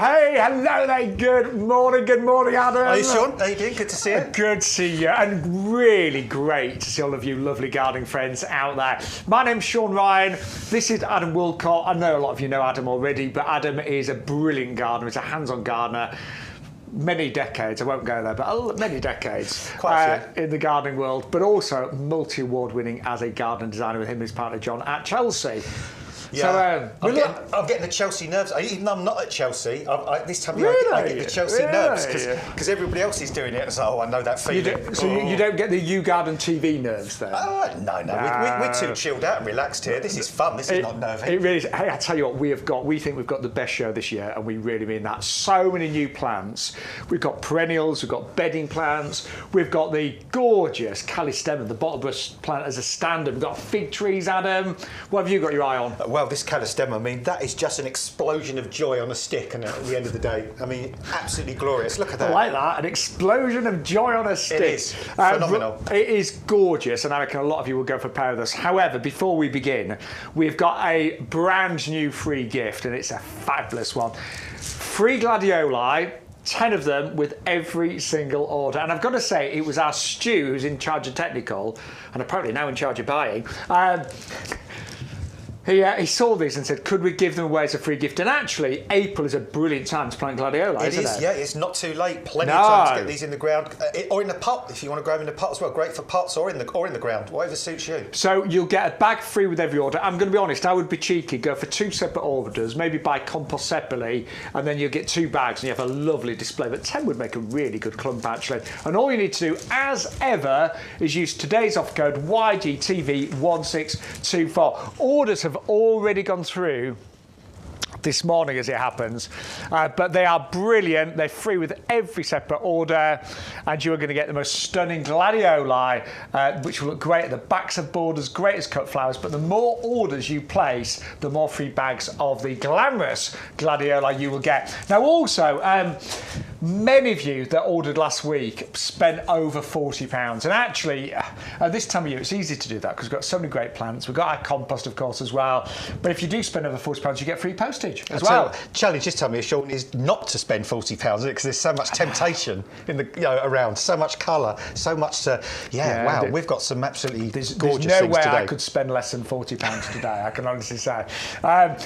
Hey, hello there. Good morning, Adam. Are you, Shaun? How you doing? Good to see you. Good to see you, and really great to see all of you lovely gardening friends out there. My name's Shaun Ryan. This is Adam Wilcott. I know a lot of you know Adam already, but Adam is a brilliant gardener. He's a hands-on gardener. Many decades, I won't go there, but many decades in the gardening world, but also multi-award winning as a garden designer with him and his partner John at Chelsea. Yeah, so, I'm getting the Chelsea nerves. Even though I'm not at Chelsea, this time of year I get the Chelsea nerves because everybody else is doing it. So I know that feeling. You don't get the YouGarden TV nerves then? No. We're too chilled out and relaxed here. This is fun. This is not nervy. It really is. Hey, I tell you what, we think we've got the best show this year, and we really mean that. So many new plants. We've got perennials, we've got bedding plants, we've got the gorgeous callistemon, the bottlebrush plant as a standard. We've got fig trees, Adam. What have you got your eye on? Well, this callistemon, I mean, that is just an explosion of joy on a stick, and at the end of the day, I mean, absolutely glorious. Look at that. I like that, an explosion of joy on a stick. It is phenomenal. It is gorgeous, and I reckon a lot of you will go for a pair of those. However, before we begin, we've got a brand new free gift, and it's a fabulous one. Free gladioli. 10 of them with every single order. And I've got to say, it was our Stu who's in charge of technical, and apparently now in charge of buying. He saw these and said, could we give them away as a free gift? And actually, April is a brilliant time to plant gladiola, isn't it? Yeah, it's not too late. Plenty of time to get these in the ground, or in the pot, if you want to grow them in the pot as well. Great for pots or in the ground, whatever suits you. So you'll get a bag free with every order. I'm going to be honest, I would be cheeky, go for 2 separate orders, maybe buy compost separately, and then you'll get 2 bags and you have a lovely display. But 10 would make a really good clump, actually. And all you need to do, as ever, is use today's offer code YGTV1624. Orders have already gone through this morning as it happens, but they are brilliant. They're free with every separate order, and you are going to get the most stunning gladioli, which will look great at the backs of borders, great as cut flowers. But the more orders you place, the more free bags of the glamorous gladiola you will get. Now also, many of you that ordered last week spent over £40, and actually at this time of year it's easy to do that because we've got so many great plants. We've got our compost, of course, as well, but if you do spend over £40 you get free postage as well. Challenge this time of year, Shaun, is not to spend £40 because there's so much temptation in the around, so much colour, so much wow, we've got some absolutely gorgeous things today. There's no way I could spend less than £40 today, I can honestly say.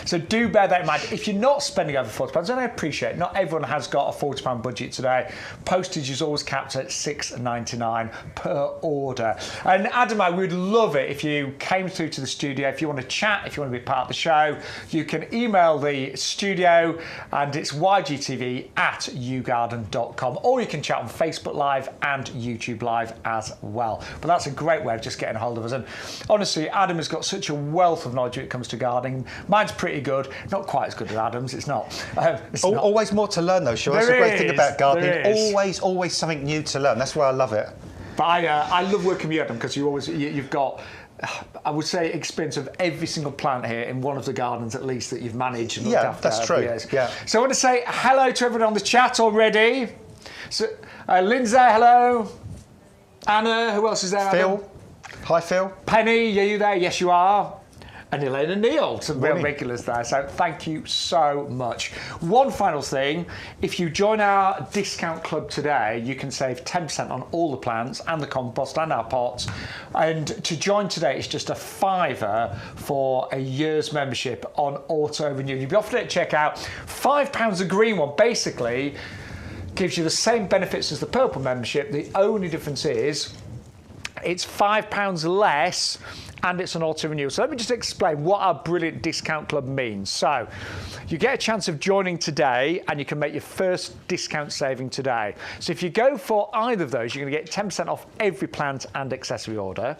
So do bear that in mind. If you're not spending over £40, and I appreciate not everyone has got a £40 budget today, postage is always capped at $6.99 per order. And Adam, I would love it if you came through to the studio. If you want to chat, if you want to be part of the show, you can email the studio, and it's ygtv@yougarden.com, or you can chat on Facebook Live and YouTube Live as well. But that's a great way of just getting a hold of us. And honestly, Adam has got such a wealth of knowledge when it comes to gardening. Mine's pretty good, not quite as good as Adam's. It's not. Always more to learn, though, Shaun. That's the great thing about gardening. Always something new to learn. That's why I love it. But I love working with you, Adam, because you've got, I would say, experience of every single plant here in one of the gardens at least that you've managed and looked after. That's true. Yeah. So I want to say hello to everyone on the chat already. So Lindsay, hello. Anna, who else is there? Phil. Adam? Hi, Phil. Penny, are you there? Yes, you are. And Elaine and Neil, some real regulars there. So thank you so much. One final thing, if you join our discount club today, you can save 10% on all the plants and the compost and our pots. And to join today, it's just a £5 for a year's membership on Auto Renew. You'll be offered at checkout £5 a green one. Basically, gives you the same benefits as the purple membership. The only difference is it's £5 less, and it's an auto renewal. So let me just explain what our brilliant discount club means. So you get a chance of joining today, and you can make your first discount saving today. So if you go for either of those, you're going to get 10% off every plant and accessory order.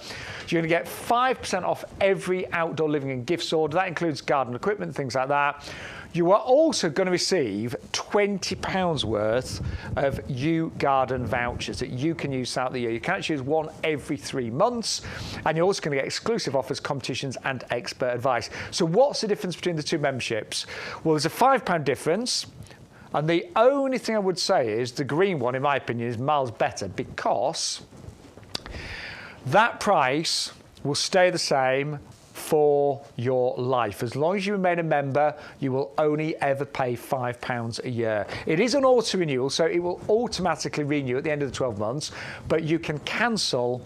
You're going to get 5% off every outdoor living and gifts order. That includes garden equipment, things like that. You are also going to receive £20 worth of YouGarden vouchers that you can use throughout the year. You can actually use one every 3 months, and you're also going to get exclusive offers, competitions, and expert advice. So what's the difference between the two memberships? Well, there's a £5 difference, and the only thing I would say is the green one, in my opinion, is miles better, because that price will stay the same for your life. As long as you remain a member, you will only ever pay £5 a year. It is an auto-renewal, so it will automatically renew at the end of the 12 months, but you can cancel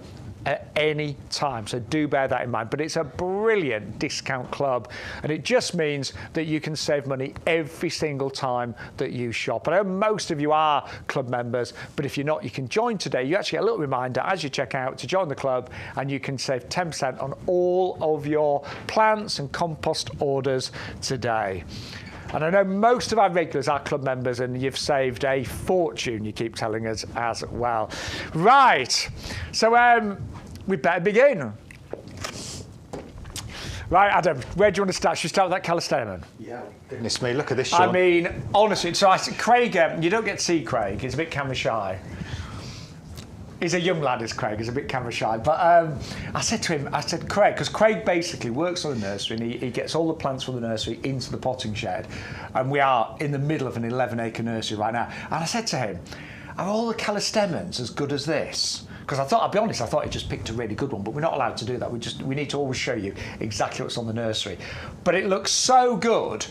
at any time, so do bear that in mind. But it's a brilliant discount club, and it just means that you can save money every single time that you shop. I know most of you are club members, but if you're not, you can join today. You actually get a little reminder as you check out to join the club, and you can save 10% on all of your plants and compost orders today. And I know most of our regulars are club members, and you've saved a fortune, you keep telling us as well. Right, so we better begin. Right, Adam, where do you want to start? Should we start with that calisthenic? Yeah, goodness me, look at this, Shaun. I mean, honestly, so Craig, you don't get to see Craig, he's a bit camera shy. He's a young lad, is Craig. He's a bit camera shy. But I said to him, Craig, because Craig basically works on the nursery, and he gets all the plants from the nursery into the potting shed. And we are in the middle of an 11-acre nursery right now. And I said to him, are all the calisthenics as good as this? Because I'll be honest, I thought he just picked a really good one, but we're not allowed to do that. We need to always show you exactly what's on the nursery. But it looks so good.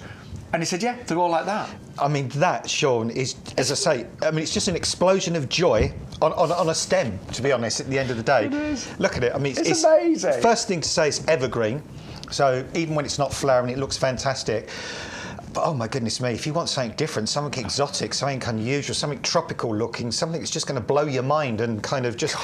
And he said, yeah, they're all like that. I mean, that, Shaun, is, as I say, I mean, it's just an explosion of joy on a stem, to be honest, at the end of the day. It is. Look at it. I mean, it's amazing. First thing to say is evergreen. So even when it's not flowering, it looks fantastic. But oh my goodness me, if you want something different, something exotic, something unusual, something tropical looking, something that's just going to blow your mind and kind of just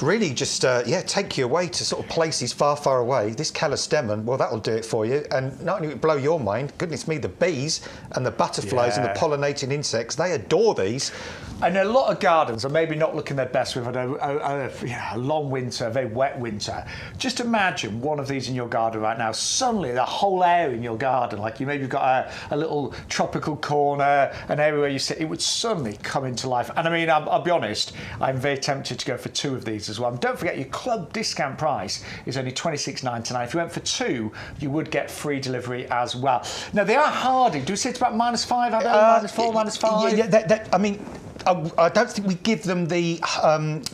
really just, take you away to sort of places far, far away, this calisthenic, well, that'll do it for you. And not only will it blow your mind, goodness me, the bees and the butterflies and the pollinating insects, they adore these. And a lot of gardens are maybe not looking their best. We've had a long winter, a very wet winter. Just imagine one of these in your garden right now. Suddenly, the whole area in your garden, like you maybe got a little tropical corner, an area where you sit, it would suddenly come into life. And I mean, I'll be honest, I'm very tempted to go for 2 of these as well. And don't forget, your club discount price is only $26.99. If you went for 2, you would get free delivery as well. Now, they are hardy. Do we say it's about -5? I don't know, -4, -5? Yeah, I mean, I don't think we give them the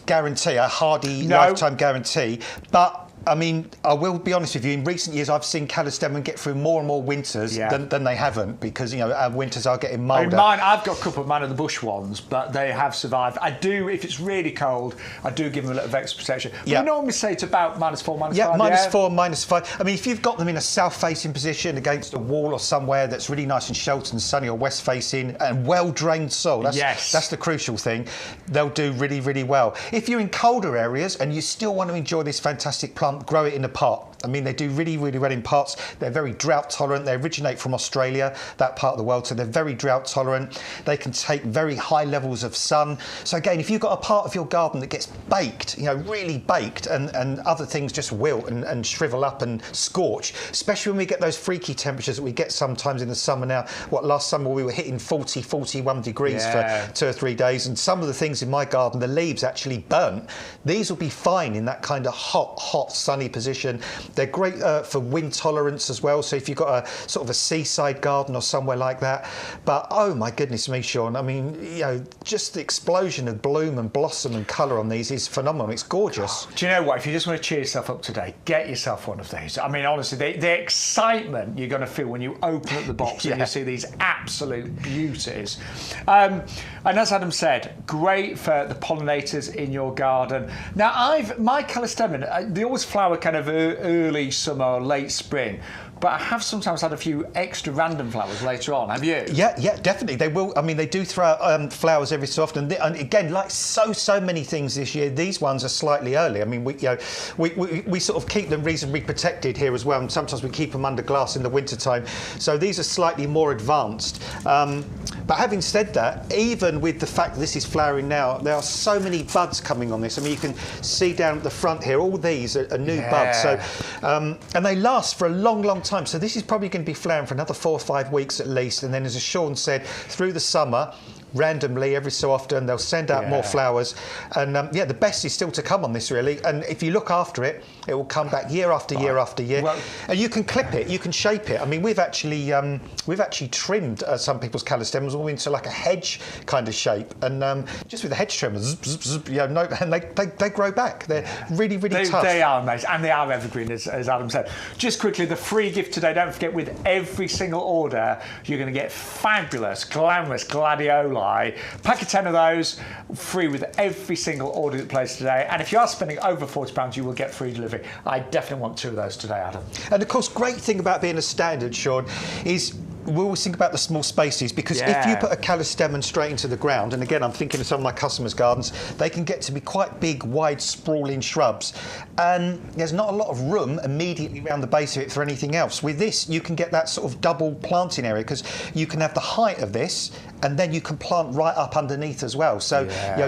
guarantee, a hardy lifetime guarantee, but I mean, I will be honest with you, in recent years I've seen calisthenic get through more and more winters than they haven't, because, you know, our winters are getting milder. I mean, I've got a couple of man-of-the-bush ones, but they have survived. I do, if it's really cold, I do give them a little bit of extra protection. But we normally say it's about -4, -5. Yeah, -4, -5. I mean, if you've got them in a south-facing position against a wall or somewhere that's really nice and sheltered and sunny, or west-facing and well-drained soil, that's the crucial thing, they'll do really, really well. If you're in colder areas and you still want to enjoy this fantastic plant, grow it in a pot. I mean, they do really, really well in pots. They're very drought tolerant. They originate from Australia, that part of the world, so they're very drought tolerant. They can take very high levels of sun. So again, if you've got a part of your garden that gets baked, you know, really baked, and other things just wilt and shrivel up and scorch, especially when we get those freaky temperatures that we get sometimes in the summer now. Last summer we were hitting 40, 41 degrees for 2 or 3 days, and some of the things in my garden, the leaves actually burnt. These will be fine in that kind of hot, sunny position. They're great for wind tolerance as well, so if you've got a sort of a seaside garden or somewhere like that. But oh my goodness me, Shaun, I mean, you know, just the explosion of bloom and blossom and colour on these is phenomenal. It's gorgeous. Do you know what? If you just want to cheer yourself up today, get yourself one of these. I mean, honestly, the excitement you're going to feel when you open up the box and you see these absolute beauties. And as Adam said, great for the pollinators in your garden. Now, my calisthenic, they always flower kind of early summer or late spring, but I have sometimes had a few extra random flowers later on. Have you? Yeah, definitely. They will. I mean, they do throw out flowers every so often. And again, like so many things this year, these ones are slightly early. I mean, we sort of keep them reasonably protected here as well, and sometimes we keep them under glass in the wintertime. So these are slightly more advanced. But having said that, even with the fact that this is flowering now, there are so many buds coming on this. I mean, you can see down at the front here, all these are new buds. So, and they last for a long time. So this is probably going to be flowering for another 4 or 5 weeks at least. And then, as Shaun said, through the summer, randomly every so often. They'll send out more flowers. And yeah, the best is still to come on this, really. And if you look after it, it will come back year after year after year. Well, and you can clip it, you can shape it. I mean, we've actually trimmed some people's callistems all into like a hedge kind of shape. And just with the hedge trimmer, and they grow back. They're really, really tough. They are amazing. And they are evergreen, as Adam said. Just quickly, the free gift today, don't forget, with every single order, you're going to get fabulous, glamorous gladioli. Pack of 10 of those, free with every single order that plays today. And if you are spending over £40, you will get free delivery. I definitely want 2 of those today, Adam. And of course, great thing about being a standard, Shaun, is we always think about the small spaces, because if you put a callistemon straight into the ground, and again, I'm thinking of some of my customers' gardens, they can get to be quite big, wide, sprawling shrubs, and there's not a lot of room immediately around the base of it for anything else. With this, you can get that sort of double planting area, because you can have the height of this, and then you can plant right up underneath as well. So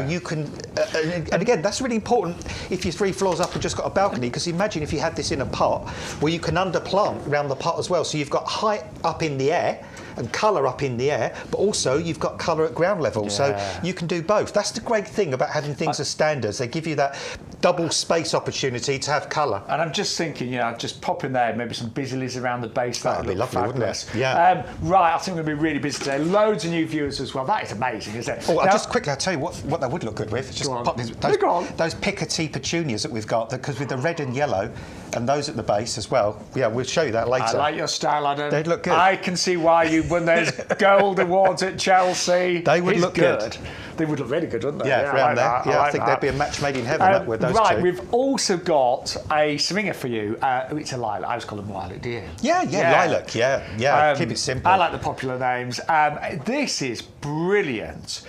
you can, and again, that's really important if you're 3 floors up and just got a balcony, because imagine if you had this in a pot, where you can underplant around the pot as well. So you've got height up in the air and colour up in the air, but also you've got colour at ground level. So you can do both. That's the great thing about having things as standards. They give you that double space opportunity to have colour. And I'm just thinking, just pop in there, maybe some busilies around the base. That'd be lovely, fabulous. Wouldn't it? Yeah. Right, I think we're going to be really busy today. Loads of new viewers as well. That is amazing, isn't it? Oh, just quickly, I'll tell you what that would look good with. Just pop those Picotee petunias that we've got, because with the red and yellow, and those at the base as well. Yeah, we'll show you that later. I like your style, Adam. They'd look good. I can see why you won those gold awards at Chelsea. They would look good. They would look really good, wouldn't they? Yeah, around there. Yeah, I think there'd be a match made in heaven with those two. Right, we've also got a swinger for you. It's a lilac. I was calling them lilac, do you? Yeah, lilac. Yeah. Keep it simple. I like the popular names. This is brilliant,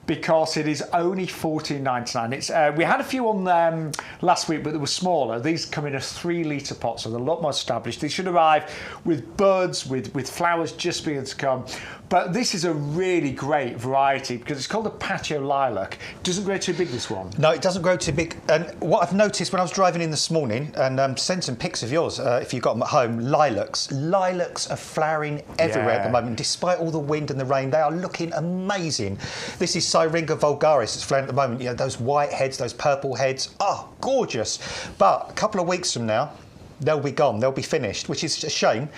because it is only $14.99. It's we had a few on last week, but they were smaller. These come in a 3-litre pot, so they're a lot more established. They should arrive with buds, with flowers just beginning to come. But this is a really great variety, because it's called a patio lilac. It doesn't grow too big, this one. No, it doesn't grow too big. And what I've noticed when I was driving in this morning, and send some pics of yours if you've got them at home, lilacs are flowering everywhere at the moment. Despite all the wind and the rain, they are looking amazing. This is Syringa vulgaris that's flowering at the moment. Those white heads, those purple heads, gorgeous. But a couple of weeks from now, they'll be gone, they'll be finished, which is a shame.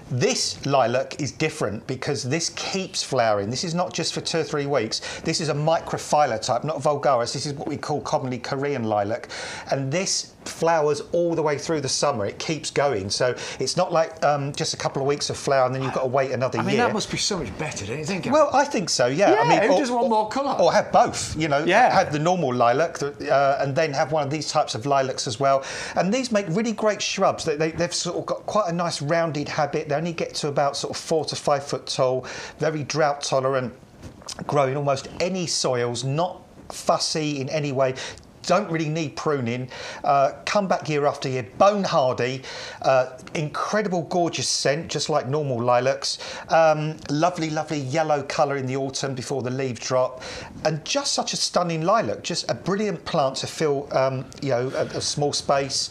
This lilac is different, because this keeps flowering. This is not just for 2 or 3 weeks. This is a microphylla type, not vulgaris. This is what we call commonly Korean lilac. And this flowers all the way through the summer. It keeps going. So it's not like just a couple of weeks of flower and then you've got to wait another year. I mean, that must be so much better, don't you think? Well, I think so, yeah. I mean, who just want more colour? Or have both, have the normal lilac and then have one of these types of lilacs as well. And these make really great shrubs. They've sort of got quite a nice rounded habit. They only get to about sort of 4 to 5 foot tall, very drought tolerant, grow in almost any soils, not fussy in any way. Don't really need pruning, come back year after year, bone hardy, incredible gorgeous scent, just like normal lilacs, lovely yellow colour in the autumn before the leaves drop, and just such a stunning lilac, just a brilliant plant to fill a small space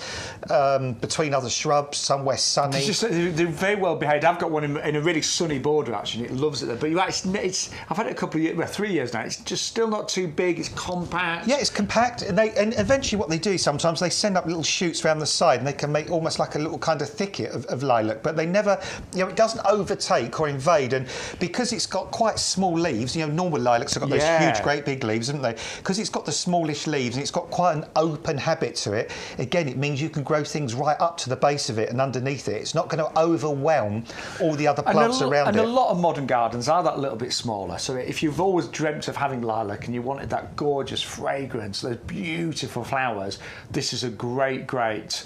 between other shrubs, somewhere sunny. They're very well behaved. I've got one in a really sunny border, actually, and it loves it there. But I've had it a couple of years, 3 years now. It's just still not too big, it's compact. Yeah, it's compact, and eventually what they do sometimes, they send up little shoots around the side, and they can make almost like a little kind of thicket of lilac, but they never, it doesn't overtake or invade. And because it's got quite small leaves, normal lilacs have got those huge, great big leaves, haven't they? Because it's got the smallish leaves and it's got quite an open habit to it, again, it means you can grow things right up to the base of it and underneath it. It's not going to overwhelm all the other plants around it. And a lot of modern gardens are that little bit smaller. So if you've always dreamt of having lilac and you wanted that gorgeous fragrance, those beautiful flowers, this is a great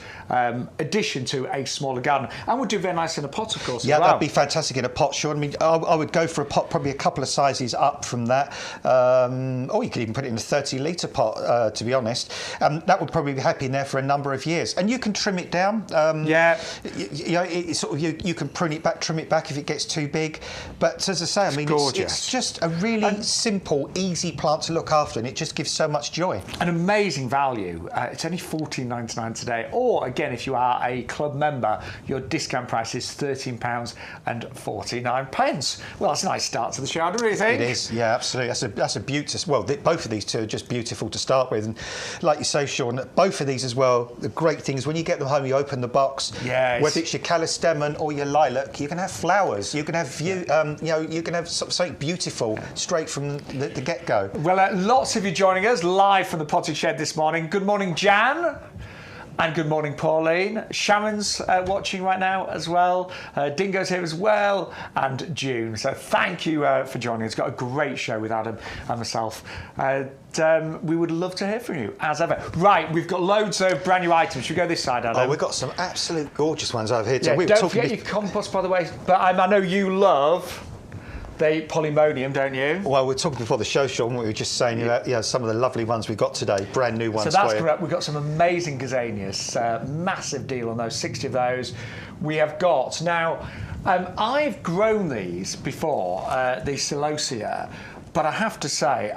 addition to a smaller garden, and would do very nice in a pot, of course. That'd be fantastic in a pot, Shaun. I mean, I would go for a pot probably a couple of sizes up from that, or you could even put it in a 30-litre pot, to be honest. That would probably be happy in there for a number of years, and you can trim it down. You can prune it back, trim it back if it gets too big. But as I say, I mean, it's just a really simple, easy plant to look after, and it just gives so much joy. And amazing amazing value. It's only $14.99 today. Or again, if you are a club member, your discount price is £13.49. Well, that's a nice start to the show, don't you think? It is, yeah, absolutely. That's a beautiful. Well, both of these two are just beautiful to start with, and like you say, Shaun, both of these as well. The great thing is when you get them home, you open the box. Yes. Whether it's your callistemon or your lilac, you can have flowers. You can have you can have something beautiful straight from the get-go. Well, lots of you joining us live from the potting shed this morning. Good morning, Jan. And good morning, Pauline. Sharon's watching right now as well. Dingo's here as well. And June. So thank you for joining us. Got a great show with Adam and myself. We would love to hear from you, as ever. Right, we've got loads of brand new items. Should we go this side, Adam? Oh, we've got some absolute gorgeous ones over here. Yeah, don't forget your compost, by the way. But I know you love the polymonium, don't you? Well, we were talking before the show, Shaun. We were just saying about some of the lovely ones we got today, brand new ones. So that's correct. We've got some amazing gazanias. Massive deal on those, 60 of those. We have got now. I've grown these before, these celosia, but I have to say.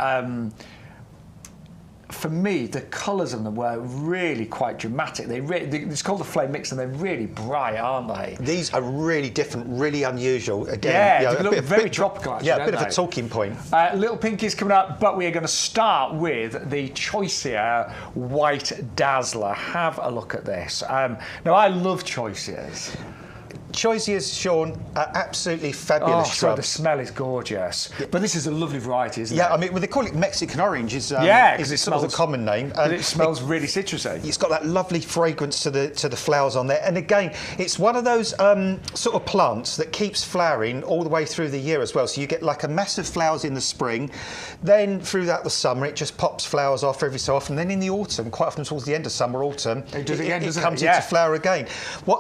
For me, the colours of them were really quite dramatic. It's called the flame mix, and they're really bright, aren't they? These are really different, really unusual. Again, yeah, they look very tropical, actually, yeah, a bit of a talking point. Little pinkies coming up, but we are going to start with the choicea white dazzler. Have a look at this. Now, I love choiceas. Choiceas, Shaun, are absolutely fabulous shrubs. The smell is gorgeous. Yeah. But this is a lovely variety, isn't it? Yeah, I mean, well, they call it Mexican orange. Is sort of the common name. And it smells really citrusy. It's got that lovely fragrance to the flowers on there. And again, it's one of those sort of plants that keeps flowering all the way through the year as well. So you get like a mass of flowers in the spring, then throughout the summer it just pops flowers off every so often. Then in the autumn, quite often towards the end of summer, autumn, it comes into flower again.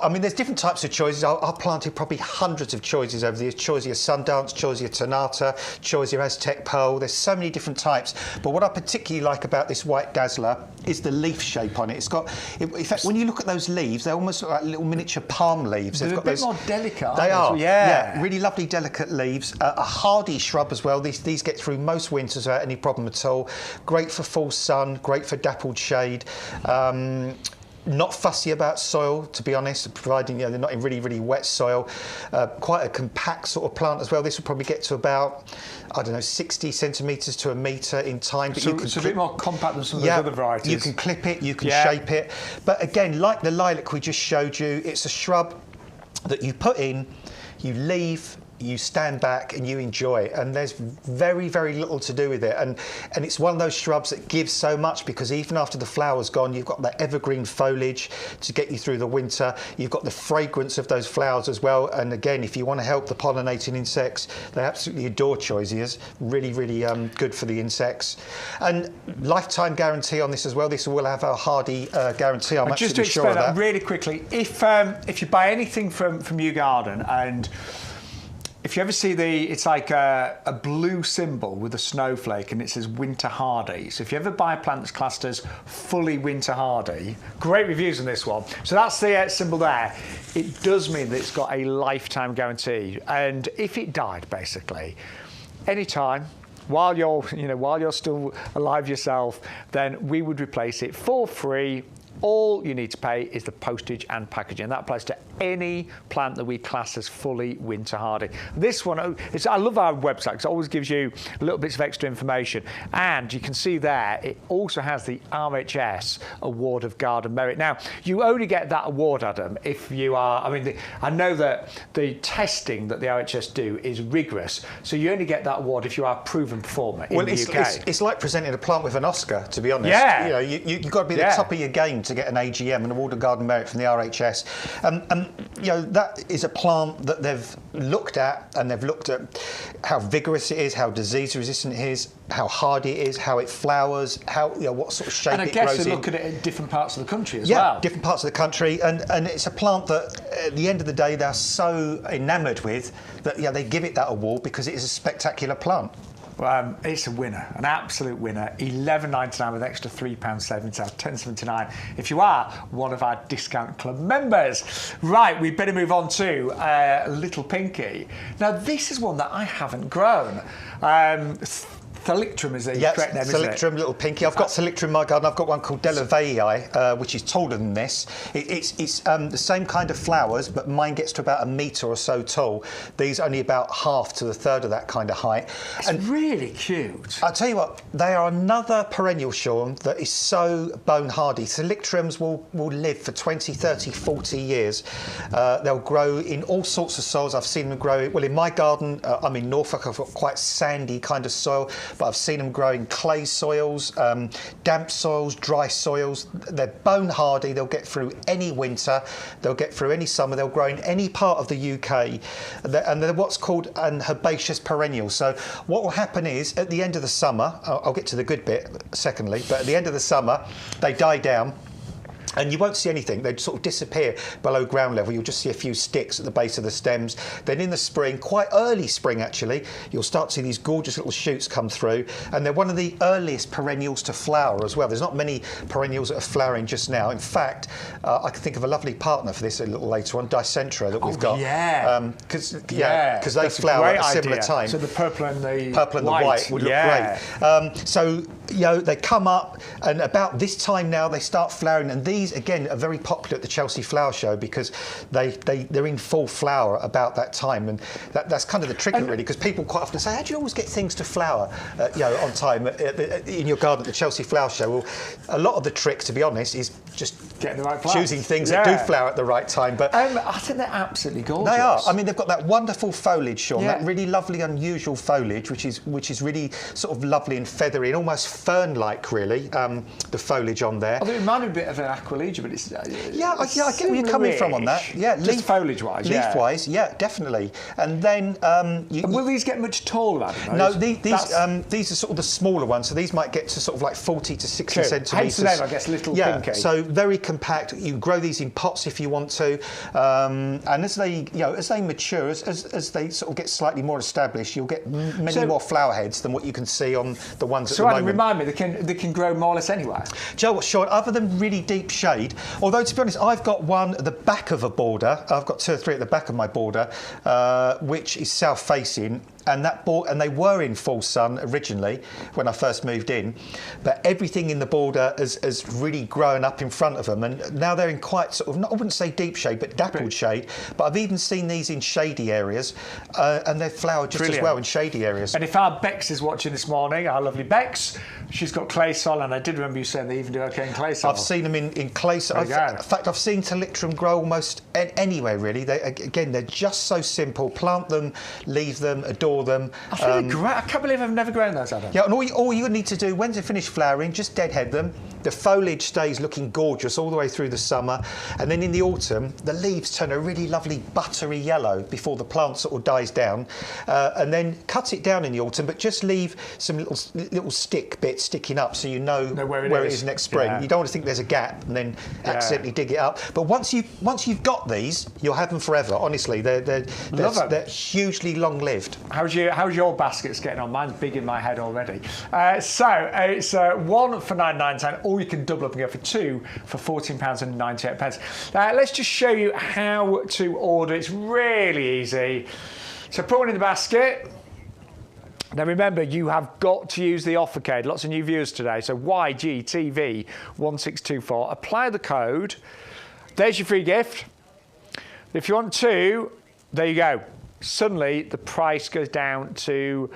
I mean, there's different types of choices. I've planted probably hundreds of choices over the years. Choisea Sundance, Choisea Tonata, Choisea Aztec Pearl. There's so many different types. But what I particularly like about this white dazzler is the leaf shape on it. It's got, in fact, when you look at those leaves, they almost look like little miniature palm leaves. They're a bit more delicate, aren't they? They are, yeah. Really lovely, delicate leaves. A hardy shrub as well. These get through most winters without any problem at all. Great for full sun, great for dappled shade. Not fussy about soil, to be honest, providing they're not in really, really wet soil. Quite a compact sort of plant as well. This will probably get to about, 60 centimetres to a metre in time. But it's a bit more compact than some of those other varieties. You can clip it, you can shape it. But again, like the lilac we just showed you, it's a shrub that you put in, you leave, you stand back and you enjoy it, and there's very, very little to do with it, and it's one of those shrubs that gives so much, because even after the flower's gone, you've got that evergreen foliage to get you through the winter. You've got the fragrance of those flowers as well, and again, if you want to help the pollinating insects, they absolutely adore choiseas. Really, really good for the insects, and lifetime guarantee on this as well. This will have a hardy guarantee. I'm just to explain sure that really quickly, if you buy anything from YouGarden, and if you ever see it's like a blue symbol with a snowflake and it says winter hardy. So if you ever buy a plant that's classed as fully winter hardy, great reviews on this one. So that's the symbol there. It does mean that it's got a lifetime guarantee. And if it died, basically, anytime, while you're still alive yourself, then we would replace it for free. All you need to pay is the postage and packaging. That applies to any plant that we class as fully winter hardy. This one, I love our website because it always gives you little bits of extra information. And you can see there, it also has the RHS Award of Garden Merit. Now, you only get that award, Adam, if you are, I know that the testing that the RHS do is rigorous, so you only get that award if you are a proven performer in the UK. It's like presenting a plant with an Oscar, to be honest. Yeah. You've got to be the top of your game to get an AGM, an Award of Garden Merit from the RHS. That is a plant that they've looked at, and they've looked at how vigorous it is, how disease resistant it is, how hardy it is, how it flowers, what sort of shape it grows in. And I guess they look at it in different parts of the country as well. Yeah, different parts of the country, and it's a plant that at the end of the day they're so enamoured with that they give it that award because it is a spectacular plant. It's a winner, an absolute winner. $11.99 with extra £3 savings out, $10.79 if you are one of our discount club members. Right, we better move on to Little Pinky. Now, this is one that I haven't grown. Thalictrum is the correct name, Thalictrum, isn't it? little pinky. I've got Thalictrum in my garden. I've got one called Delaveii, which is taller than this. It's the same kind of flowers, but mine gets to about a metre or so tall. These only about half to a third of that kind of height. It's really cute. I'll tell you what, they are another perennial, Shaun, that is so bone hardy. Thalictrums will live for 20, 30, 40 years. They'll grow in all sorts of soils. I've seen them grow, well, in my garden, I'm in Norfolk, I've got quite sandy kind of soil, but I've seen them grow in clay soils, damp soils, dry soils. They're bone hardy. They'll get through any winter. They'll get through any summer. They'll grow in any part of the UK. And they're what's called an herbaceous perennial. So what will happen is, at the end of the summer, I'll get to the good bit secondly, but at the end of the summer, they die down. And you won't see anything. They sort of disappear below ground level. You'll just see a few sticks at the base of the stems. Then in the spring, quite early spring actually, you'll start to see these gorgeous little shoots come through. And they're one of the earliest perennials to flower as well. There's not many perennials that are flowering just now. In fact, I can think of a lovely partner for this a little later on, Dicentra, that we've got. Because they flower at a similar time. So the purple and the white would look great. So, you know, they come up, and about this time now, they start flowering. And these, again, are very popular at the Chelsea Flower Show because they're in full flower about that time, and that's kind of the trick, really, because people quite often say, how do you always get things to flower on time in your garden at the Chelsea Flower Show? Well, a lot of the trick, to be honest, is just getting the right choosing things that do flower at the right time. But I think they're absolutely gorgeous. They are. I mean, they've got that wonderful foliage, Shaun, that really lovely, unusual foliage, which is really sort of lovely and feathery and almost fern-like, really, the foliage on there. Although it reminded me a bit of an Aquilegia, but it's I get where you're coming from on that. Yeah, just foliage-wise. Leaf-wise, yeah, definitely. And then will these get much taller? No, these are sort of the smaller ones. So these might get to sort of like 40 to 60 centimetres. Hence the name, I guess, little pinky. So very compact. You grow these in pots if you want to, and as they mature, as they sort of get slightly more established, you'll get many more flower heads than what you can see on the ones at the moment. So remind me, they can grow more or less anywhere. Do you know what, Shaun? Other than really deep shade, although to be honest, I've got one at the back of a border. I've got 2 or 3 at the back of my border, which is south-facing. And they were in full sun originally when I first moved in, but everything in the border has really grown up in front of them, and now they're in quite sort of, I wouldn't say deep shade, but dappled shade. But I've even seen these in shady areas, and they've flowered just as well in shady areas. And if our Bex is watching this morning, our lovely Bex, she's got clay soil, and I did remember you saying they even do okay in clay soil. I've seen them in clay soil. In fact, I've seen Thalictrum grow almost anywhere, really. They're just so simple. Plant them, leave them, adore them. I think they're great. I can't believe I've never grown those, Adam. Yeah, and all you need to do when they finish flowering, just deadhead them. The foliage stays looking gorgeous all the way through the summer, and then in the autumn, the leaves turn a really lovely buttery yellow before the plant sort of dies down, and then cut it down in the autumn, but just leave some little stick bits sticking up so you know where it is next spring. You don't want to think there's a gap and then accidentally dig it up. But once you've got these, you'll have them forever. Honestly, they're hugely long-lived. How's your baskets getting on? Mine's big in my head already. So it's 1 for £9.99, or you can double up and go for 2 for £14.98. Let's just show you how to order. It's really easy. So put one in the basket. Now remember, you have got to use the offer code. Lots of new viewers today. So YGTV1624. Apply the code. There's your free gift. If you want 2, there you go. Suddenly the price goes down to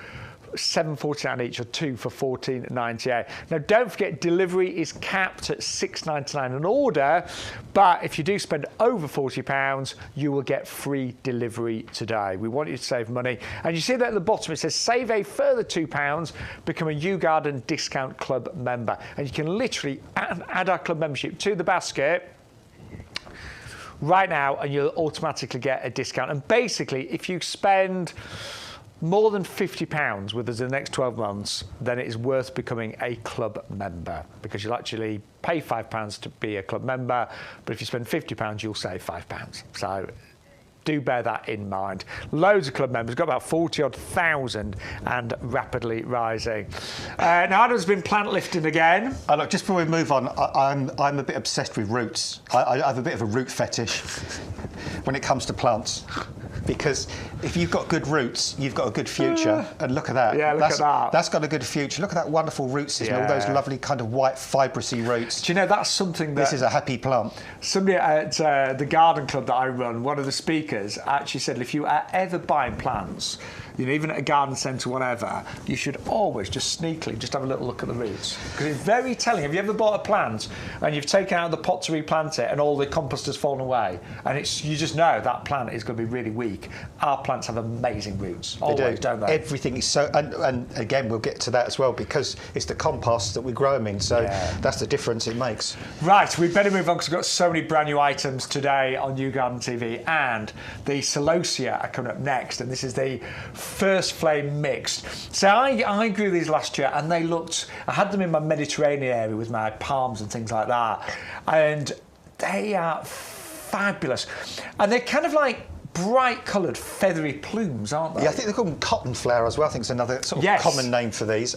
£7.49 each, or 2 for £14.98. Now don't forget, delivery is capped at £6.99 an order, but if you do spend over £40, you will get free delivery today. We want you to save money, and you see that at the bottom it says save a further £2, become a YouGarden Discount Club member, and you can literally add our club membership to the basket right now, and you'll automatically get a discount. And basically, if you spend more than £50 with us in the next 12 months, then it is worth becoming a club member, because you'll actually pay £5 to be a club member, but if you spend £50, you'll save £5. So do bear that in mind. Loads of club members, got about 40,000 and rapidly rising. Now Adam's been plant lifting again. Look, just before we move on, I'm a bit obsessed with roots. I have a bit of a root fetish when it comes to plants. because if you've got good roots, you've got a good future. And look at that. Yeah, look at that. That's got a good future. Look at that wonderful root system, all those lovely kind of white fibrous roots. Do you know, that's something that... This is a happy plant. Somebody at the garden club that I run, one of the speakers actually said, if you are ever buying plants, you know, even at a garden centre, whatever, you should always just sneakily just have a little look at the roots. Because it's very telling. Have you ever bought a plant and you've taken out the pot to replant it and all the compost has fallen away? And you just know that plant is going to be really weak. Our plants have amazing roots. Always, don't they? Everything is so... And again, we'll get to that as well, because it's the compost that we grow them in. So that's the difference it makes. Right, we better move on because we've got so many brand new items today on YouGarden TV. And the celosia are coming up next. And this is the first flame mixed. So I grew these last year and they looked... I had them in my Mediterranean area with my palms and things like that. And they are fabulous. And they're kind of like bright coloured feathery plumes, aren't they? Yeah, I think they call them cotton flower as well. I think it's another sort of common name for these.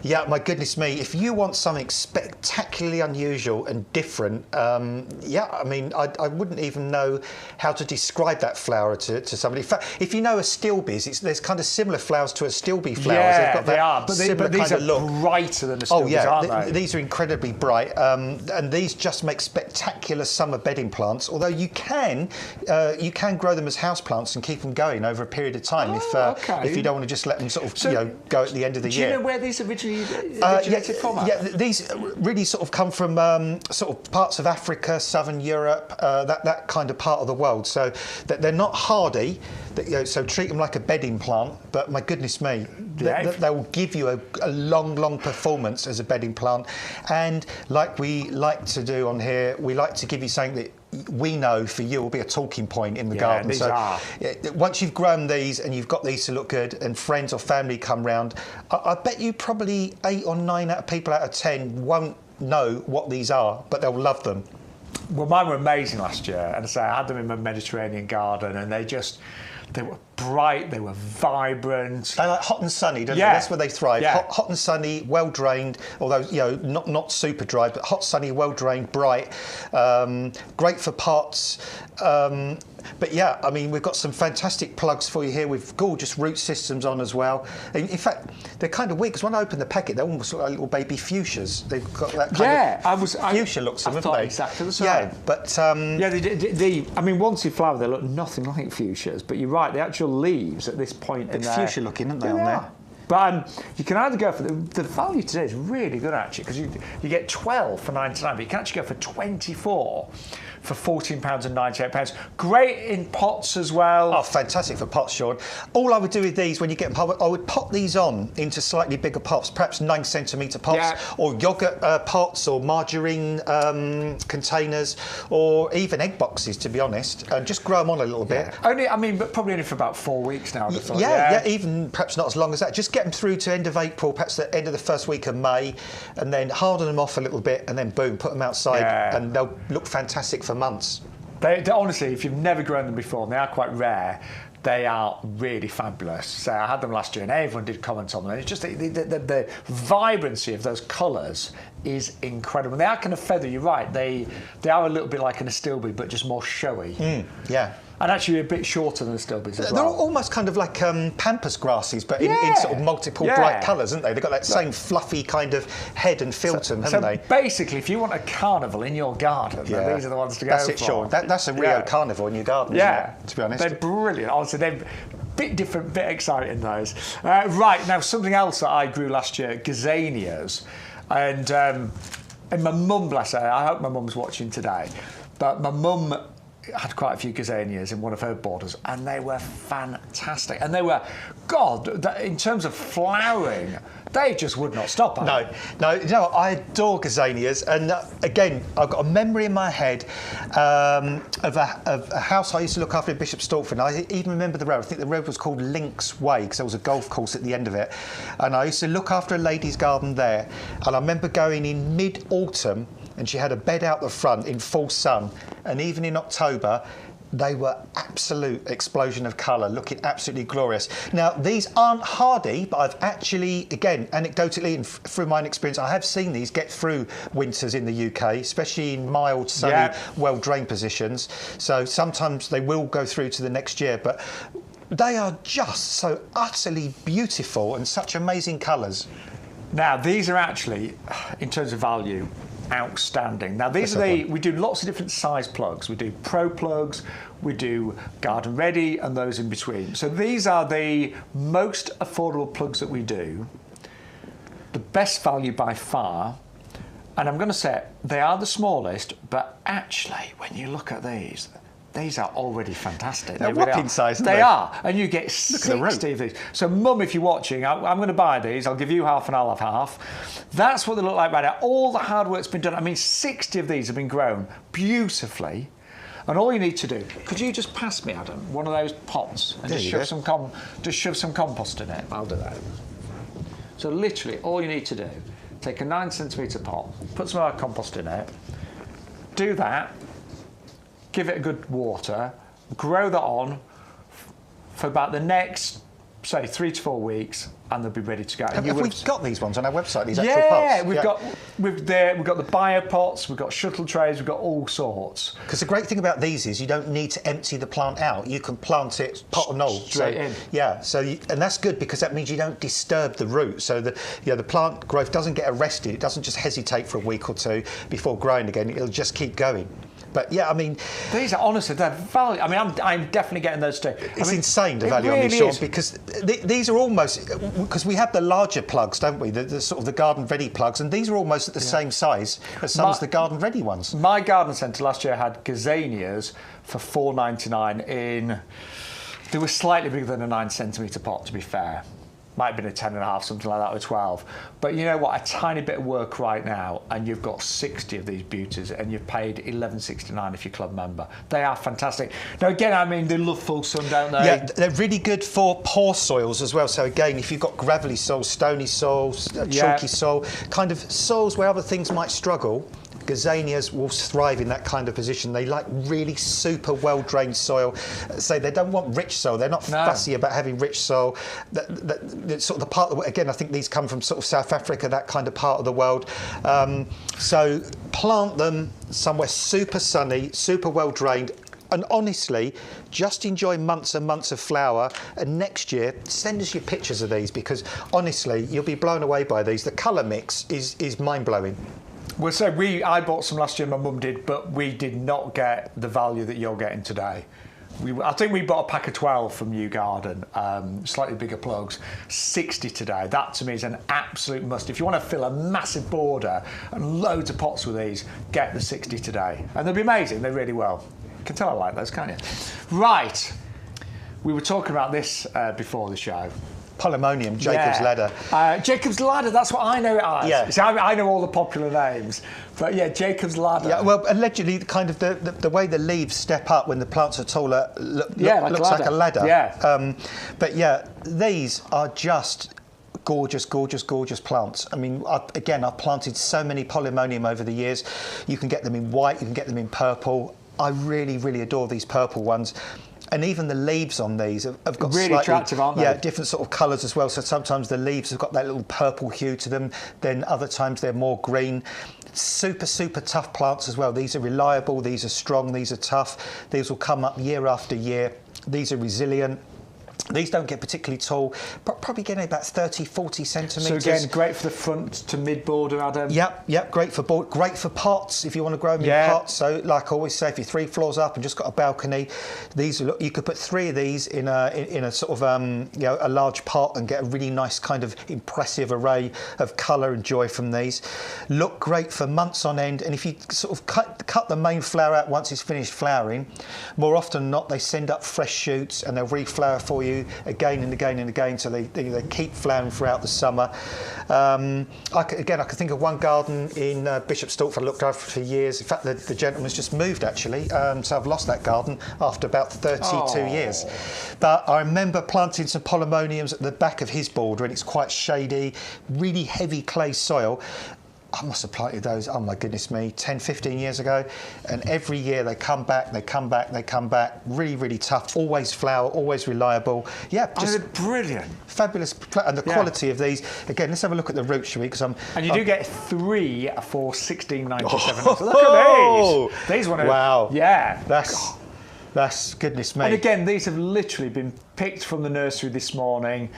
Yeah, my goodness me, if you want something spectacularly unusual and different, yeah, I mean, I wouldn't even know how to describe that flower to somebody. In fact, if you know astilbes, there's kind of similar flowers to astilbe flowers. Yeah, they've got that they are, but these are brighter than astilbes, aren't they? These are incredibly bright, and these just make spectacular summer bedding plants, although you can grow them as house plants and keep them going over a period of time if you don't want to just let them sort of go at the end of the year. Do you know where these originated from? Yeah, these really sort of come from sort of parts of Africa, southern Europe, that kind of part of the world. So they're not hardy, so treat them like a bedding plant, but my goodness me, they will give you a long performance as a bedding plant. And like we like to do on here, we like to give you something that we know for you will be a talking point in the garden. Once you've grown these and you've got these to look good and friends or family come round, I bet you probably 8 or 9 people out of 10 won't know what these are, but they'll love them. Well, mine were amazing last year, and I had them in my Mediterranean garden, and they were bright, they were vibrant. They like hot and sunny, don't they? That's where they thrive. Hot and sunny, well drained, although not super dry, but hot, sunny, well drained, bright. Great for pots. But yeah, I mean, we've got some fantastic plugs for you here with gorgeous root systems on as well. In fact, they're kind of weird because when I open the packet, they're almost like little baby fuchsias. They've got that kind of fuchsia look to them, haven't they? Exactly the same. Yeah, but I mean, once in flower, they look nothing like fuchsias. But you're right, the actual leaves at this point in there, fuchsia looking, aren't they, on there? But you can either go for the value today is really good actually, because you get 12 for £99, but you can actually go for 24 for £14.98. Great in pots as well. Oh, fantastic for pots, Sean. All I would do with these when you get them, I would pop these on into slightly bigger pots, perhaps 9-centimetre pots, or yogurt pots, or margarine containers, or even egg boxes, to be honest, and just grow them on a little bit. But probably only for about 4 weeks now. Even perhaps not as long as that. Just get them through to end of April, perhaps the end of the first week of May, and then harden them off a little bit, and then boom, put them outside, and they'll look fantastic for months. They honestly, if you've never grown them before, and they are quite rare, they are really fabulous. So I had them last year and everyone did comment on them. It's just the vibrancy of those colours is incredible. They are kind of feathery, you're right. They are a little bit like an astilbe, but just more showy. Yeah. And actually a bit shorter than astilbes as well. They're almost kind of like pampas grasses, but in sort of multiple bright colours, aren't they? They've got that same fluffy kind of head and feel to them, haven't they? Basically, if you want a carnival in your garden, then these are the ones to go for. That's it, Sean. That's a Rio carnival in your garden, isn't it, to be honest? They're brilliant. Honestly, they're a bit different, bit exciting, those. Right, now, something else that I grew last year, gazanias. And my mum, bless her, I hope my mum's watching today, but my mum had quite a few gazanias in one of her borders, and they were fantastic. And they were, in terms of flowering, they just would not stop. No, I adore gazanias, and again, I've got a memory in my head of a house I used to look after in Bishop Stortford. I even remember the road. I think the road was called Links Way because there was a golf course at the end of it, and I used to look after a lady's garden there. And I remember going in mid-autumn, and she had a bed out the front in full sun, and even in October, they were absolute explosion of colour, looking absolutely glorious. Now, these aren't hardy, but I've actually, again, anecdotally and through my own experience, I have seen these get through winters in the UK, especially in mild, sunny, well-drained positions. So sometimes they will go through to the next year, but they are just so utterly beautiful and such amazing colours. Now, these are actually, in terms of value, outstanding. Now, these we do lots of different size plugs. We do pro plugs, we do garden ready, and those in between. So these are the most affordable plugs that we do, the best value by far. And I'm going to say they are the smallest, but actually, when you look at these are already fantastic. They're whopping size, aren't they? They are, and you get 60 of these. So, Mum, if you're watching, I'm going to buy these. I'll give you half and I'll have half. That's what they look like right now. All the hard work's been done. I mean, 60 of these have been grown beautifully. And all you need to do, could you just pass me, Adam, one of those pots and just shove some compost in it? I'll do that. So literally, all you need to do, take a 9cm pot, put some of our compost in it, do that, give it a good water, grow that on for about the next, say, 3 to 4 weeks, and they'll be ready to go. Have we got these ones on our website, these actual pots? We've got the bio pots, we've got shuttle trays, we've got all sorts. Because the great thing about these is you don't need to empty the plant out. You can plant it pot and all. Straight in. Yeah, and that's good because that means you don't disturb the root. So the plant growth doesn't get arrested. It doesn't just hesitate for a week or two before growing again. It'll just keep going. But yeah, I mean, these are honestly they're value. I mean, I'm definitely getting those too. It's insane the value on these, Shaun, because these are almost, because we have the larger plugs, don't we? The sort of the garden ready plugs, and these are almost at the same size as some of the garden ready ones. My garden centre last year had gazanias for $4.99 in. They were slightly bigger than a 9cm pot, to be fair. Might have been a 10.5, something like that, or 12. But you know what? A tiny bit of work right now, and you've got 60 of these beauties, and you've paid $11.69 if you're club member. They are fantastic. Now, again, I mean, they love full sun, don't they? Yeah, they're really good for poor soils as well. So again, if you've got gravelly soil, stony soil, chalky soil, kind of soils where other things might struggle, gazanias will thrive in that kind of position. They like really super well-drained soil. So they don't want rich soil. They're not fussy about having rich soil. Sort of the part, again, I think these come from sort of South Africa, that kind of part of the world. So plant them somewhere super sunny, super well-drained, and honestly, just enjoy months and months of flower. And next year, send us your pictures of these because honestly, you'll be blown away by these. The colour mix is mind-blowing. Well, so I bought some last year, my mum did, but we did not get the value that you're getting today. I think we bought a pack of 12 from YouGarden, slightly bigger plugs, 60 today. That to me is an absolute must. If you want to fill a massive border and loads of pots with these, get the 60 today. And they'll be amazing, they really will. You can tell I like those, can't you? Right, we were talking about this before the show. Polemonium, Jacob's Ladder. Jacob's Ladder, that's what I know it as. Yeah. So I know all the popular names. But yeah, Jacob's Ladder. Yeah, well, allegedly, kind of the way the leaves step up when the plants are taller looks like a ladder. Yeah. But yeah, these are just gorgeous, gorgeous, gorgeous plants. I mean, again, I've planted so many Polemonium over the years. You can get them in white, you can get them in purple. I really, really adore these purple ones. And even the leaves on these have got really slightly, attractive, aren't they? Yeah, different sort of colours as well. So sometimes the leaves have got that little purple hue to them. Then other times they're more green. Super, super tough plants as well. These are reliable. These are strong. These are tough. These will come up year after year. These are resilient. These don't get particularly tall, but probably getting about 30, 40 centimetres. So again, great for the front to mid border, Adam. Yep, great for pots if you want to grow them in pots. So, like I always say, if you're 3 floors up and just got a balcony, you could put 3 of these in a sort of a large pot and get a really nice kind of impressive array of colour and joy from these. Look great for months on end, and if you sort of cut the main flower out once it's finished flowering, more often than not they send up fresh shoots and they'll reflower for you again and again and again, so they keep flowering throughout the summer. I could think of one garden in Bishop Stortford I looked after for years. In fact, the gentleman's just moved actually, so I've lost that garden after about 32 years. But I remember planting some Polemoniums at the back of his border, and it's quite shady, really heavy clay soil. I must have planted those, oh my goodness me, 10, 15 years ago. And every year they come back, they come back, they come back. Really, really tough. Always flower, always reliable. Yeah, just brilliant. Fabulous. And the quality of these. Again, let's have a look at the roots, shall we? And you do get 3 for $16.97. Look at these. These ones are... Wow. Yeah. That's goodness me. And again, these have literally been picked from the nursery this morning.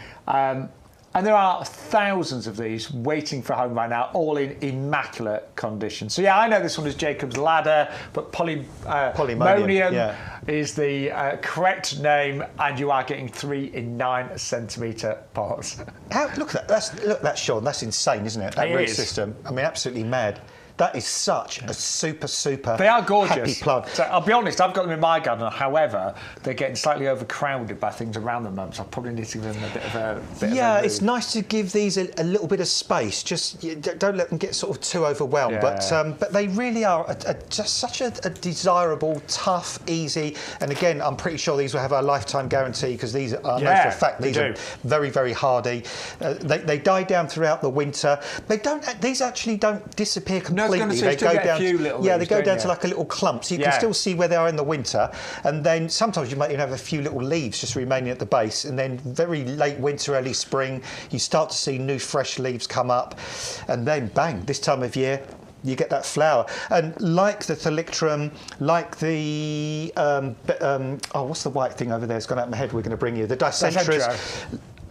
And there are thousands of these waiting for home right now, all in immaculate condition. So yeah, I know this one is Jacob's Ladder, but Polymonium is the correct name, and you are getting 3 in 9 centimetre pots. Look at that! Look at that, Shaun. That's insane, isn't it? That root system. I mean, absolutely mad. That is such a super They are gorgeous. Happy plant. So I'll be honest, I've got them in my garden. However, they're getting slightly overcrowded by things around them. So I probably need to give them a bit of a it's nice to give these a little bit of space. Just don't let them get sort of too overwhelmed. Yeah. But they really are just such a desirable, tough, easy. And again, I'm pretty sure these will have a lifetime guarantee, because these are, I know for a fact, these are very, very hardy. They die down throughout the winter. These actually don't disappear completely. They go down. They go down to like a little clump, so you can still see where they are in the winter. And then sometimes you might even have a few little leaves just remaining at the base. And then very late winter, early spring, you start to see new fresh leaves come up. And then bang, this time of year, you get that flower. And like the Thalictrum, like the what's the white thing over there? It's gone out of my head. We're going to bring you the Dicentras.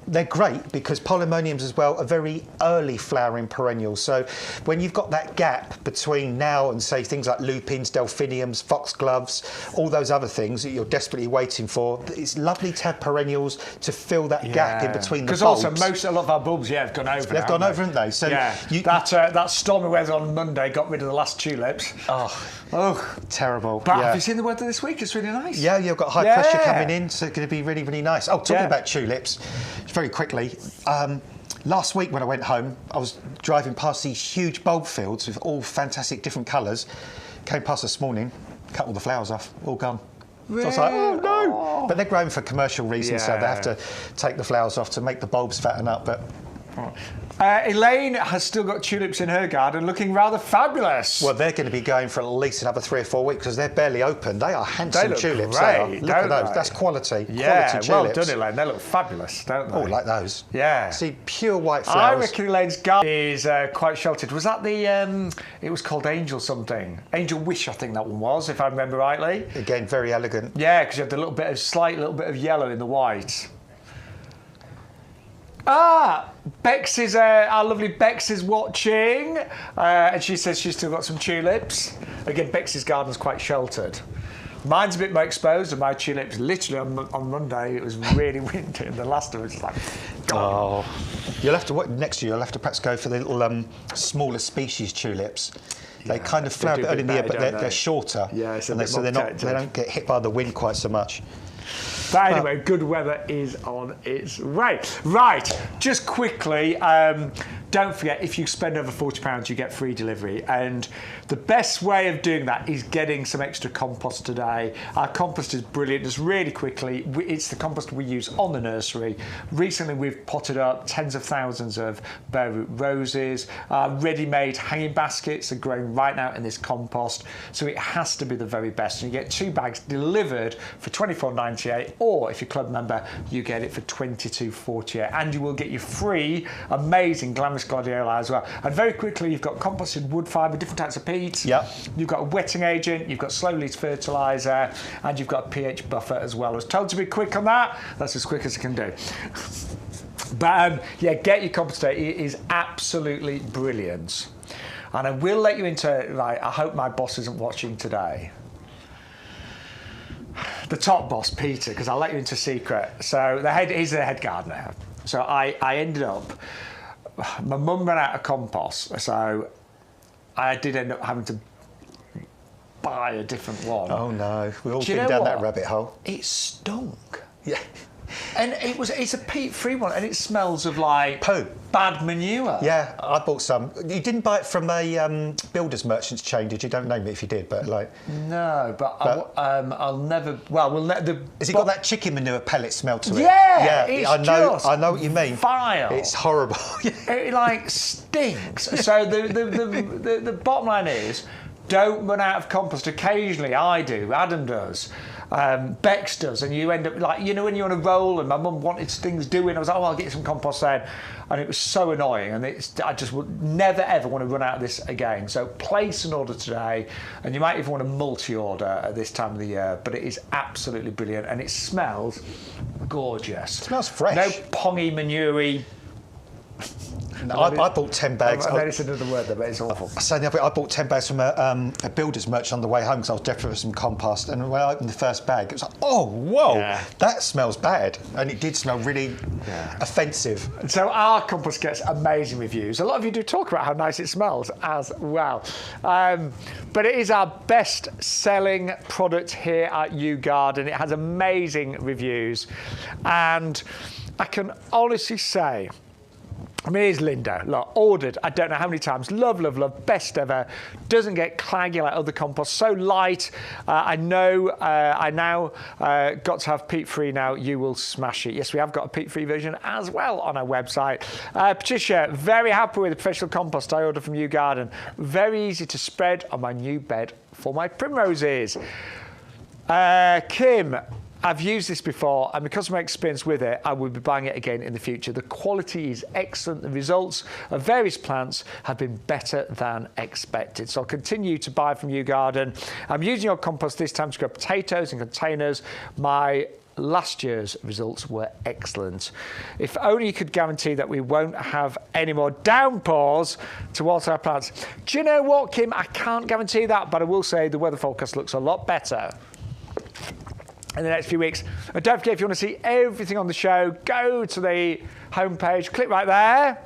They're great because Polymoniums as well are very early flowering perennials. So when you've got that gap between now and, say, things like lupins, delphiniums, foxgloves, all those other things that you're desperately waiting for, it's lovely to have perennials to fill that gap in between the bulbs. Because also a lot of our bulbs, have gone over. They've gone over, haven't they? So that stormy weather on Monday got rid of the last tulips. Oh, terrible. But have you seen the weather this week? It's really nice. Yeah, you've got high pressure coming in, so it's going to be really, really nice. Oh, talking about tulips, very quickly. Last week when I went home, I was driving past these huge bulb fields with all fantastic different colours. Came past this morning, cut all the flowers off, all gone. Really? So I was like, oh no! But they're growing for commercial reasons, so they have to take the flowers off to make the bulbs fatten up. But Elaine has still got tulips in her garden, looking rather fabulous. Well, they're going to be going for at least another 3 or 4 weeks because they're barely open. They are handsome tulips. Great, look at those. That's quality. Yeah, quality well tulips. done, Elaine. They look fabulous, don't they? Oh, like those. Yeah. See, pure white flowers. I reckon Elaine's garden is quite sheltered. Was that the? It was called Angel something. Angel Wish, I think that one was, if I remember rightly. Again, very elegant. Yeah, because you had the slight little bit of yellow in the white. Bex is our lovely Bex is watching, and she says she's still got some tulips. Again, Bex's garden's quite sheltered. Mine's a bit more exposed, and my tulips, literally on Monday, it was really windy, and the last of it was like, gone. You'll have to next year. You'll have to perhaps go for the little smaller species tulips. They kind of flower a bit early in the year, but they're shorter. Yeah, so they don't get hit by the wind quite so much. But anyway, good weather is on its way. Right, just quickly, don't forget, if you spend over £40, you get free delivery. And the best way of doing that is getting some extra compost today. Our compost is brilliant. Just really quickly, it's the compost we use on the nursery. Recently, we've potted up tens of thousands of bare root roses. Ready-made hanging baskets are growing right now in this compost. So it has to be the very best. And you get 2 bags delivered for £24.98, or if you're a club member, you get it for £22.48. And you will get your free, amazing Glamorous Gladiola as well. And very quickly, you've got composted wood fibre, different types of peat. Yep. You've got a wetting agent, you've got slow release fertiliser, and you've got a pH buffer as well. I was told to be quick on that. That's as quick as I can do. But get your compost today. It is absolutely brilliant. And I will let you into, I hope my boss isn't watching today. The top boss, Peter, because I'll let you into a secret. So he's the head gardener. So I ended up, my mum ran out of compost, so I did end up having to buy a different one. Oh no, we've all been down that rabbit hole. It stunk. Yeah. And it's a peat-free one, and it smells of like poo, bad manure. Yeah, I bought some. You didn't buy it from a builders merchants chain, did you? Don't name it if you did, but like. No, but I'll never. Well, we'll let the. Has it got that chicken manure pellet smell to it? Yeah, I know what you mean. Vile. It's horrible. It like stinks. So the bottom line is, don't run out of compost. Occasionally, I do. Adam does. Bex does, and you end up like, you know, when you're on a roll and my mum wanted things doing, I was like, oh, I'll get some compost then, and it was so annoying, and I just would never ever want to run out of this again. So place an order today, and you might even want to multi-order at this time of the year, but it is absolutely brilliant, and it smells gorgeous. It smells fresh. No pongy, manure-y. No, I bought 10 bags. I noticed another word there, but it's awful. I bought 10 bags from a builder's merchant on the way home because I was desperate for some compost. And when I opened the first bag, it was like, oh, whoa, that smells bad. And it did smell really offensive. So our compost gets amazing reviews. A lot of you do talk about how nice it smells as well. But it is our best-selling product here at YouGarden. It has amazing reviews. And I can honestly say, I mean, here's Linda. Look, ordered, I don't know how many times. Love, love, love. Best ever. Doesn't get claggy like other compost. So light. I know I now got to have peat-free now. You will smash it. Yes, we have got a peat-free version as well on our website. Patricia, very happy with the professional compost I ordered from YouGarden. Very easy to spread on my new bed for my primroses. Kim, I've used this before, and because of my experience with it, I will be buying it again in the future. The quality is excellent. The results of various plants have been better than expected. So I'll continue to buy from YouGarden. I'm using your compost this time to grow potatoes in containers. My last year's results were excellent. If only you could guarantee that we won't have any more downpours to water our plants. Do you know what, Kim? I can't guarantee that, but I will say the weather forecast looks a lot better in the next few weeks. And don't forget, if you want to see everything on the show, go to the homepage, click right there.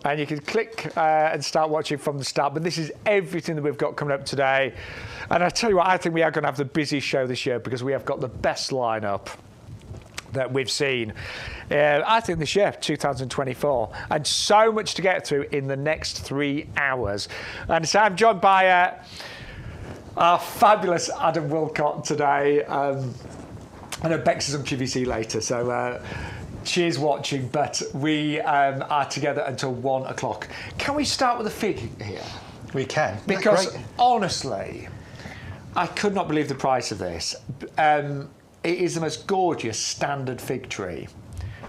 And you can click and start watching from the start. But this is everything that we've got coming up today. And I tell you what, I think we are going to have the busiest show this year because we have got the best lineup that we've seen, I think, this year, 2024. And so much to get through in the next 3 hours. And so I'm joined by our fabulous Adam Wilcott today. I know Bex is on QVC later, so cheers watching, but we are together until 1 o'clock. Can we start with a fig here? We can. Because honestly, I could not believe the price of this. It is the most gorgeous standard fig tree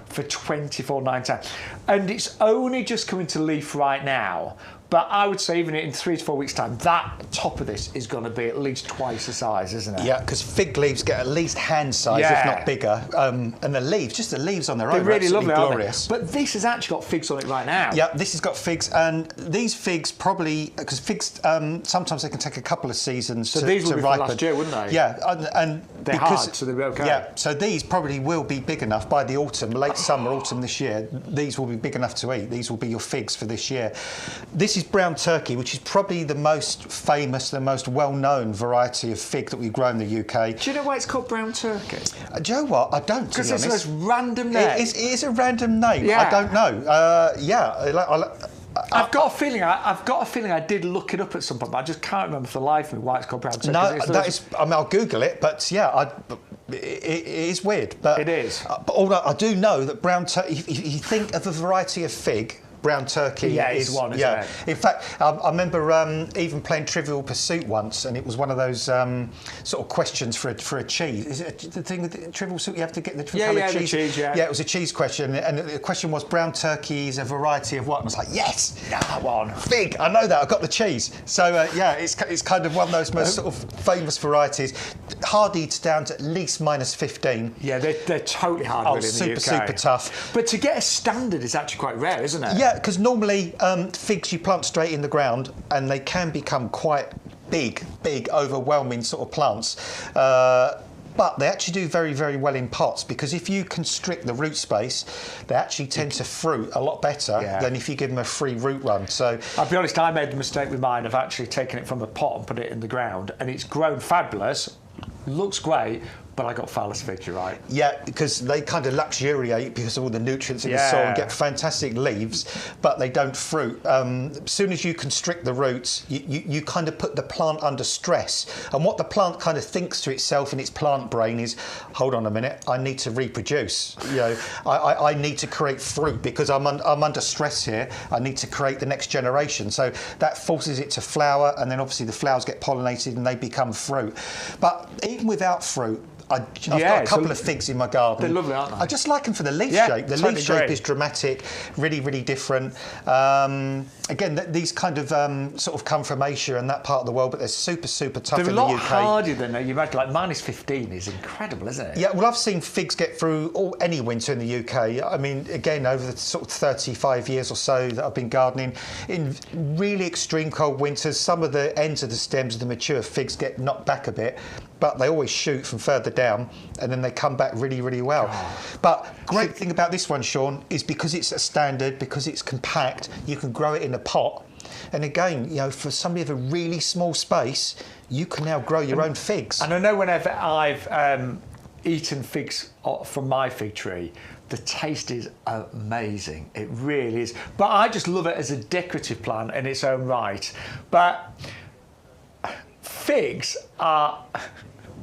for $24.99. And it's only just coming to leaf right now. But I would say even in 3 to 4 weeks' time, that top of this is going to be at least twice the size, isn't it? Yeah, because fig leaves get at least hand size, if not bigger. And the leaves, just the leaves on their own, they're really lovely, glorious. Aren't they? But this has actually got figs on it right now. Yeah, this has got figs, and these figs probably, because figs, sometimes they can take a couple of seasons to ripen. So these would be from last year, wouldn't they? Yeah, and they're hard, so they'll be okay. Yeah, so these probably will be big enough by the autumn, late summer, autumn this year. These will be big enough to eat. These will be your figs for this year. This is brown turkey, which is probably the most famous, the most well-known variety of fig that we grow in the UK. Do you know why it's called brown turkey? Do you know what? I don't, to be honest. Because it's the most random name. It is a random name. Yeah. I don't know. I've got a feeling I did look it up at some point, but I just can't remember for the life of me why it's called brown turkey. No, that is. I mean, I'll Google it, but yeah, it is weird. But it is. But although I do know that brown turkey, if you think of a variety of fig, brown turkey is one, isn't it? In fact, I remember even playing Trivial Pursuit once, and it was one of those sort of questions for a cheese. Is it the thing with Trivial Pursuit? You have to get the different coloured cheese. The cheese. Yeah, it was a cheese question, and the question was brown turkey is a variety of what? And I was like, yes, that one, fig. I know that. I got the cheese. So it's kind of one of those most sort of famous varieties. Hard eats down to at least -15. Yeah, they're totally hard. Oh, really, in the UK. super tough. But to get a standard is actually quite rare, isn't it? Yeah. Because normally figs you plant straight in the ground, and they can become quite big, overwhelming sort of plants. But they actually do very, very well in pots, because if you constrict the root space, they actually tend to fruit a lot better than if you give them a free root run. So I'll be honest, I made the mistake with mine of actually taking it from a pot and put it in the ground, and it's grown fabulous. looks great, but I got phallus figs, you're right. Yeah, because they kind of luxuriate because of all the nutrients in the soil and get fantastic leaves, but they don't fruit. As soon as you constrict the roots, you kind of put the plant under stress. And what the plant kind of thinks to itself in its plant brain is, hold on a minute, I need to reproduce. You know, I need to create fruit because I'm under stress here. I need to create the next generation. So that forces it to flower, and then obviously the flowers get pollinated and they become fruit. But even without fruit, I've got a couple of figs in my garden. They're lovely, aren't they? I just like them for the leaf shape. The leaf shape is dramatic, really, really different. Again, these kind of sort of come from Asia and that part of the world, but they're super, super tough in the UK. They're a lot harder than you imagine. Like -15 is incredible, isn't it? Yeah, well, I've seen figs get through any winter in the UK. I mean, again, over the sort of 35 years or so that I've been gardening, in really extreme cold winters, some of the ends of the stems of the mature figs get knocked back a bit, but they always shoot from further down and then they come back really, really well. But great thing about this one, Shaun, is because it's a standard, because it's compact, you can grow it in a pot. And again, you know, for somebody with a really small space, you can now grow your own figs. And I know whenever I've eaten figs from my fig tree, the taste is amazing. It really is. But I just love it as a decorative plant in its own right. But figs are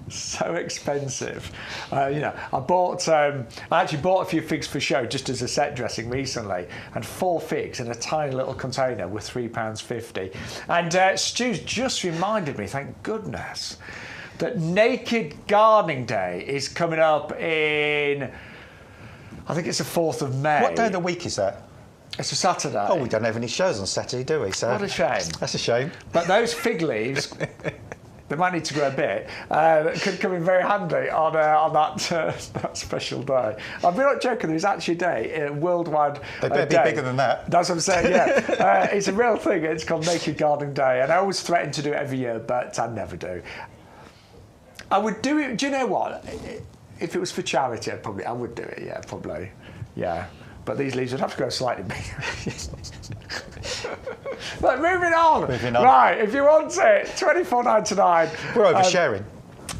so expensive. You know, I actually bought a few figs for show just as a set dressing recently, and 4 figs in a tiny little container were £3.50. And Stu's just reminded me, thank goodness, that Naked Gardening Day is coming up in, I think it's the 4th of May. What day of the week is that? It's a Saturday. Oh, we don't have any shows on Saturday, do we? So what a shame. That's a shame. But those fig leaves, they might need to grow a bit, could come in very handy on that special day. I'm not joking, there's actually a day, a worldwide They better be bigger than that. That's what I'm saying, yeah. It's a real thing, it's called Naked Gardening Day, and I always threaten to do it every year, but I never do. I would do it, do you know what? If it was for charity, I would do it, yeah, probably, yeah. But these leaves would have to grow slightly bigger. But moving on. Right, if you want it, £24.99. We're oversharing.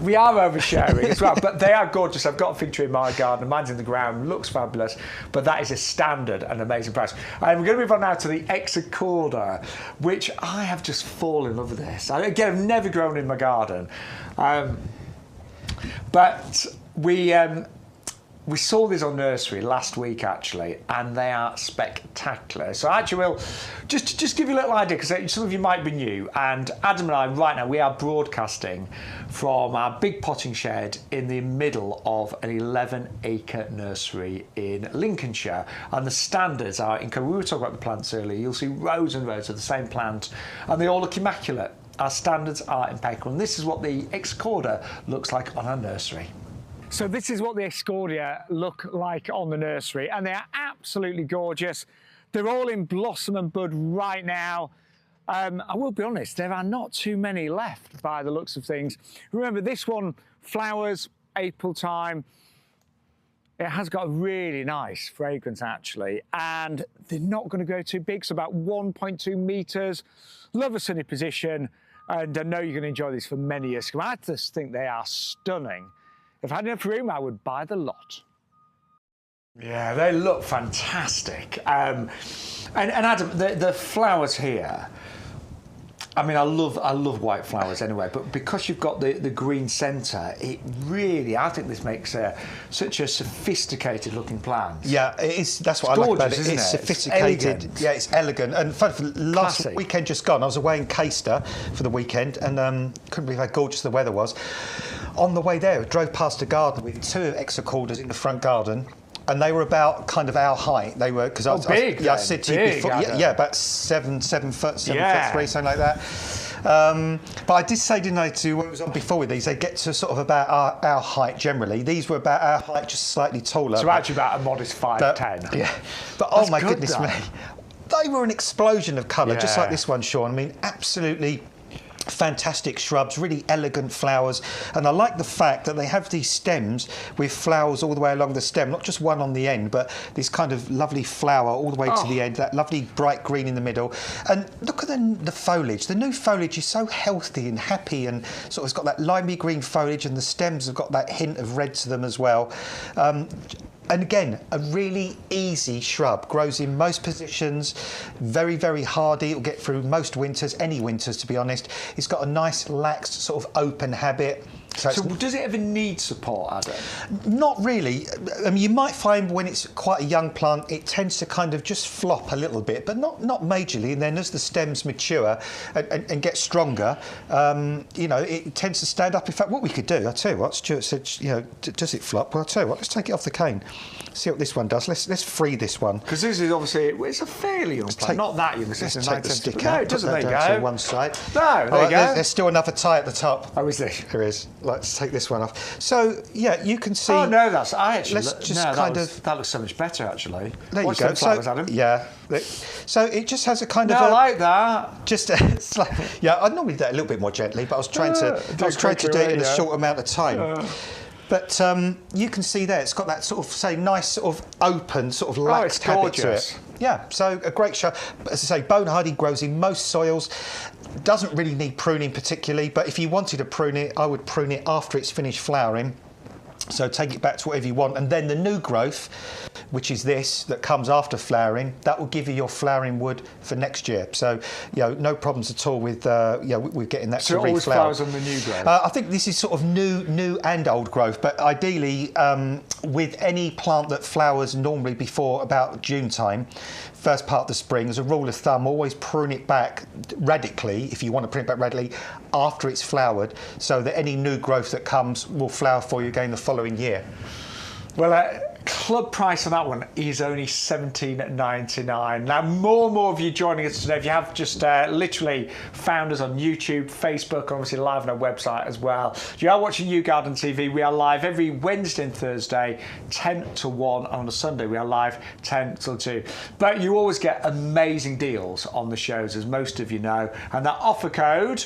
We are oversharing as well, but they are gorgeous. I've got a fig tree in my garden. Mine's in the ground, looks fabulous, but that is a standard and amazing price. And we're going to move on now to the Exocorda, which I have just fallen in love with this. Again, I've never grown in my garden. But we saw these on nursery last week, actually, and they are spectacular. So actually, we'll just give you a little idea, because some of you might be new, and Adam and I, right now, we are broadcasting from our big potting shed in the middle of an 11-acre nursery in Lincolnshire, and the standards are incredible. We were talking about the plants earlier. You'll see rows and rows of the same plant, and they all look immaculate. Our standards are impeccable, and this is what the Exocorda looks like on our nursery. So this is what the Exocorda look like on the nursery, and they are absolutely gorgeous. They're all in blossom and bud right now. I will be honest, there are not too many left by the looks of things. Remember, this one flowers April time. It has got a really nice fragrance, actually, and they're not going to grow too big, so about 1.2 metres. Love a sunny position, and I know you're going to enjoy these for many years to come. I just think they are stunning. If I had enough room, I would buy the lot. Yeah, they look fantastic. And Adam, the flowers here, I mean, I love white flowers anyway, but because you've got the green centre, it really, I think this makes such a sophisticated looking plant. Yeah, it is. That's what I like about it. It's sophisticated. It's yeah, it's elegant. And last weekend just gone, I was away in Caister for the weekend, and couldn't believe how gorgeous the weather was. On the way there, I drove past a garden with 2 Exocordas in the front garden. And they were about kind of our height. They were, because I said to you before, about 7 foot, 7'3", something like that. But I did say, didn't I, to what was on before with these, they get to sort of about our height generally. These were about our height, just slightly taller. So actually about a modest 5'10". Yeah. But oh my goodness me, they were an explosion of colour, just like this one, Shaun. I mean, absolutely Fantastic shrubs, really elegant flowers, and I like the fact that they have these stems with flowers all the way along the stem, not just one on the end, but this kind of lovely flower all the way to the end, that lovely bright green in the middle. And look at the foliage. The new foliage is so healthy and happy, and sort of it's got that limey green foliage, and the stems have got that hint of red to them as well. And again, a really easy shrub. Grows in most positions, very, very hardy. It'll get through most winters, any winters to be honest. It's got a nice, lax, sort of open habit. So does it ever need support, Adam? Not really. I mean, you might find when it's quite a young plant, it tends to kind of just flop a little bit, but not majorly. And then as the stems mature and get stronger, you know, it tends to stand up. In fact, what we could do, I'll tell you what, Stuart said, you know, does it flop? Well, I'll tell you what, let's take it off the cane. See what this one does. Let's free this one. Because this is obviously, it's a fairly young plant, not that young. Let's take the stick out. No, it doesn't. There you go. To one side. No, there you go. There's still another tie at the top. Oh, is there? There is. Let's take this one off. So, yeah, you can see... Oh, no, that's... That looks so much better, actually. There Watch you go. them flowers, Adam. Yeah. So it just has a kind of... I like that. Just yeah, I'd normally do that a little bit more gently, but I was trying to do it in a short amount of time. But you can see there, it's got that sort of, say, nice sort of open, sort of laxed habit to it. Yeah, so a great shrub. As I say, bone hardy, grows in most soils. Doesn't really need pruning particularly, but if you wanted to prune it, I would prune it after it's finished flowering. So take it back to whatever you want, and then the new growth, which is this, that comes after flowering, that will give you your flowering wood for next year. So, you know, no problems at all with, you know, with getting that to reflower. So it always flowers on the new growth? I think this is sort of new and old growth, but ideally with any plant that flowers normally before about June time, first part of the spring, as a rule of thumb, always prune it back radically, if you want to prune it back radically, after it's flowered, so that any new growth that comes will flower for you again the following year. Well, club price on that one is only $17.99. Now, more and more of you joining us today. If you have just literally found us on YouTube, Facebook, and obviously live on our website as well. If you are watching YouGarden TV, we are live every Wednesday and Thursday, 10 to 1. On a Sunday, we are live 10 till 2. But you always get amazing deals on the shows, as most of you know. And that offer code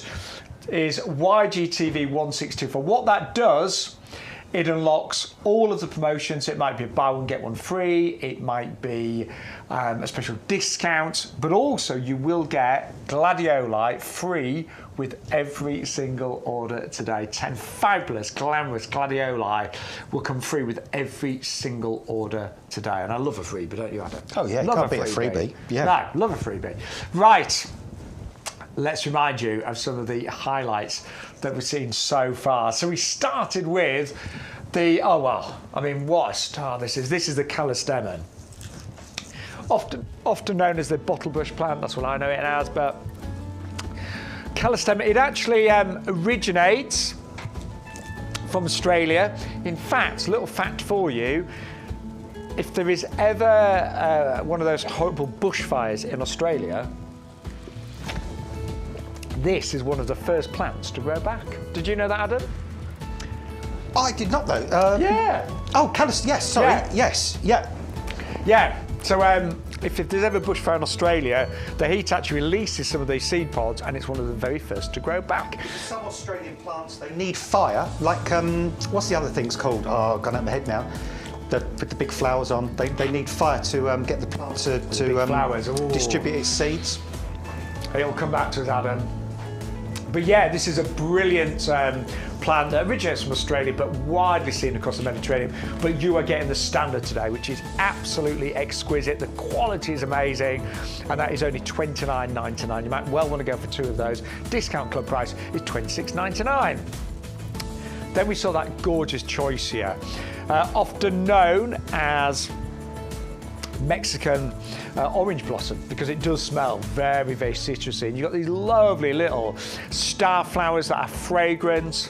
is YGTV1624. What that does, it unlocks all of the promotions. It might be a buy one, get one free. It might be a special discount, but also you will get gladioli free with every single order today. 10 fabulous, glamorous gladioli will come free with every single order today. And I love a freebie, don't you, Adam? Oh, yeah, can't beat a freebie. Yeah. No, love a freebie. Right. Let's remind you of some of the highlights that we've seen so far. So we started with the, oh well, I mean, what a star this is. This is the callistemon. Often known as the bottlebush plant, that's what I know it as, but callistemon, it actually originates from Australia. In fact, a little fact for you, if there is ever one of those horrible bushfires in Australia, this is one of the first plants to grow back. Did you know that, Adam? I did not know. Yeah. Oh, yes, sorry. Yeah. Yes, yeah. Yeah, so if there's ever a bushfire in Australia, the heat actually releases some of these seed pods, and it's one of the very first to grow back. Some Australian plants, they need fire, like, what's the other thing's called? Oh, I've gone out of my head now. With the big flowers on, they need fire to get the plant to distribute its seeds. It'll come back to us, Adam. But yeah, this is a brilliant plant that originates from Australia but widely seen across the Mediterranean. But you are getting the standard today, which is absolutely exquisite. The quality is amazing, and that is only $29.99. You might well want to go for two of those. Discount club price is $26.99. Then we saw that gorgeous choice here, often known as Mexican orange blossom, because it does smell very, very citrusy. And you've got these lovely little star flowers that are fragrant.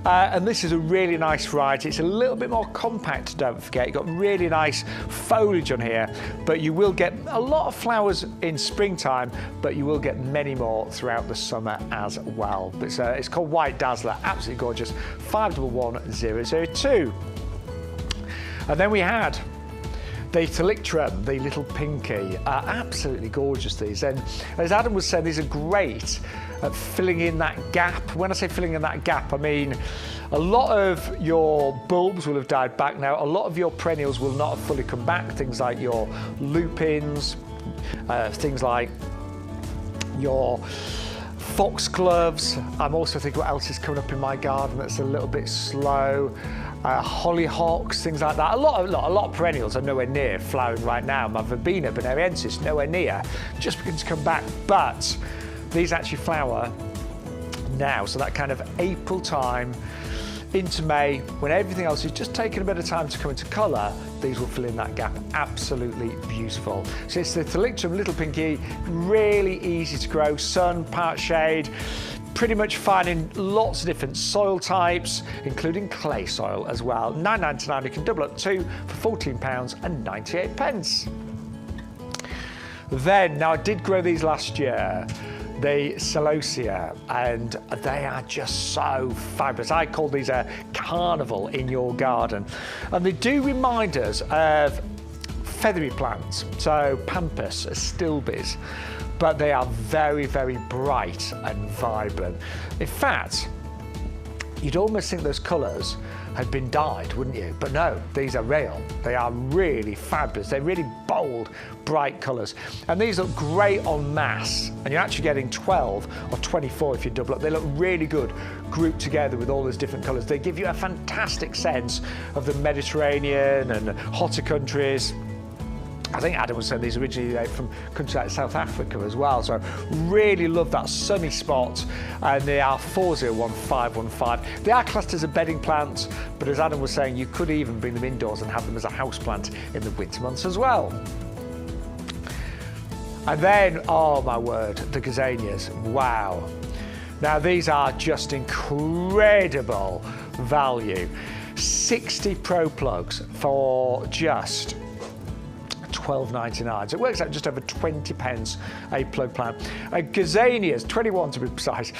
And this is a really nice variety. It's a little bit more compact, don't forget. You've got really nice foliage on here, but you will get a lot of flowers in springtime, but you will get many more throughout the summer as well. But it's called White Dazzler, absolutely gorgeous, 511002. And then we had The Thalictrum, the little pinky, are absolutely gorgeous, these. And as Adam was saying, these are great at filling in that gap. When I say filling in that gap, I mean a lot of your bulbs will have died back now. A lot of your perennials will not have fully come back. Things like your lupins, things like your foxgloves. I'm also thinking what else is coming up in my garden that's a little bit slow. Hollyhocks, things like that. A lot of perennials are nowhere near flowering right now. My verbena bonariensis, nowhere near, just beginning to come back. But these actually flower now, so that kind of April time into May, when everything else is just taking a bit of time to come into colour, these will fill in that gap. Absolutely beautiful. So it's the Thalictrum Little Pinky, really easy to grow, sun, part shade, pretty much fine in lots of different soil types, including clay soil as well. £9.99, you can double up to for £14.98. Then, now I did grow these last year, the celosia, and they are just so fabulous. I call these a carnival in your garden. And they do remind us of feathery plants, so pampas, astilbes, but they are very, very bright and vibrant. In fact, you'd almost think those colours had been dyed, wouldn't you? But no, these are real. They are really fabulous. They're really bold, bright colours. And these look great en masse, and you're actually getting 12 or 24 if you double up. They look really good grouped together with all those different colours. They give you a fantastic sense of the Mediterranean and hotter countries. I think Adam was saying these originally from countries like South Africa as well, so really love that sunny spot. And they are 401515. They are classed as a bedding plant, but as Adam was saying, you could even bring them indoors and have them as a house plant in the winter months as well. And then, oh my word, the gazanias, wow. Now these are just incredible value. 60 Pro plugs for just £12.99, so it works out just over 20 pence a plug plant. Gazanias, 21 to be precise.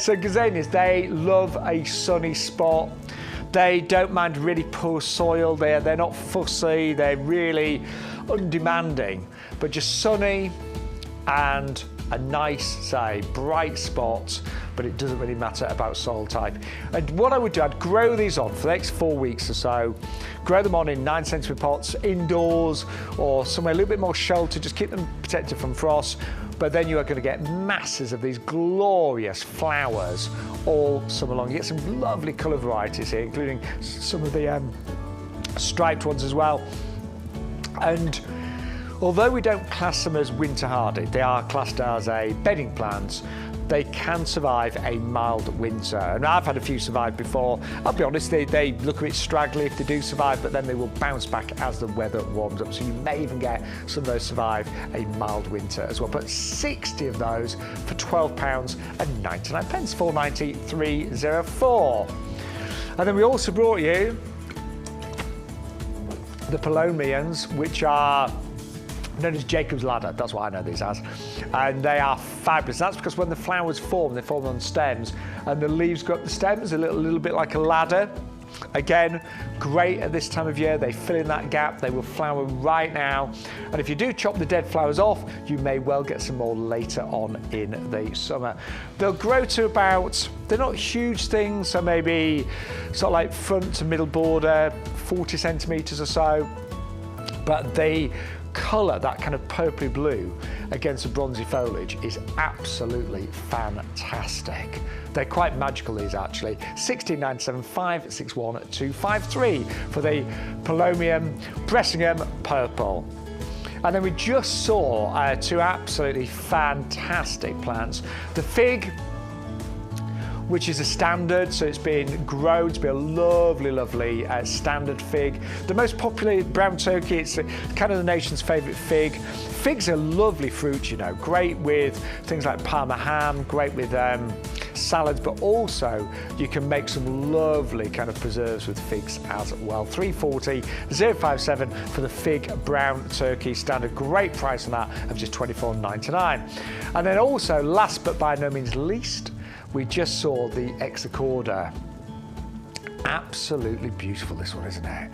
So gazanias, they love a sunny spot. They don't mind really poor soil. They're not fussy. They're really undemanding, but just sunny and a nice, say, bright spot, but it doesn't really matter about soil type. And what I would do, I'd grow these on for the next 4 weeks or so, grow them on in 9cm pots, indoors, or somewhere a little bit more sheltered, just keep them protected from frost, but then you are going to get masses of these glorious flowers all summer long. You get some lovely colour varieties here, including some of the striped ones as well. And although we don't class them as winter hardy, they are classed as a bedding plant. They can survive a mild winter. And I've had a few survive before. I'll be honest, they look a bit straggly if they do survive, but then they will bounce back as the weather warms up. So you may even get some of those survive a mild winter as well. But 60 of those for £12.99, 493.04. And then we also brought you the perrenials, which are known as Jacob's Ladder. That's what I know these as. And they are fabulous. That's because when the flowers form, they form on stems, and the leaves go up the stems a little bit like a ladder. Again, great at this time of year. They fill in that gap. They will flower right now. And if you do chop the dead flowers off, you may well get some more later on in the summer. They'll grow to about, they're not huge things, so maybe sort of like front to middle border, 40 centimetres or so. But they colour, that kind of purpley blue against the bronzy foliage, is absolutely fantastic. They're quite magical, these actually. 16975 61253 for the Palomnium Bressingham Purple. And then we just saw two absolutely fantastic plants. The fig, which is a standard, so it's been grown to be a lovely, lovely standard fig. The most popular brown turkey, it's kind of the nation's favourite fig. Figs are lovely fruit, you know, great with things like Parma ham, great with salads, but also you can make some lovely kind of preserves with figs as well. 340,057 for the fig brown turkey standard. Great price on that of just £24.99. And then also, last but by no means least, we just saw the Exocorda absolutely beautiful, this one, isn't it?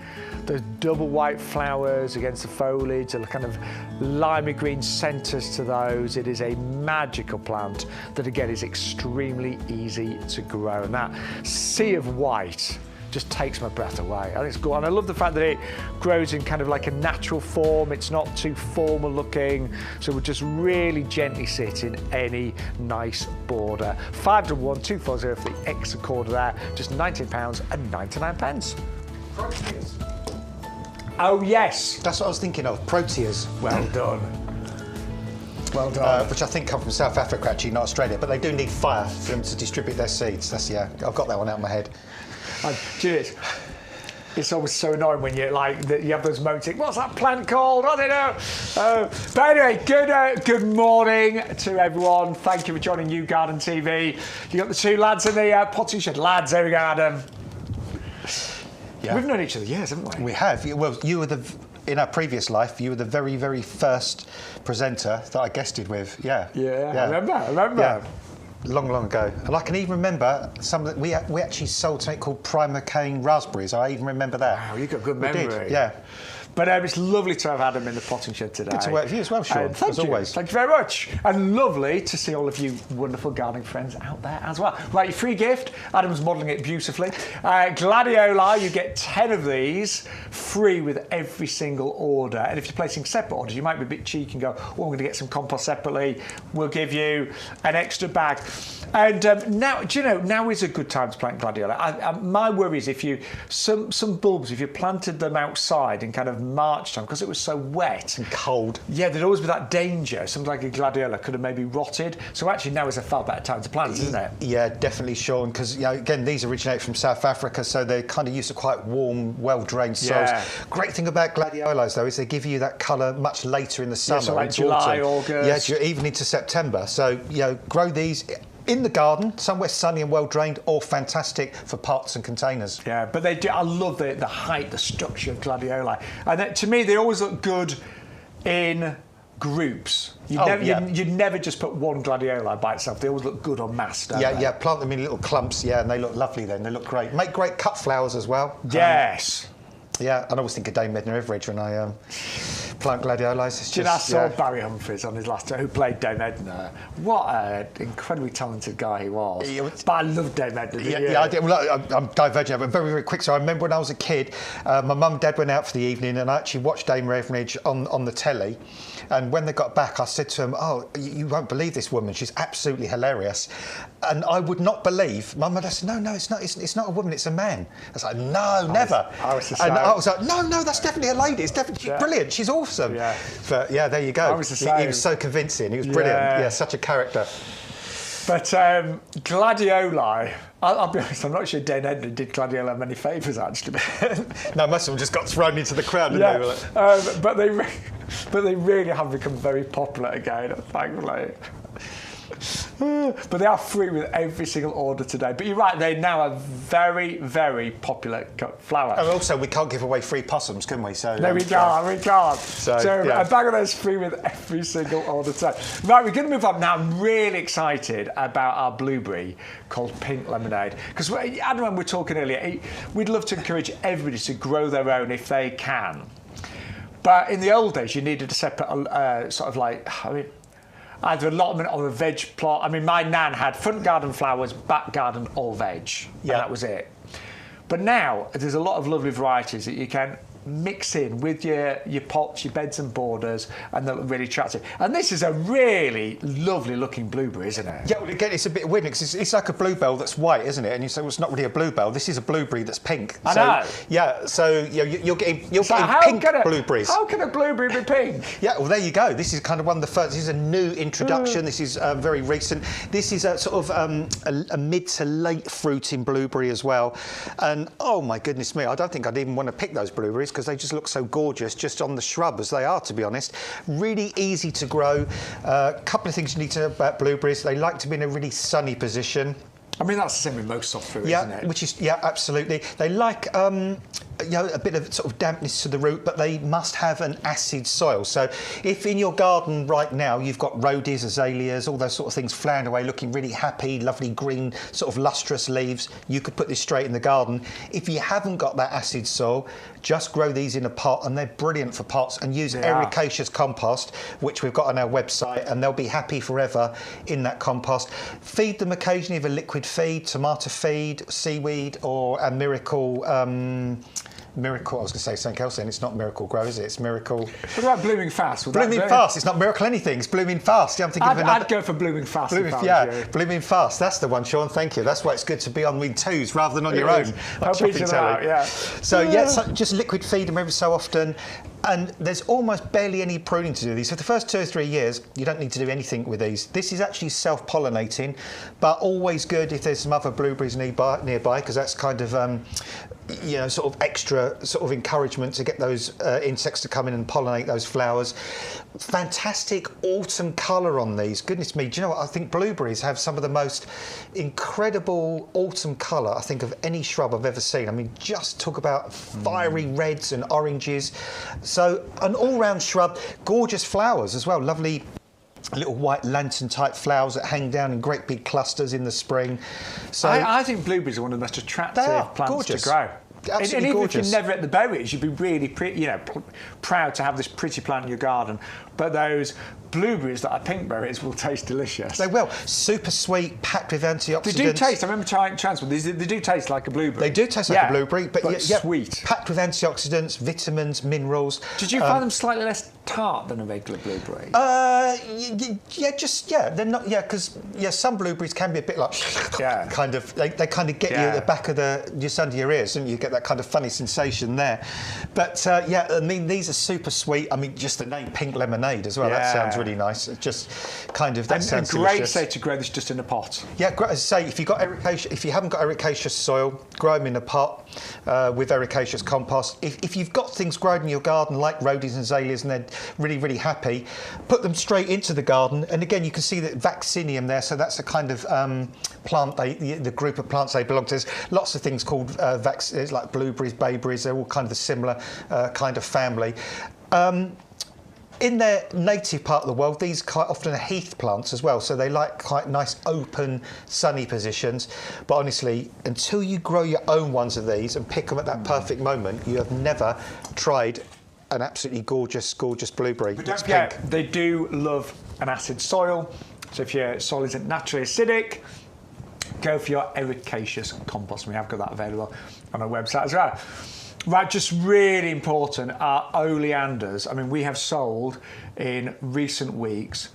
Those double white flowers against the foliage, the kind of limey green centres to those. It is a magical plant that, again, is extremely easy to grow. And that sea of white just takes my breath away. And it's good. And I love the fact that it grows in kind of like a natural form. It's not too formal looking. So we'll just really gently sit in any nice border. 511 240 for the extra quarter there. Just £19.99. Proteas. Oh, yes. That's what I was thinking of, proteas. Well done. Well done. Which I think come from South Africa, actually, not Australia. But they do need fire for them to distribute their seeds. That's, yeah, I've got that one out of my head. Do you know, it's always so annoying when you you have those moments. What's that plant called? I don't know. But anyway, good morning to everyone. Thank you for joining YouGarden TV. You got the two lads in the potting shed. Lads, there we go, Adam. Yeah. We've known each other years, haven't we? We have. Well, you were in our previous life, you were the very, very first presenter that I guested with. Yeah. Yeah. I remember. Yeah. Long ago. And I can even remember some that we actually sold something called Primer Cane raspberries. I even remember that. Wow, you've got good memory. We did, yeah. But it's lovely to have Adam in the potting shed today. Good to work with you as well, Shaun, as always. Thank you very much. And lovely to see all of you wonderful gardening friends out there as well. Right, your free gift. Adam's modelling it beautifully. Gladiola, you get 10 of these free with every single order. And if you're placing separate orders, you might be a bit cheeky and go, oh, I'm going to get some compost separately. We'll give you an extra bag. And now, do you know, now is a good time to plant gladiola. My worry is if you, some bulbs, if you planted them outside in kind of March time, because it was so wet and cold. Yeah, there'd always be that danger. Something like a gladiola could have maybe rotted. So actually now is a far better time to plant, isn't it? Yeah, definitely, Shaun, because again, these originate from South Africa, so they're kind of used to quite warm, well-drained soils. Yeah. Great thing about gladiolas, though, is they give you that colour much later in the summer. Yeah, so like July, August. Yeah, even into September. So, grow these in the garden, somewhere sunny and well drained, all fantastic for pots and containers. Yeah, but they do. I love the height, the structure of gladiola, and to me they always look good in groups. You'd never just put one gladiola by itself. They always look good en masse, don't they? Yeah, plant them in little clumps, and they look lovely then. They look great. Make great cut flowers as well. Yes. Yeah, and I always think of Dame Edna Everage when I plant gladiolas. I saw Barry Humphries on his last tour, who played Dame Edna. What an incredibly talented guy he was. But I love Dame Edna. Yeah, I did. Well, I'm diverging, but very, very quick. So I remember when I was a kid, my mum and dad went out for the evening, and I actually watched Dame Everage on the telly. And when they got back, I said to them, "Oh, you won't believe this woman. She's absolutely hilarious." And I would not believe. Mum and dad said, "No, it's not. It's not a woman. It's a man." I was like, "No, never." I was like, "No, that's definitely a lady. It's definitely brilliant. She's awesome." Yeah. But yeah, there you go. I was the same. He was so convincing. He was brilliant. Yeah, such a character. But gladiola, I'll be honest, I'm not sure Dame Edna did gladiola many favours, actually. No, most of them just got thrown into the crowd, didn't they? But they really have become very popular again, thankfully. But they are free with every single order today. But you're right, they now are very, very popular flower. And also, we can't give away free possums, can we? So no, we can't. So a bag of those free with every single order today. Right, we're going to move on now. I'm really excited about our blueberry called Pink Lemonade. Because Adam and we were talking earlier, we'd love to encourage everybody to grow their own if they can. But in the old days, you needed a separate either allotment or a veg plot. I mean, my nan had front garden flowers, back garden all veg, and that was it. But now, there's a lot of lovely varieties that you can mix in with your pots, your beds and borders, and they look really attractive. And this is a really lovely looking blueberry, isn't it? Yeah, well, again, it's a bit weird because it's like a bluebell that's white, isn't it? And you say, well, it's not really a bluebell. This is a blueberry that's pink. I know. Yeah, so you're getting pink blueberries. How can a blueberry be pink? Yeah, well, there you go. This is kind of one of the first. This is a new introduction. This is very recent. This is a sort of a mid to late fruiting blueberry as well. And oh my goodness me, I don't think I'd even want to pick those blueberries because they just look so gorgeous just on the shrub as they are, to be honest. Really easy to grow. A couple of things you need to know about blueberries. They like to be in a really sunny position. I mean, that's the same with most soft fruit, yeah, isn't it? which is, yeah, absolutely. They like a bit of sort of dampness to the root, but they must have an acid soil. So if in your garden right now you've got rhodies, azaleas, all those sort of things flouring away, looking really happy, lovely green, sort of lustrous leaves, you could put this straight in the garden. If you haven't got that acid soil, just grow these in a pot, and they're brilliant for pots, and use ericaceous compost, which we've got on our website, and they'll be happy forever in that compost. Feed them occasionally with a liquid feed, tomato feed, seaweed, or a Miracle, I was going to say something else then. It's not Miracle Grow, is it? It's Miracle... What about Blooming Fast? Blooming Fast. It's not Miracle anything. It's Blooming Fast. Yeah, I'm thinking of another... I'd go for Blooming Fast. Blooming Fast. That's the one, Shaun. Thank you. That's why it's good to be on with twos rather than on your own. So, just liquid feed them every so often. And there's almost barely any pruning to do these. So the first 2 or 3 years, you don't need to do anything with these. This is actually self-pollinating, but always good if there's some other blueberries nearby, because that's kind of, sort of extra sort of encouragement to get those insects to come in and pollinate those flowers. Fantastic autumn colour on these. Goodness me, do you know what? I think blueberries have some of the most incredible autumn colour, I think, of any shrub I've ever seen. I mean, just talk about fiery reds and oranges. So an all-round shrub, gorgeous flowers as well, lovely little white lantern type flowers that hang down in great big clusters in the spring. So I think blueberries are one of the most attractive plants to grow. Absolutely and even gorgeous. if you never ate the berries, you'd be really proud to have this pretty plant in your garden. But those blueberries that are pink berries will taste delicious. They will. Super sweet, packed with antioxidants. They do taste. I remember trying some. They do taste like a blueberry. They do taste like a blueberry, but sweet. Packed with antioxidants, vitamins, minerals. Did you find them slightly less tart than a regular blueberry? They're not. Because some blueberries can be a bit like kind of. They kind of get you at the back of just under your ears, and you get that kind of funny sensation there. But I mean, these are super sweet. I mean, just the name pink lemonade as well. Yeah. That sounds really nice. It just kind of sounds great. Delicious. Say to grow this just in a pot. Yeah, as I say, if you haven't got ericaceous soil, grow them in a pot with ericaceous compost. If you've got things growing in your garden like rhodies and azaleas and they're really, really happy, put them straight into the garden. And again, you can see that vaccinium there. So that's a kind of plant, the group of plants they belong to. There's lots of things called like blueberries, bayberries. They're all kind of a similar kind of family. In their native part of the world, these quite often are heath plants as well, so they like quite nice, open, sunny positions. But honestly, until you grow your own ones of these and pick them at that perfect moment, you have never tried an absolutely gorgeous, gorgeous blueberry. But don't forget, they do love an acid soil. So if your soil isn't naturally acidic, go for your ericaceous compost. We have got that available on our website as well. Right, just really important are oleanders. I mean, we have sold in recent weeks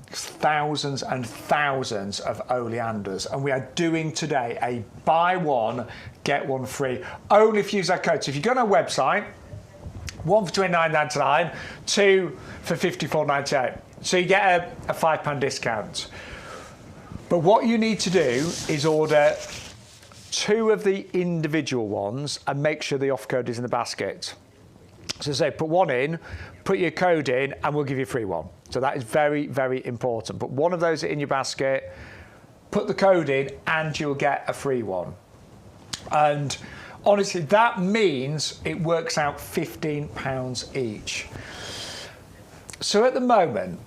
thousands and thousands of oleanders, and we are doing today a buy one, get one free, only if you use our code. So if you go on our website, one for £29.99, two for £54.98. So you get a £5 discount. But what you need to do is order 2 of the individual ones and make sure the off code is in the basket. So say put 1 in, put your code in, and we'll give you a free one. So that is very, very important. Put 1 of those in your basket, put the code in, and you'll get a free one. And honestly, that means it works out £15 each. So at the moment,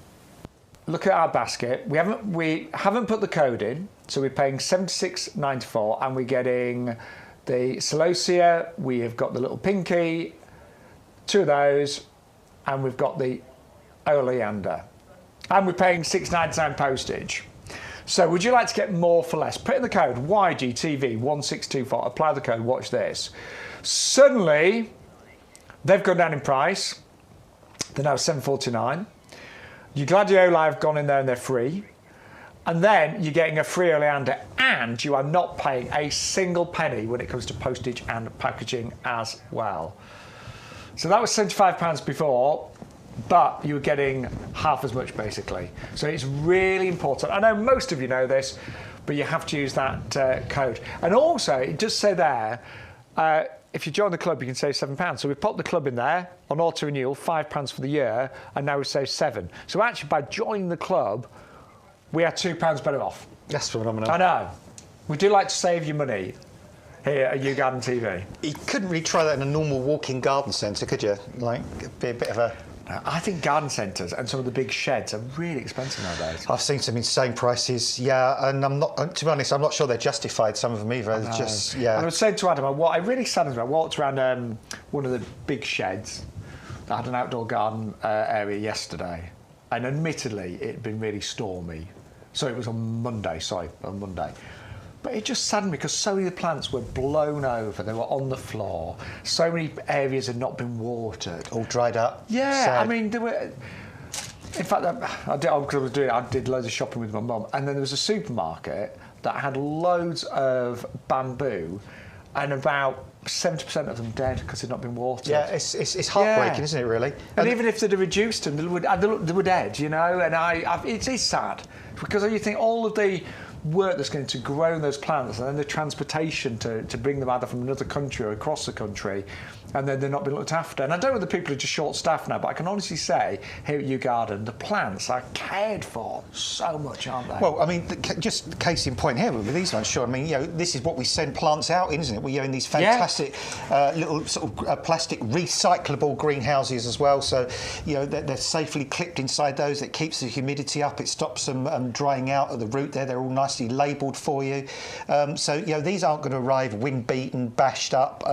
look at our basket. We haven't put the code in. So we're paying $76.94 and we're getting the celosia, we have got the little pinky, 2 of those, and we've got the oleander. And we're paying $6.99 postage. So would you like to get more for less? Put in the code YGTV1624, apply the code, watch this. Suddenly, they've gone down in price. They're now $7.49. Your gladioli have gone in there and they're free. And then you're getting a free oleander, and you are not paying a single penny when it comes to postage and packaging as well. So that was £75 before, but you were getting half as much basically. So it's really important. I know most of you know this, but you have to use that code. And also, it does say there, if you join the club, you can save £7. So we've popped the club in there on auto renewal, £5 for the year, and now we've saved £7. So actually, by joining the club, we are £2 better off. That's phenomenal. I know. We do like to save you money here at YouGarden TV. You couldn't really try that in a normal walk-in garden centre, could you? Like, be a bit of a... I think garden centres and some of the big sheds are really expensive nowadays. I've seen some insane prices, yeah, and I'm not, to be honest, I'm not sure they're justified, some of them either. It's just, yeah. And I was saying to Adam, what I really saddened me, I walked around one of the big sheds that had an outdoor garden area yesterday, and admittedly, it had been really stormy. So it was on Monday. But it just saddened me because so many of the plants were blown over. They were on the floor. So many areas had not been watered. All dried up. Yeah, sad. I mean, there were... In fact, I did loads of shopping with my mum, and then there was a supermarket that had loads of bamboo, and about 70% of them dead because they'd not been watered. Yeah, it's heartbreaking, isn't it, really? And even if they'd have reduced them, they were dead, you know, and it is sad because you think all of the work that's going to grow those plants and then the transportation to bring them either from another country or across the country, and then they're not being looked after. And I don't know whether people are just short-staffed now, but I can honestly say here at YouGarden, the plants are cared for so much, aren't they? Well, I mean, just case in point here with these ones, sure. I mean, you know, this is what we send plants out in, isn't it? We're in these fantastic little sort of plastic recyclable greenhouses as well. So, you know, they're safely clipped inside those. It keeps the humidity up. It stops them drying out at the root there. They're all nicely labelled for you. So, you know, these aren't going to arrive wind-beaten, bashed up,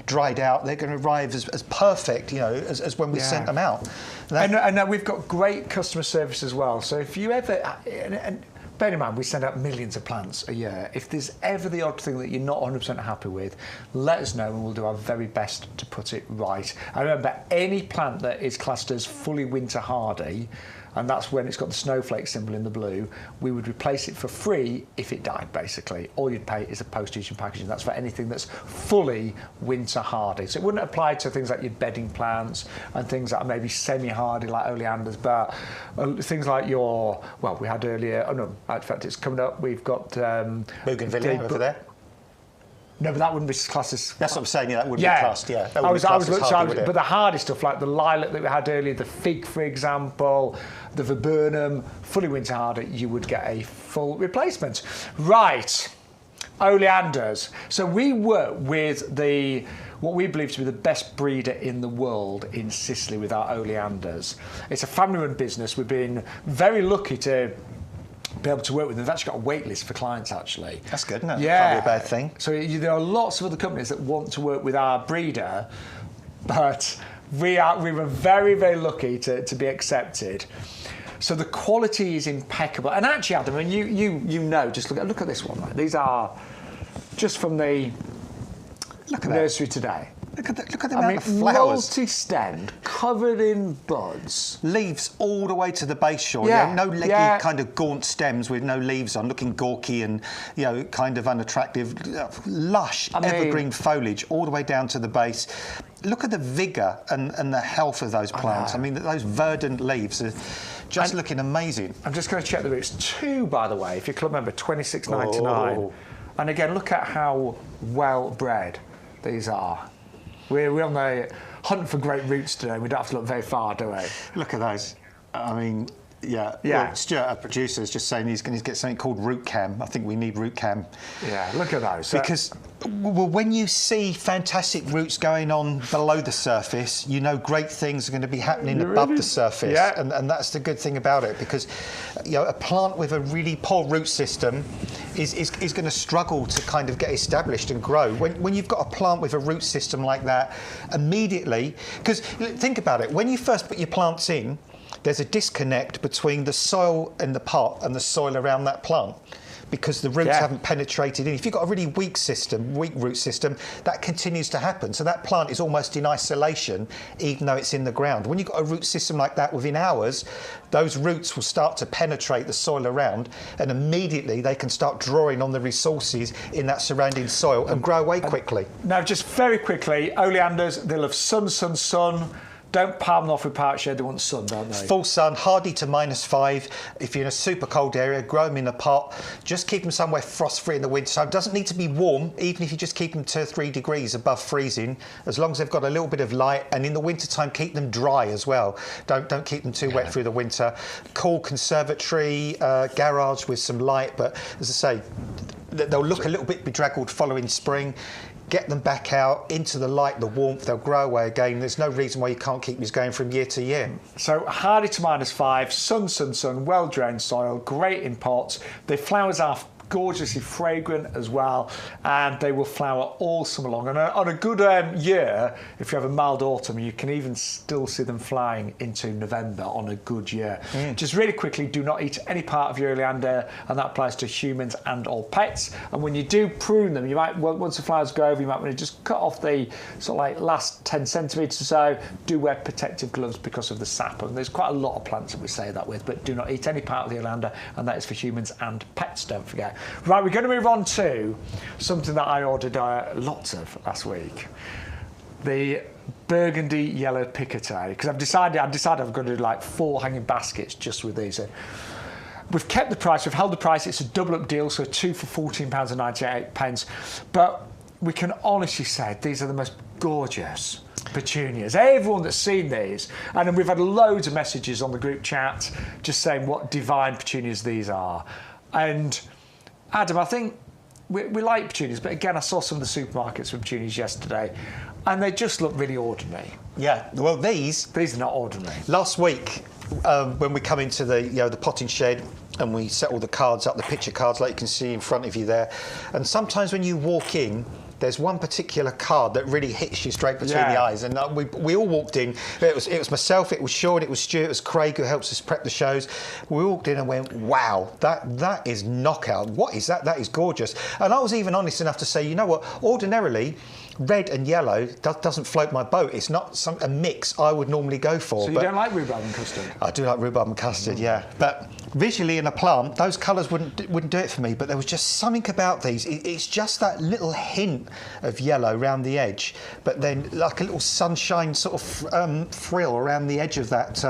dried out. They're going to arrive as perfect, you know, as when we sent them out. And we've got great customer service as well. So if you ever... And bear in mind, we send out millions of plants a year. If there's ever the odd thing that you're not 100% happy with, let us know and we'll do our very best to put it right. And remember, any plant that is classed as fully winter hardy, and that's when it's got the snowflake symbol in the blue, we would replace it for free if it died, basically. All you'd pay is the postage and packaging. That's for anything that's fully winter hardy. So it wouldn't apply to things like your bedding plants and things that are maybe semi-hardy like oleanders, but things like your, well, we had earlier, oh no, in fact it's coming up, we've got... Bougainvillea over there. No, but that wouldn't be classed as... That's what I'm saying, yeah, that wouldn't be classed, yeah. That but the hardy stuff, like the lilac that we had earlier, the fig, for example, the viburnum, fully winter hardy, you would get a full replacement. Right, oleanders. So we work with what we believe to be the best breeder in the world in Sicily with our oleanders. It's a family-run business. We've been very lucky to be able to work with them. They've actually got a wait list for clients, actually. That's good, isn't it? Yeah. Can't be a bad thing. So there are lots of other companies that want to work with our breeder, but we were very, very lucky to be accepted. So the quality is impeccable. And actually, Adam, and you know, just look at this one. Right? These are just from the nursery today. Look at the amount of flowers. Multi-stemmed, covered in buds. Leaves all the way to the base, Shaun. Yeah. You know, no leggy kind of gaunt stems with no leaves on, looking gawky and, you know, kind of unattractive. Lush, evergreen foliage all the way down to the base. Look at the vigour and the health of those plants. I mean, those verdant leaves are just looking amazing. I'm just going to check the roots. 2, by the way, if you're club member, $26.99. Oh. And again, look at how well bred these are. We're on the hunt for great roots today. We don't have to look very far, do we? Look at those. I mean, yeah. Well, Stuart, our producer, is just saying he's going to get something called root cam. I think we need root cam. Yeah, look at those. Because well, when you see fantastic roots going on below the surface, you know great things are going to be happening above the surface. Yeah. And that's the good thing about it, because you know, a plant with a really poor root system is going to struggle to kind of get established and grow. When you've got a plant with a root system like that, immediately, because think about it, when you first put your plants in, there's a disconnect between the soil in the pot and the soil around that plant, because the roots haven't penetrated in. If you've got a really weak root system, that continues to happen. So that plant is almost in isolation, even though it's in the ground. When you've got a root system like that, within hours, those roots will start to penetrate the soil around, and immediately they can start drawing on the resources in that surrounding soil and grow away quickly. Now, just very quickly, oleanders, they love sun, sun, sun. Don't palm them off with park shade, they want sun, don't they? Full sun, hardy to -5. If you're in a super cold area, grow them in a pot. Just keep them somewhere frost-free in the winter. So it doesn't need to be warm, even if you just keep them 2 or 3 degrees above freezing, as long as they've got a little bit of light. And in the wintertime, keep them dry as well. Don't keep them too wet through the winter. Cool conservatory, garage with some light. But as I say, they'll look a little bit bedraggled following spring. Get them back out into the light, the warmth, they'll grow away again. There's no reason why you can't keep these going from year to year. So hardy to -5, sun, well-drained soil, great in pots. The flowers are gorgeously fragrant as well, and they will flower all summer long. And on a good year, if you have a mild autumn, you can even still see them flying into November on a good year. Just really quickly, do not eat any part of your oleander, and that applies to humans and all pets. And when you do prune them, you might, once the flowers go over, you might want to just cut off the sort of like last 10 centimetres or so. Do wear protective gloves because of the sap. And there's quite a lot of plants that we say that with, but do not eat any part of the oleander, and that is for humans and pets, don't forget. Right, we're going to move on to something that I ordered lots of last week. The burgundy yellow picotay, because I decided I'm going to do like 4 hanging baskets just with these. We've kept the price, we've held the price. It's a double up deal, so 2 for £14.98. But we can honestly say these are the most gorgeous petunias. Everyone that's seen these, and we've had loads of messages on the group chat just saying what divine petunias these are. And Adam, I think we like petunias, but again, I saw some of the supermarkets with petunias yesterday, and they just look really ordinary. Yeah, well, these are not ordinary. Last week, when we come into the the potting shed and we set all the cards up, the picture cards like you can see in front of you there, and sometimes when you walk in, there's one particular card that really hits you straight between the eyes, and we all walked in. It was myself, it was Shaun, it was Stuart, it was Craig who helps us prep the shows. We walked in and went, wow, that is knockout. What is that? That is gorgeous. And I was even honest enough to say, you know what? Ordinarily, red and yellow doesn't float my boat. It's not a mix I would normally go for. So you don't like rhubarb and custard? I do like rhubarb and custard, yeah. But visually in a plant, those colours wouldn't do it for me. But there was just something about these. It's just that little hint of yellow around the edge, but then like a little sunshine sort of frill around the edge of that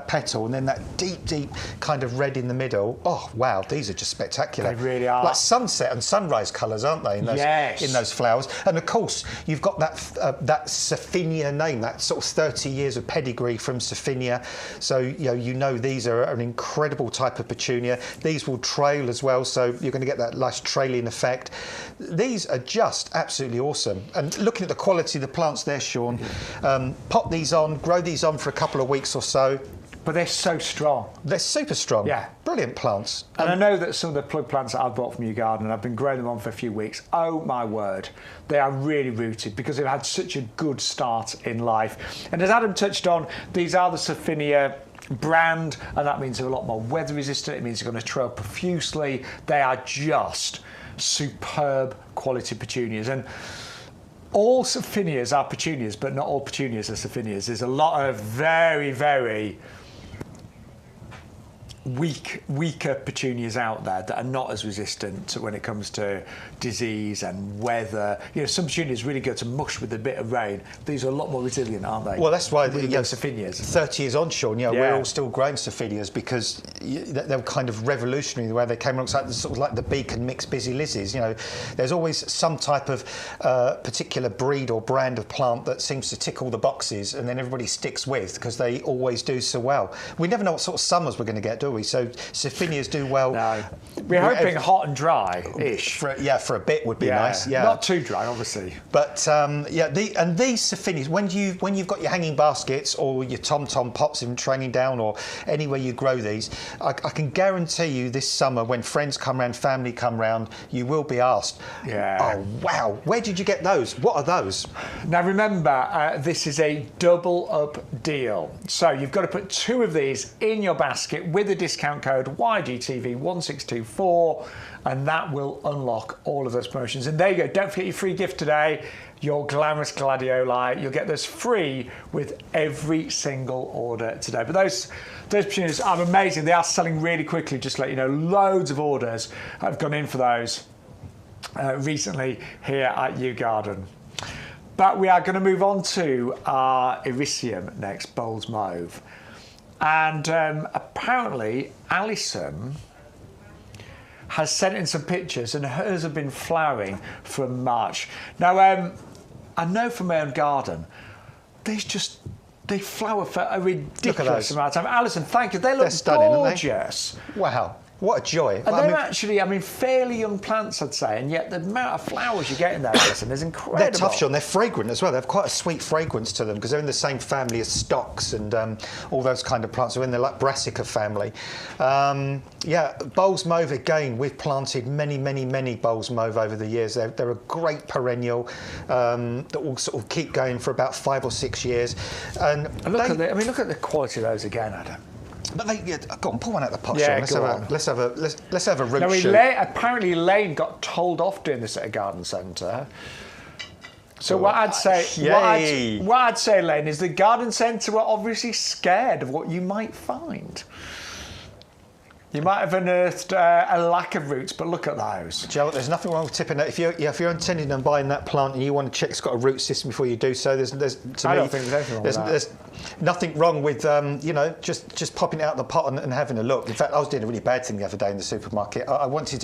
petal, and then that deep kind of red in the middle. Oh wow, these are just spectacular. They really are. Like sunset and sunrise colours, aren't they? In those flowers. And of course, you've got that Sophinia name, that sort of 30 years of pedigree from Sophinia. So you know these are an incredible type of petunia. These will trail as well, so you're going to get that nice trailing effect. These are just absolutely awesome. And looking at the quality of the plants there, Shaun, pop these on, grow these on for a couple of weeks or so. But they're so strong. They're super strong. Yeah. Brilliant plants. And I know that some of the plug plants that I've bought from YouGarden, and I've been growing them on for a few weeks, oh my word, they are really rooted because they've had such a good start in life. And as Adam touched on, these are the Sophinia brand, and that means they're a lot more weather resistant. It means they're going to trail profusely. They are just superb quality petunias. And all Sophinias are petunias, but not all petunias are Sophinias. There's a lot of very, very weaker petunias out there that are not as resistant when it comes to disease and weather. Some petunias really go to mush with a bit of rain. These are a lot more resilient, aren't they? Well, that's why Sophinias. 30 years on, Shaun, we're all still growing Sophinias because they were kind of revolutionary the way they came along, sort of like the beacon mixed busy lizzies. There's always some type of particular breed or brand of plant that seems to tick all the boxes, and then everybody sticks with because they always do so well. We never know what sort of summers we're going to get, do we? So Sophinias do well. No. We're hoping hot and dry-ish. For a bit would be nice. Yeah. Not too dry, obviously. But and these Sophinias, when you've got your hanging baskets or your tom-tom pots in training down or anywhere you grow these, I can guarantee you this summer when friends come round, family come round, you will be asked, oh wow, where did you get those? What are those? Now remember, this is a double up deal. So you've got to put 2 of these in your basket with a discount code YGTV1624, and that will unlock all of those promotions. And there you go. Don't forget your free gift today, your glamorous gladioli. You'll get those free with every single order today. But those petunias are amazing. They are selling really quickly, just to let you know. Loads of orders have gone in for those recently here at YouGarden. But we are going to move on to our Ericium next, Bowles Mauve. And apparently Alison has sent in some pictures, and hers have been flowering from March. Now, I know from my own garden, they flower for a ridiculous amount of time. Alison, thank you. They look stunning, gorgeous. Aren't they? Wow. What a joy. And they're actually, I mean, fairly young plants, I'd say, and yet the amount of flowers you get in there, Alison, is incredible. They're tough, Shaun. They're fragrant as well. They have quite a sweet fragrance to them because they're in the same family as stocks and all those kind of plants. They're in the like brassica family. Yeah, bulbs mauve, again, we've planted many bulbs mauve over the years. They're a great perennial that will sort of keep going for about 5 or 6 years. And look at the quality of those again, Adam. But go on, pull one out of the pot, Yeah, Shaun. Let's have a root shoot. Apparently, Lane got told off doing this at a garden centre. So what I'd say, Lane, is the garden centre were obviously scared of what you might find. You might have unearthed a lack of roots, but look at those. Joe, there's nothing wrong with tipping that. If you're intending on buying that plant and you want to check it's got a root system before you do so, there's nothing wrong with just popping it out of the pot and having a look. In fact, I was doing a really bad thing the other day in the supermarket. I went to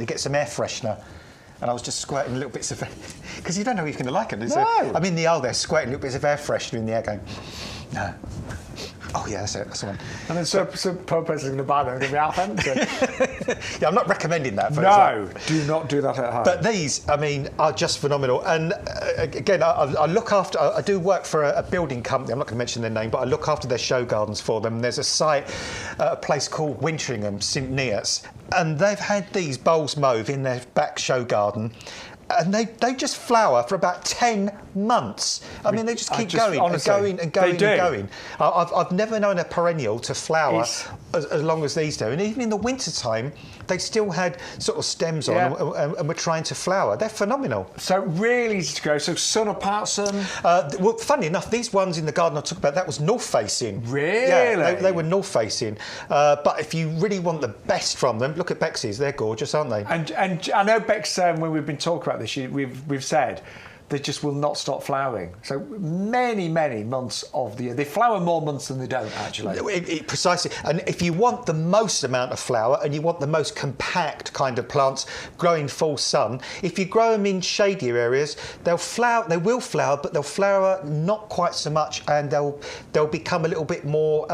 get some air freshener. And I was just squirting little bits of, because you don't know if you're going to like them. I'm in the aisle there, squirting little bits of air freshener in the air, going, no. Oh yeah, that's it. That's the one. And then some poor person's going to buy them and going to be half empty. Yeah, I'm not recommending that. No, do not do that at home. But these, I mean, are just phenomenal. And again, I look after. I do work for a building company. I'm not going to mention their name, but I look after their show gardens for them. There's a site, a place called Wintringham, St Neots, and they've had these bulbs mauve in their back show garden. And they just flower for about 10 months. I mean, they just keep going and going. I've never known a perennial to flower as long as these do. And even in the winter time, they still had sort of stems on and were trying to flower. They're phenomenal. So really easy to grow. So sun apart sun? Well, funny enough, these ones in the garden I talk about, that was north facing. Really? Yeah, they were north facing. But if you really want the best from them, look at Bexy's. They're gorgeous, aren't they? And I know Bex, when we've been talking about this, we've said they just will not stop flowering. So many months of the year. They flower more months than they don't, actually. Precisely. And if you want the most amount of flower and you want the most compact kind of plants growing full sun, if you grow them in shadier areas, they'll flower. They will flower, but they'll flower not quite so much, and they'll become a little bit more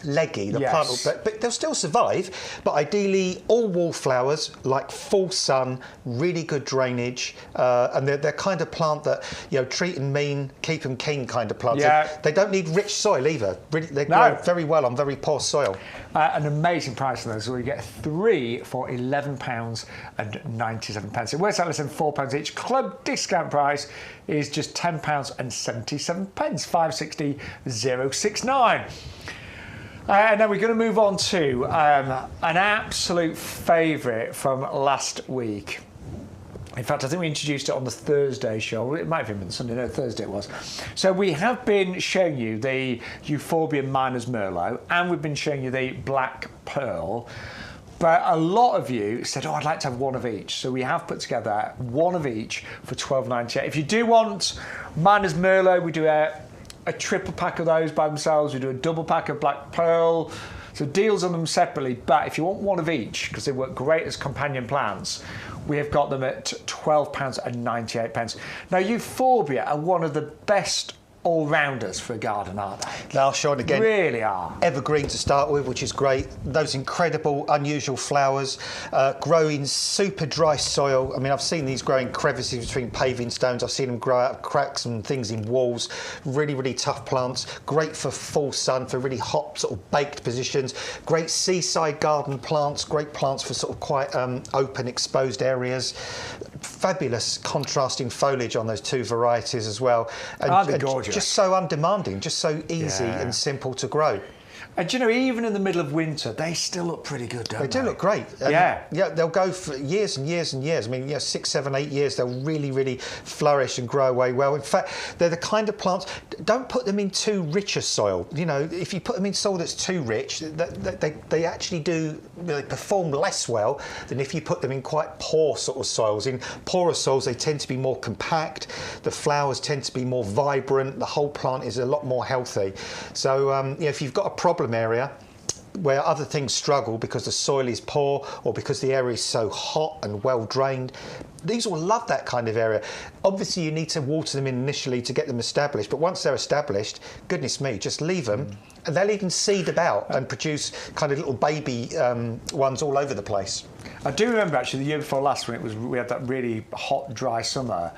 leggy. The plant will, but they'll still survive. But ideally, all wallflowers, like full sun, really good drainage, and they're kind of plant that, treat and mean, keep them keen kind of plants. Yeah. They don't need rich soil either. Really, they grow very well on very poor soil. An amazing price on those. So we get 3 for £11.97. It works out less than £4 each. Club discount price is just £10.77. 560,069. And now we're going to move on to an absolute favourite from last week. In fact, I think we introduced it on the Thursday show. It might have been Sunday. No, Thursday it was. So we have been showing you the Euphorbia Miner's Merlot, and we've been showing you the Black Pearl. But a lot of you said, I'd like to have one of each. So we have put together one of each for $12.98. If you do want Miner's Merlot, we do a triple pack of those by themselves. We do a double pack of Black Pearl. So deals on them separately. But if you want one of each, because they work great as companion plants, we have got them at £12.98. Now, Euphorbia are one of the best all-rounders for a garden, aren't they? Now, Shaun, again, really are. Evergreen to start with, which is great. Those incredible, unusual flowers, grow in super dry soil. I mean, I've seen these grow in crevices between paving stones. I've seen them grow out of cracks and things in walls. Really tough plants. Great for full sun, for really hot, sort of baked positions. Great seaside garden plants. Great plants for sort of quite open, exposed areas. Fabulous contrasting foliage on those two varieties as well. Aren't they gorgeous? Just so undemanding, just so easy and simple to grow. And even in the middle of winter, they still look pretty good, don't they? They do look great. Yeah, they'll go for years and years and years. I mean, 6, 7, 8 years, they'll really flourish and grow away well. In fact, they're the kind of plants, don't put them in too rich a soil. If you put them in soil that's too rich, they actually do, they perform less well than if you put them in quite poor sort of soils. In poorer soils, they tend to be more compact, the flowers tend to be more vibrant, the whole plant is a lot more healthy. So, if you've got a problem area, where other things struggle because the soil is poor or because the area is so hot and well drained. These will love that kind of area. Obviously, you need to water them in initially to get them established, but once they're established, goodness me, just leave them, and they'll even seed about and produce kind of little baby ones all over the place. I do remember actually the year before last when we had that really hot, dry summer.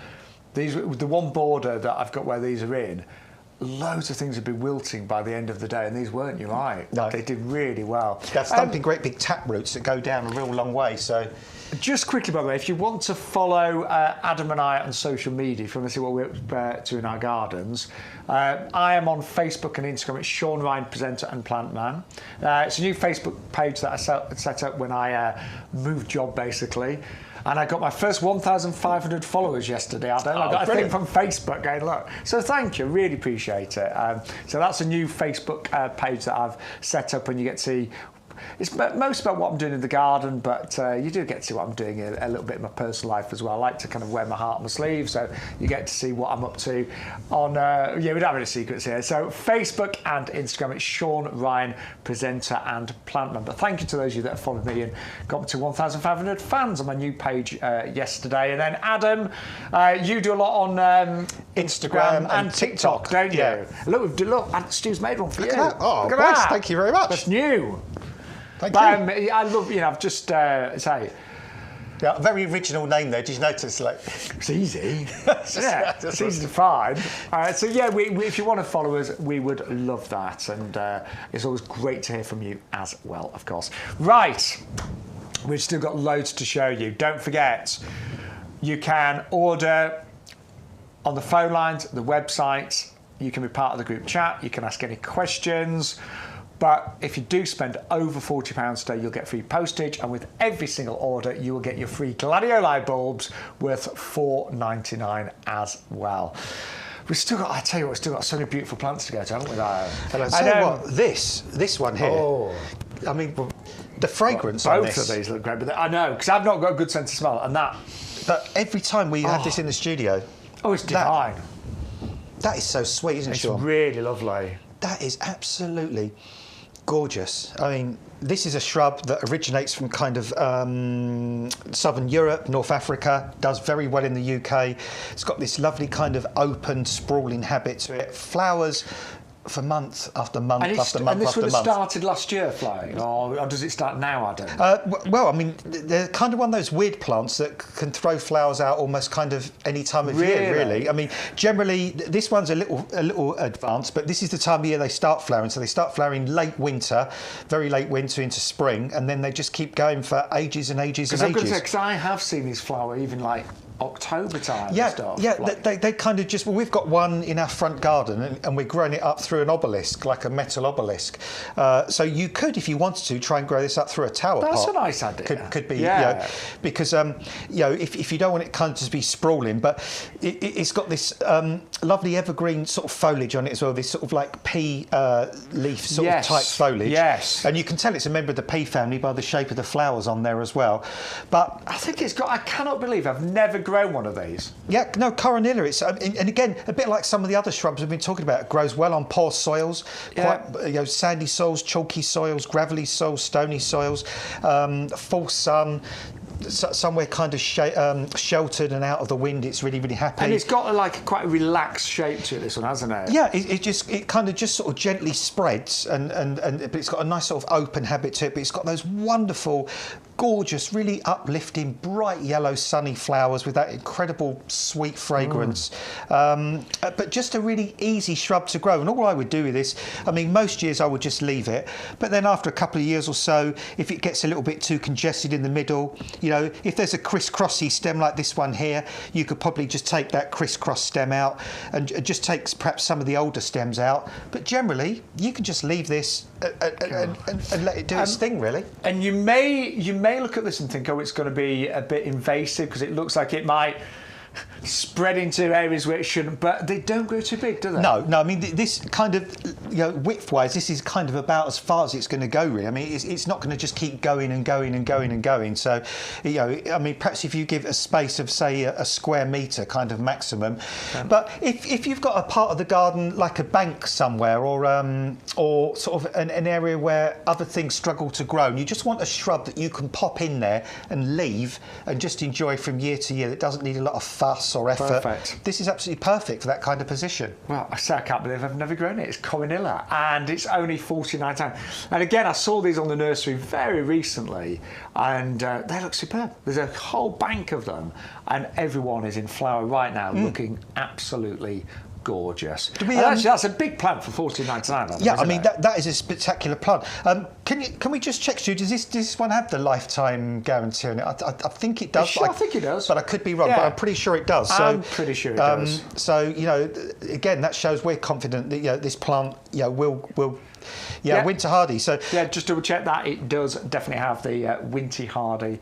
The one border that I've got where these are in, loads of things would be wilting by the end of the day, and these weren't. You're right. No. They did really well. They're stumping great big tap roots that go down a real long way. So, just quickly, by the way, if you want to follow Adam and I on social media, if you want to see what we're up to in our gardens, I am on Facebook and Instagram. It's Shaun, Ryan, Presenter and Plant Man. It's a new Facebook page that I set up when I moved job, basically. And I got my first 1,500 followers yesterday, Adam. I got a thing from Facebook going, look. So thank you, really appreciate it. So that's a new Facebook page that I've set up, and you get to see. It's most about what I'm doing in the garden, but you do get to see what I'm doing a little bit in my personal life as well. I like to kind of wear my heart on my sleeve, so you get to see what I'm up to on, we don't have any secrets here. So Facebook and Instagram, it's Shaun, Ryan, Presenter and Plant Man. But thank you to those of you that have followed me and got up to 1,500 fans on my new page yesterday. And then Adam, you do a lot on Instagram and TikTok, don't you? Yeah. Look, Stu's made one for you. Look at that. Oh, look at nice. that. Thank you very much. That's new. Thank you. I love, I've just say. Yeah, very original name there. Did you notice? Like, it's easy. Yeah, it's easy to find. So yeah, if you want to follow us, we would love that, and it's always great to hear from you as well, of course. Right, we've still got loads to show you. Don't forget, you can order on the phone lines, the website. You can be part of the group chat. You can ask any questions. But if you do spend over £40 today, you'll get free postage, and with every single order, you will get your free gladioli bulbs worth £4.99 as well. We've still got, I tell you what, we've still got so many beautiful plants to go to, haven't we? And I tell you what, this one here, I mean, the fragrance on this. Both of these look great, but I know, because I've not got a good sense of smell, and that. But every time we have this in the studio. Oh, it's divine. That is so sweet, isn't it, Shaun? It's really lovely. That is absolutely gorgeous. I mean, this is a shrub that originates from kind of southern Europe, North Africa, does very well in the UK. It's got this lovely kind of open, sprawling habit to it. Flowers for month after month after month after month. And this would have started last year, flowering, or does it start now, Adam? Well, I mean, they're kind of one of those weird plants that can throw flowers out almost kind of any time of year, really. I mean, generally, this one's a little advanced, but this is the time of year they start flowering. So they start flowering late winter, very late winter into spring, and then they just keep going for ages and ages and ages. Because I'm going to say, because I have seen these flower even like October time and stuff. Yeah, they kind of just, well, we've got one in our front garden and we're growing it up through an obelisk, like a metal obelisk. So you could, if you wanted to, try and grow this up through a tower pot. That's a nice idea. Could be, yeah. Because, if you don't want it kind of to be sprawling, but it's got this lovely evergreen sort of foliage on it as well, this sort of like pea leaf sort of type foliage. Yes. And you can tell it's a member of the pea family by the shape of the flowers on there as well. But I think it's got, I cannot believe I've never grown one of these. Yeah, no, Perrenials. It's and again, a bit like some of the other shrubs we've been talking about. It grows well on poor soils, quite sandy soils, chalky soils, gravelly soils, stony soils, full sun. Somewhere kind of sheltered and out of the wind. It's really, really happy. And it's got quite a relaxed shape to it, this one, hasn't it? Yeah, it kind of just sort of gently spreads, but it's got a nice sort of open habit to it. But it's got those wonderful, gorgeous, really uplifting, bright yellow, sunny flowers with that incredible sweet fragrance. But just a really easy shrub to grow. And all I would do with this, I mean, most years I would just leave it. But then after a couple of years or so, if it gets a little bit too congested in the middle, if there's a crisscrossy stem like this one here, you could probably just take that crisscross stem out and just take perhaps some of the older stems out. But generally, you can just leave this and let it do its thing, really. And you may look at this and think, oh, it's going to be a bit invasive because it looks like it might spread into areas where it shouldn't, but they don't grow too big, do they? No. I mean, this kind of, width-wise, this is kind of about as far as it's going to go, really. I mean, it's not going to just keep going and going and going and going. So, I mean, perhaps if you give a space of, say, a square metre kind of maximum. But if you've got a part of the garden like a bank somewhere, or sort of an area where other things struggle to grow, and you just want a shrub that you can pop in there and leave and just enjoy from year to year, that doesn't need a lot of fuss or effort. Perfect. This is absolutely perfect for that kind of position. Well, I can't believe I've never grown it. It's Corynilla, and it's only £49. And again, I saw these on the nursery very recently, and they look superb. There's a whole bank of them, and everyone is in flower right now, looking absolutely gorgeous. Actually, that's a big plant for £14.99. Yeah, I mean that is a spectacular plant. Can we just check, Stu? Does this one have the lifetime guarantee on it? I think it does. I think it does, but I could be wrong. Yeah. But I'm pretty sure it does. I'm pretty sure it does. So again, that shows we're confident that this plant will. Yeah, winter hardy. So just double check that it does definitely have the winter hardy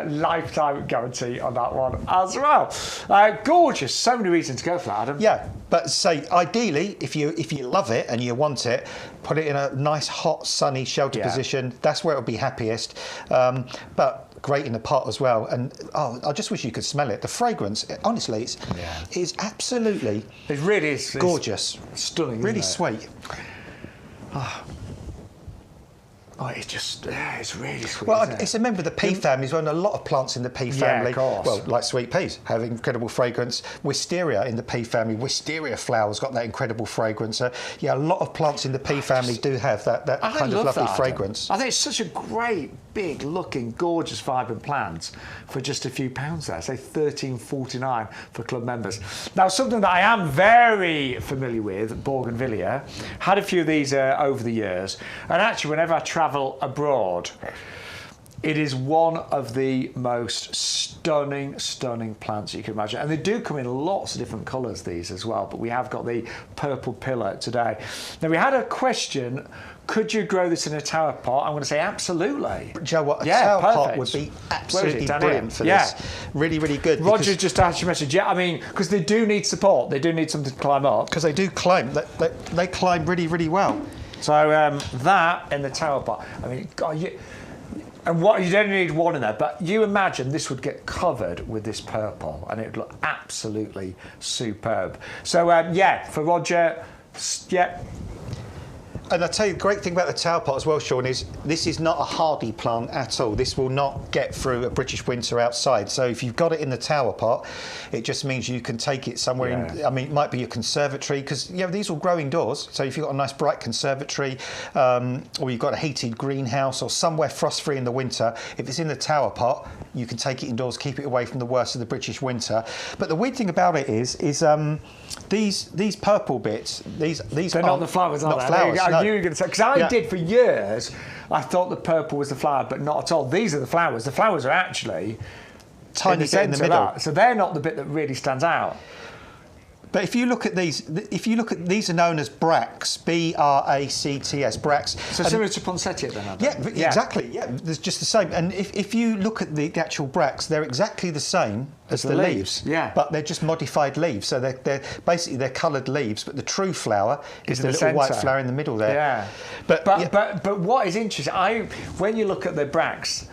lifetime guarantee on that one as well. Gorgeous. So many reasons to go for that, Adam. Yeah, but say ideally, if you love it and you want it, put it in a nice, hot, sunny, shelter position. That's where it'll be happiest. But great in the pot as well, and I just wish you could smell it. The fragrance, honestly, is absolutely. It really is gorgeous, stunning, really sweet. It's really sweet. Well, it's a member of the pea family as well, and a lot of plants in the pea family. Of course. Well, like sweet peas, have incredible fragrance. Wisteria in the pea family, wisteria flowers got that incredible fragrance. So, a lot of plants in the pea family do have that kind of lovely fragrance. I think it's such a great, big looking, gorgeous, vibrant plant for just a few pounds there. Say £13.49 for club members. Now, something that I am very familiar with, Bougainvillea, had a few of these over the years, and actually whenever I travel abroad, it is one of the most stunning plants you can imagine. And they do come in lots of different colours, these as well, but we have got the purple pillar today. Now, we had a question, could you grow this in a tower pot? I'm going to say absolutely. Do you know what? A tower pot would be absolutely brilliant for this. Really, really good. Roger just asked you a message. Yeah, I mean, because they do need support. They do need something to climb up. Because they do climb. They climb really, really well. So that in the tower pot. I mean, God, you don't need one in there, but you imagine this would get covered with this purple, and it would look absolutely superb. So for Roger, And I'll tell you, the great thing about the tower pot as well, Shaun, is this is not a hardy plant at all. This will not get through a British winter outside. So if you've got it in the tower pot, it just means you can take it somewhere in, I mean, it might be your conservatory, because these will grow indoors. So if you've got a nice bright conservatory, or you've got a heated greenhouse, or somewhere frost-free in the winter, if it's in the tower pot, you can take it indoors, keep it away from the worst of the British winter. But the weird thing about it is these purple bits, these they're not the flowers, are they? Flowers, I knew you were going to say, because I did for years. I thought the purple was the flower, but not at all. These are the flowers. The flowers are actually tiny bit in the middle, so they're not the bit that really stands out. But if you look at these, these are known as bracts, B-R-A-C-T-S, bracts. So similar to poinsettia then, Adam? Yeah, exactly. Yeah, there's just the same. And if you look at the actual bracts, they're exactly the same as the leaves. Yeah. But they're just modified leaves. So they're basically coloured leaves. But the true flower is the little white flower in the middle there. Yeah. But what is interesting, when you look at the bracts,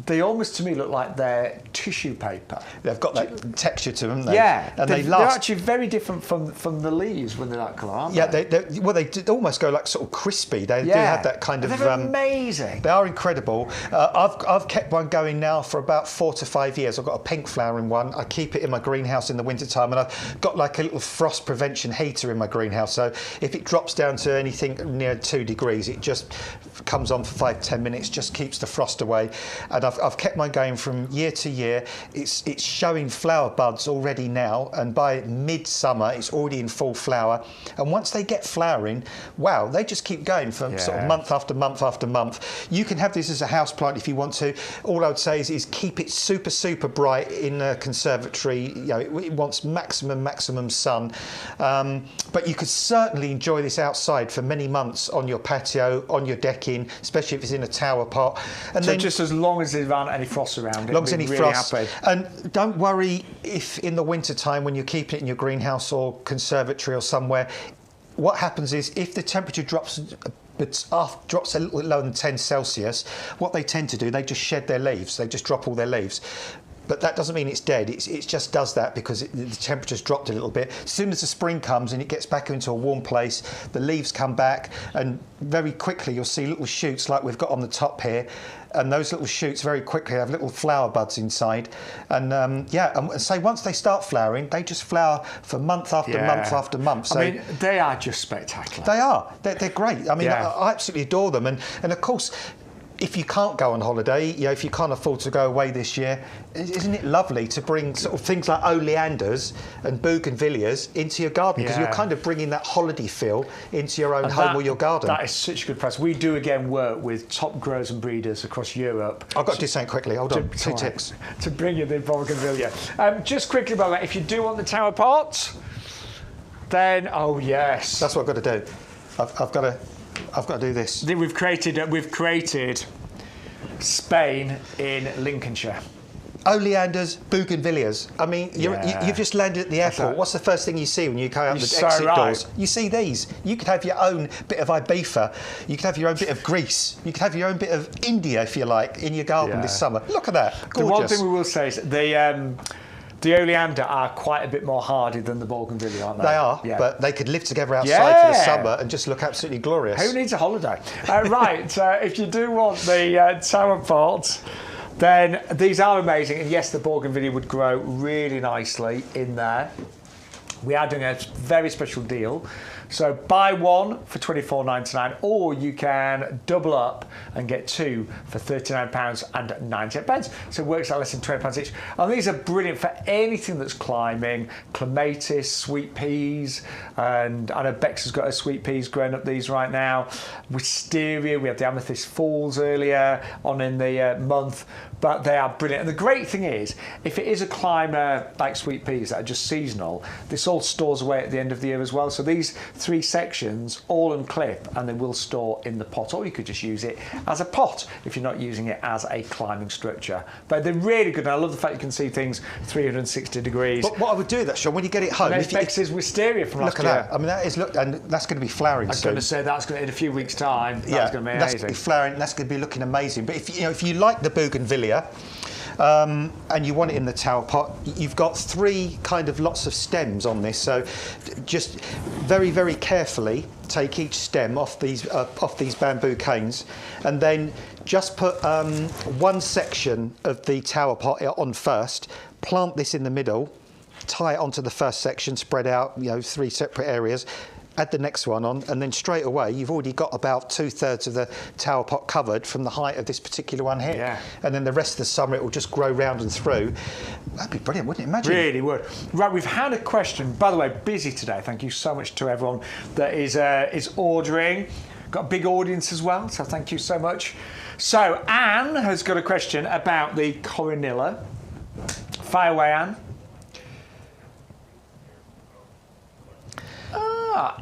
they almost, to me, look like they're tissue paper. They've got that texture to them, they? Yeah, and they they're actually very different from the leaves when they're that colour, aren't they? Yeah, they almost go like sort of crispy. They do have that kind of. They're amazing. They are incredible. I've kept one going now for about 4 to 5 years. I've got a pink flower in one. I keep it in my greenhouse in the winter time, and I've got like a little frost prevention heater in my greenhouse. So if it drops down to anything near 2 degrees, it just comes on for 5-10 minutes, just keeps the frost away. And I've kept mine going from year to year. It's showing flower buds already now, and by midsummer it's already in full flower. And once they get flowering, wow, they just keep going for sort of month after month after month. You can have this as a house plant if you want to. All I would say is keep it super bright in a conservatory. It wants maximum sun. But you could certainly enjoy this outside for many months on your patio, on your decking, especially if it's in a tower pot. And so then, just as long as there aren't any frost around it. As long as any really frost. Happy. And don't worry if in the winter time when you're keeping it in your greenhouse or conservatory or somewhere, what happens is if the temperature drops a little lower than 10 Celsius, what they tend to do, they just shed their leaves. They just drop all their leaves. But that doesn't mean it's dead. It just does that because the temperature's dropped a little bit. As soon as the spring comes and it gets back into a warm place, the leaves come back, and very quickly you'll see little shoots like we've got on the top here. And those little shoots very quickly have little flower buds inside. And and so once they start flowering, they just flower for month after month after month. So I mean, they are just spectacular. They are. They're great. I mean, I absolutely adore them. And of course, if you can't go on holiday, if you can't afford to go away this year, isn't it lovely to bring sort of things like oleanders and bougainvilleas into your garden? Because you're kind of bringing that holiday feel into your own home or your garden. That is such a good price. We do, again, work with top growers and breeders across Europe. I've got to do something quickly. Hold on. Two tips. To bring you the bougainvillea. Just quickly about that, if you do want the tower pot, then, oh, yes. That's what I've got to do. I've got to do this. We've created Spain in Lincolnshire. Oleanders, bougainvilleas. I mean, you've just landed at the airport. What's the first thing you see when you go out the exit doors? You see these. You could have your own bit of Ibiza. You could have your own bit of Greece. You could have your own bit of India, if you like, in your garden this summer. Look at that. Gorgeous. The one thing we will say is the oleander are quite a bit more hardy than the bougainvillea, aren't they? They are, but they could live together outside for the summer and just look absolutely glorious. Who needs a holiday? If you do want the tower pot, then these are amazing. And yes, the bougainvillea would grow really nicely in there. We are doing a very special deal. So buy one for £24.99, or you can double up and get two for £39.98. So it works out less than £20 each. And these are brilliant for anything that's climbing: clematis, sweet peas, and I know Bex has got her sweet peas growing up these right now. Wisteria, we had the amethyst falls earlier on in the month, but they are brilliant. And the great thing is, if it is a climber like sweet peas that are just seasonal, this all stores away at the end of the year as well. So these 3 sections all unclip and they will store in the pot, or you could just use it as a pot if you're not using it as a climbing structure. But they're really good, and I love the fact you can see things 360 degrees. But what I would do with that, Sean, when you get it home, and there's Bex's wisteria from last year. Look at that. I mean, that is, look, and that's going to be flowering soon. I was going to say that's going to, in a few weeks' time. That's going to be amazing. That's going to be flowering. That's going to be looking amazing. But if you like the bougainvillea, and you want it in the tower pot, you've got 3 kind of lots of stems on this. So just very, very carefully take each stem off these bamboo canes, and then just put one section of the tower pot on first. Plant this in the middle, tie it onto the first section, spread out 3 separate areas. Add the next one on, and then straight away you've already got about 2/3 of the tower pot covered from the height of this particular one here. Yeah. And then the rest of the summer it will just grow round and through. That'd be brilliant, wouldn't it? Imagine. Really would. Right, we've had a question. By the way, busy today. Thank you so much to everyone that is ordering. Got a big audience as well, so thank you so much. So Anne has got a question about the perrenials. Fire away, Anne.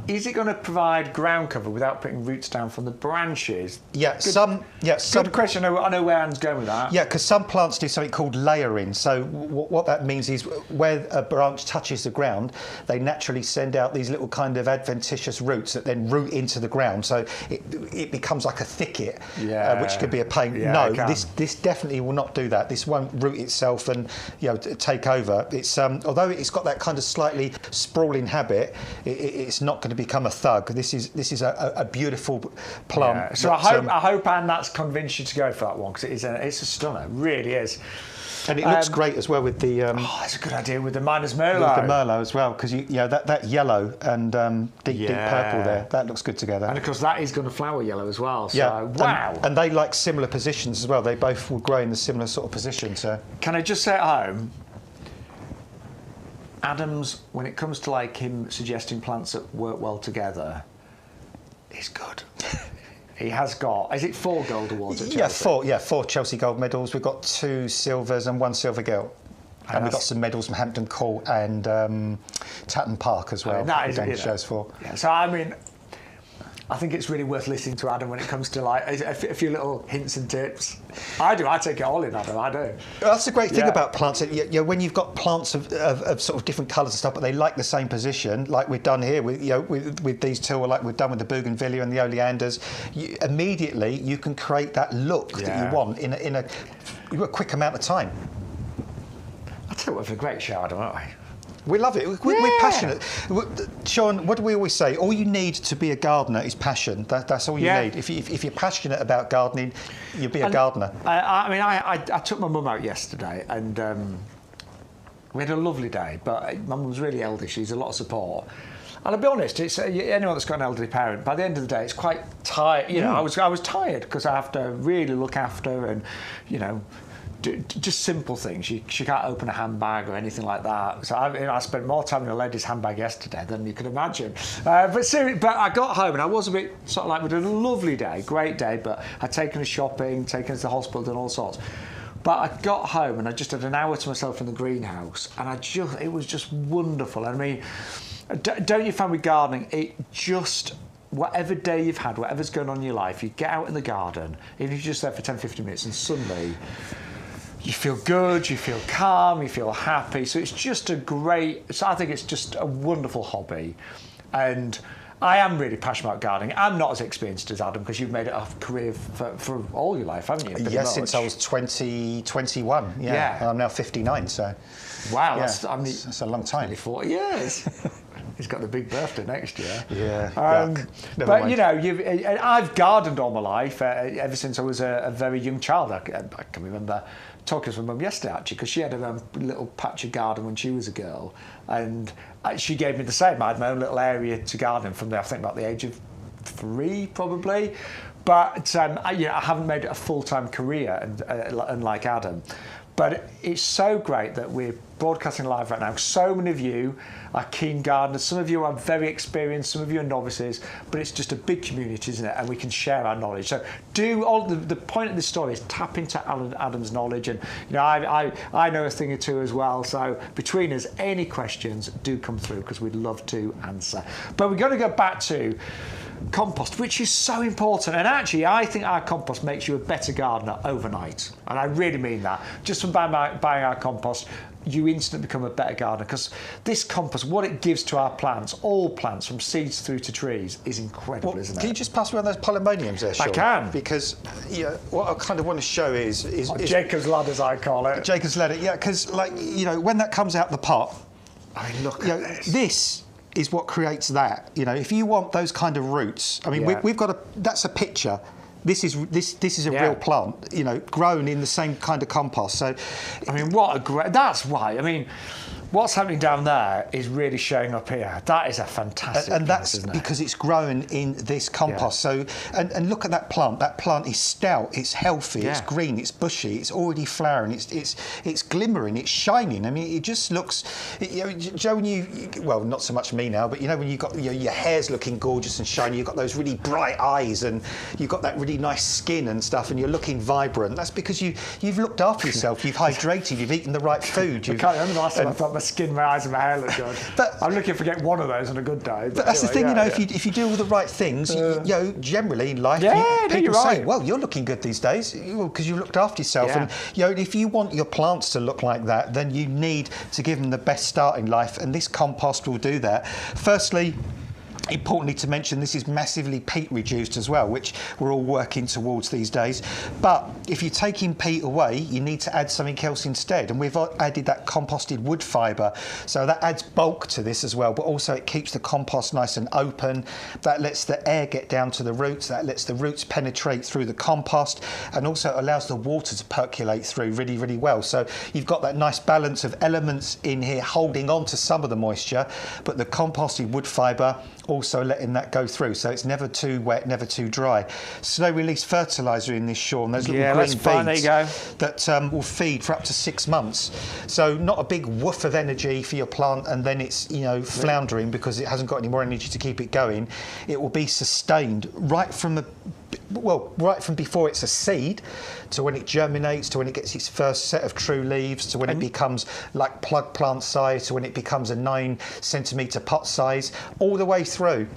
Is it going to provide ground cover without putting roots down from the branches? Yeah, Good question. I know where Anne's going with that. Yeah, because some plants do something called layering. So what that means is where a branch touches the ground, they naturally send out these little kind of adventitious roots that then root into the ground. So it becomes like a thicket, which could be a pain. Yeah, no, this definitely will not do that. This won't root itself and take over. It's although it's got that kind of slightly sprawling habit, it's not going to become a thug. This is a beautiful plant. Yeah. So I hope Anne, that's convinced you to go for that one, because it's a stunner. It really is. And it looks great as well with the. That's a good idea with the Miner's Merlot. With the Merlot as well, because that yellow and deep purple there, that looks good together. And of course that is going to flower yellow as well. So wow. And they like similar positions as well. They both will grow in the similar sort of position. So can I just say at home, Adam's, when it comes to like him suggesting plants that work well together, is good. He has got, is it 4 gold awards at Chelsea? 4 Chelsea gold medals. We've got 2 silvers and 1 silver gilt. And we've got some medals from Hampton Court and Tatton Park as well. That is shows for. Yeah, so I mean, I think it's really worth listening to Adam when it comes to like a few little hints and tips. I do. I take it all in, Adam. I do. That's the great thing about plants. When you've got plants of sort of different colours and stuff, but they like the same position, like we've done here with these two, or like we've done with the bougainvillea and the oleanders, immediately you can create that look that you want in a quick amount of time. I tell you what, it's a great show, Adam, aren't we? We love it. We're passionate. Sean, what do we always say? All you need to be a gardener is passion. That's all you need. If you're passionate about gardening, you'll be a gardener. I took my mum out yesterday, and we had a lovely day, but my mum's really elderly. She's a lot of support. And I'll be honest, it's anyone that's got an elderly parent, by the end of the day, it's quite tired. You know, I was tired because I have to really look after and, you know, just simple things. She can't open a handbag or anything like that. So I spent more time in a lady's handbag yesterday than you could imagine. But I got home and I was a bit sort of like, we did a lovely day, great day, but I'd taken her shopping, taken her to the hospital, done all sorts. But I got home and I just had an hour to myself in the greenhouse, and it was just wonderful. I mean, don't you find with gardening, it just, whatever day you've had, whatever's going on in your life, you get out in the garden, even if you're just there for 10, 15 minutes, and suddenly you feel good, you feel calm, you feel happy. So it's just I think it's just a wonderful hobby. And I am really passionate about gardening. I'm not as experienced as Adam, because you've made it a career for all your life, haven't you? Yes, since I was 21. Yeah. And I'm now 59, so. Wow, that's a long time. Nearly 40 years. He's got the big birthday next year. Yeah. But you know, I've gardened all my life ever since I was a very young child. I can remember talking to my mum yesterday, actually, because she had a little patch of garden when she was a girl, and she gave me the same. I had my own little area to garden from there, I think about the age of 3, probably. But I haven't made it a full-time career, unlike Adam. But it's so great that we're broadcasting live right now. So many of you are keen gardeners. Some of you are very experienced. Some of you are novices. But it's just a big community, isn't it? And we can share our knowledge. So the point of this story is tap into Adam's knowledge. And you know, I know a thing or two as well. So between us, any questions do come through, because we'd love to answer. But we're going to go back to compost, which is so important. And actually, I think our compost makes you a better gardener overnight. And I really mean that. Just from buying our compost, you instantly become a better gardener, because this compost, what it gives to our plants, all plants from seeds through to trees, is incredible, isn't it? Can you just pass around those polemoniums there, Sean? I can. Because what I kind of want to show is Jacob's ladder, as I call it. Jacob's ladder, yeah, because when that comes out the pot, I mean, look at this is what creates that. You know, if you want those kind of roots, I mean, we've got that's a picture. This is a real plant, you know, grown in the same kind of compost. So, I mean, what a great. That's why. I mean, what's happening down there is really showing up here. That is a fantastic. And that's because it's grown in this compost. So, and look at that plant. That plant is stout. It's healthy. It's green. It's bushy. It's already flowering. It's glimmering. It's shining. I mean, it just looks. Joe, when not so much me now, but you know, when you got your hair's looking gorgeous and shiny, you've got those really bright eyes, and you've got that really nice skin and stuff, and you're looking vibrant. That's because you've looked after yourself. You've hydrated. You've eaten the right food. I can't remember the last time I thought my skin, my eyes, and my hair look good. But I'm looking to get one of those on a good day. But that's anyway, the thing, if you do all the right things, generally in life, people say, well, you're looking good these days, because you looked after yourself. And if you want your plants to look like that, then you need to give them the best start in life, and this compost will do that. Firstly, importantly to mention, this is massively peat reduced as well, which we're all working towards these days. But if you're taking peat away, you need to add something else instead. And we've added that composted wood fibre. So that adds bulk to this as well, but also it keeps the compost nice and open. That lets the air get down to the roots. That lets the roots penetrate through the compost, and also allows the water to percolate through really, really well. So you've got that nice balance of elements in here holding on to some of the moisture, but the composted wood fibre also letting that go through, so it's never too wet, never too dry. Slow release fertiliser in this, Sean. Those little green beads there you go. That will feed for up to 6 months. So not a big woof of energy for your plant, and then it's floundering because it hasn't got any more energy to keep it going. It will be sustained right from before it's a seed to when it germinates, to when it gets its first set of true leaves, to when it becomes like plug plant size, to when it becomes a 9 centimetre pot size, all the way through.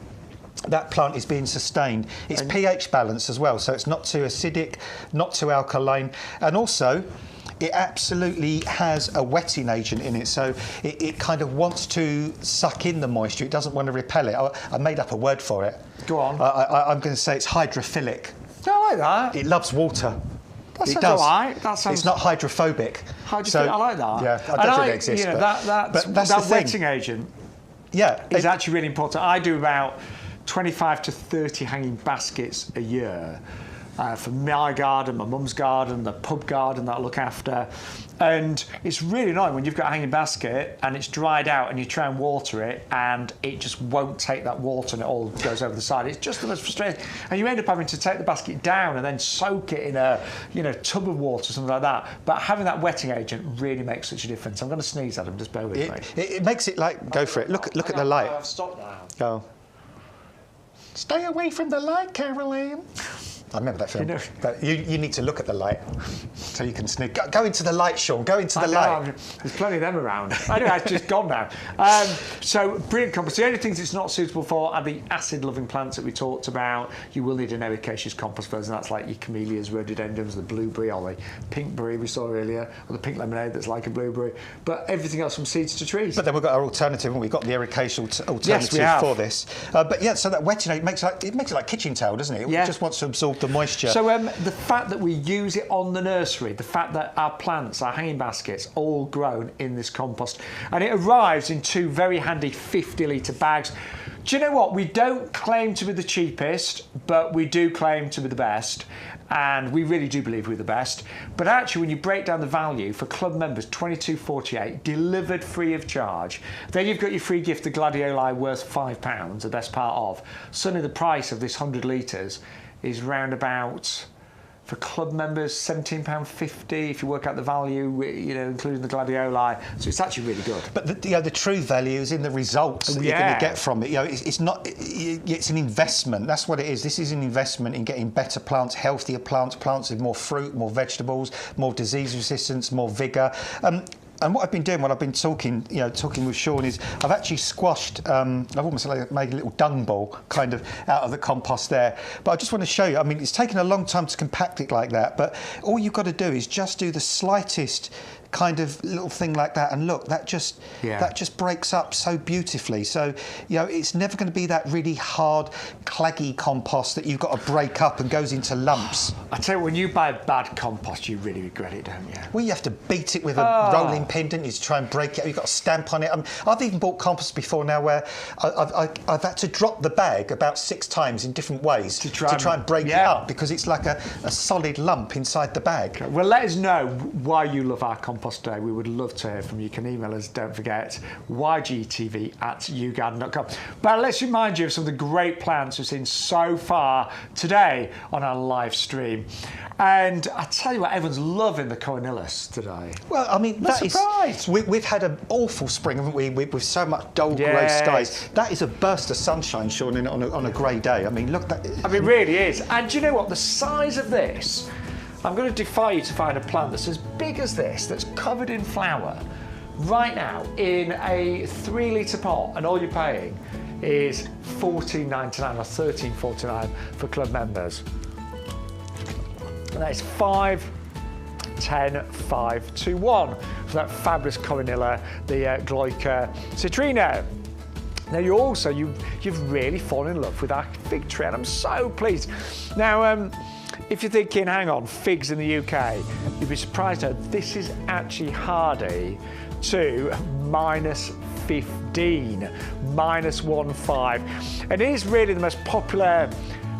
that plant is being sustained. It's pH balanced as well, so it's not too acidic, not too alkaline, and also it absolutely has a wetting agent in it, so it kind of wants to suck in the moisture. It doesn't want to repel it. I made up a word for it. Go on. I'm going to say it's hydrophilic. I like that. It loves water. That sounds all right. It's not hydrophobic. So, I like that. Yeah, I don't think it exists. But that's that wetting agent. Yeah, is actually really important. I do about 25 to 30 hanging baskets a year for my garden, my mum's garden, the pub garden that I look after. And it's really annoying when you've got a hanging basket and it's dried out and you try and water it and it just won't take that water and it all goes over the side. It's just the most frustrating. And you end up having to take the basket down and then soak it in a tub of water or something like that. But having that wetting agent really makes such a difference. I'm going to sneeze at him, just bear with me. It makes it like, go for it. Look at the light. I've stopped now. Oh. Stay away from the light, Caroline. I remember that film. But you need to look at the light so you can sneak. Go into the light, Shaun. Go into the light. There's plenty of them around. Anyway, it's just gone now. So, brilliant compost. The only things it's not suitable for are the acid-loving plants that we talked about. You will need an ericaceous compost version. That's like your camellias, rhododendrons, the blueberry, or the pinkberry we saw earlier, or the pink lemonade that's like a blueberry. But everything else from seeds to trees. But then we've got our alternative, haven't we? We've got the ericaceous alternative for this. But yeah, so that wetting it makes it like kitchen towel, doesn't it? It just wants to absorb the moisture. So the fact that we use it on the nursery, the fact that our plants, our hanging baskets, all grown in this compost, and it arrives in two very handy 50-litre bags. Do you know what? We don't claim to be the cheapest, but we do claim to be the best, and we really do believe we're the best. But actually, when you break down the value for club members, $22.48, delivered free of charge. Then you've got your free gift, the gladioli, worth £5, the best part of. Suddenly the price of this 100 litres is round about, for club members, £17.50 if you work out the value, including the gladioli. So it's actually really good. But the true value is in the results that you're going to get from it. It's not. It's an investment. That's what it is. This is an investment in getting better plants, healthier plants, plants with more fruit, more vegetables, more disease resistance, more vigour. And what I've been doing when I've been talking with Shaun is I've actually squashed, I've almost made a little dung ball kind of out of the compost there. But I just want to show you, I mean, it's taken a long time to compact it like that, but all you've got to do is just do the slightest kind of little thing like that, and look, that just breaks up so beautifully. So it's never going to be that really hard, claggy compost that you've got to break up and goes into lumps. I tell you, when you buy a bad compost, you really regret it, don't you? Well, you have to beat it with a rolling pin, don't you, to try and break it. You've got a stamp on it. I've even bought compost before now where I've had to drop the bag about 6 times in different ways to try and break it up, because it's like a solid lump inside the bag. Okay. Well, let us know why you love our compost today. We would love to hear from you. You can email us, don't forget, ygtv@yougarden.com. But let's remind you of some of the great plants we've seen so far today on our live stream. And I tell you what, everyone's loving the cornelius today. Well, I mean, we've had an awful spring, haven't we, with so much dull grey skies. That is a burst of sunshine, Shaun, on a grey day. I mean, look, it really is. And do you know what? The size of this, I'm going to defy you to find a plant that's as big as this, that's covered in flower, right now in a 3-litre pot, and all you're paying is $14.99 or $13.49 for club members. And that is 5, 10, 5, 2, 1 for that fabulous Corynilla, the Gloica citrina. Now you've really fallen in love with our fig tree, and I'm so pleased. Now, if you're thinking, hang on, figs in the UK, you'd be surprised to know this is actually hardy to -15, -1.5. And it is really the most popular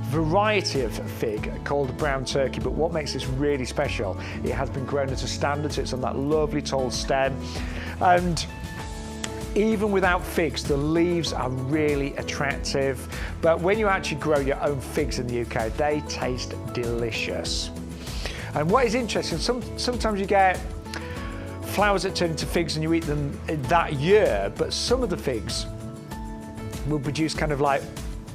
variety of fig called brown turkey, but what makes this really special, it has been grown at a standard, so it's on that lovely tall stem. And even without figs, the leaves are really attractive. But when you actually grow your own figs in the UK, they taste delicious. And what is interesting, sometimes you get flowers that turn into figs and you eat them that year, but some of the figs will produce kind of like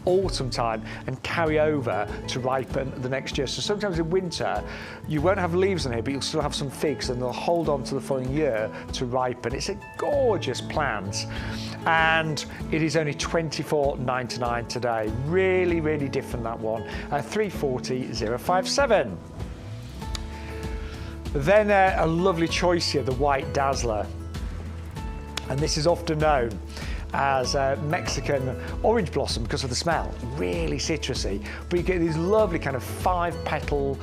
autumn time and carry over to ripen the next year. So sometimes in winter, you won't have leaves on here, but you'll still have some figs, and they'll hold on to the following year to ripen. It's a gorgeous plant, and it is only £24.99 today. Really, really different, that one. 340,057. Then a lovely choice here, the White Dazzler. And this is often known as Mexican orange blossom because of the smell. Really citrusy, but you get these lovely kind of 5-petal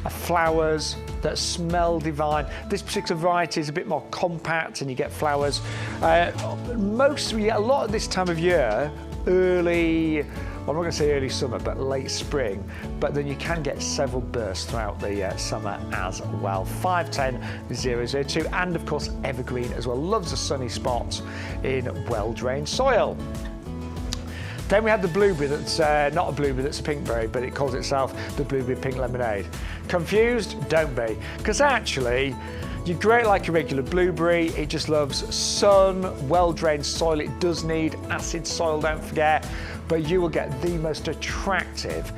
flowers that smell divine. This particular variety is a bit more compact, and you get flowers. We get a lot at this time of year, early, well, I'm not going to say early summer, but late spring. But then you can get several bursts throughout the summer as well. 510002, and of course evergreen as well. Loves a sunny spot in well-drained soil. Then we had the blueberry that's not a blueberry, that's a pinkberry, but it calls itself the blueberry pink lemonade. Confused? Don't be, because actually you grow it like a regular blueberry. It just loves sun, well-drained soil. It does need acid soil, don't forget, but you will get the most attractive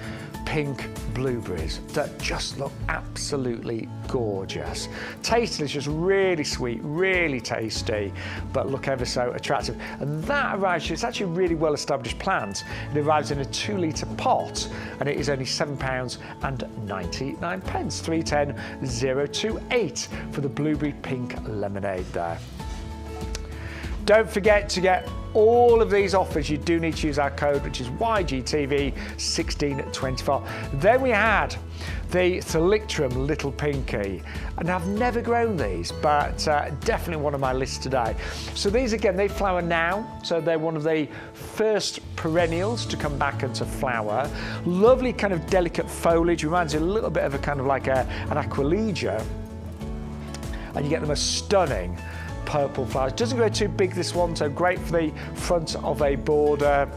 pink blueberries that just look absolutely gorgeous. Taste is just really sweet, really tasty, but look ever so attractive. And that arrives, it's actually a really well-established plant. It arrives in a 2-litre pot, and it is only £7.99. 310028 for the blueberry pink lemonade there. Don't forget to get all of these offers. You do need to use our code, which is YGTV1624. Then we had the Thalictrum Little Pinky, and I've never grown these, but definitely one of my lists today. So these, again, they flower now, so they're one of the first perennials to come back into flower. Lovely kind of delicate foliage, reminds you a little bit of a kind of like an aquilegia, and you get the most stunning purple flowers. Doesn't grow too big, this one, so great for the front of a border.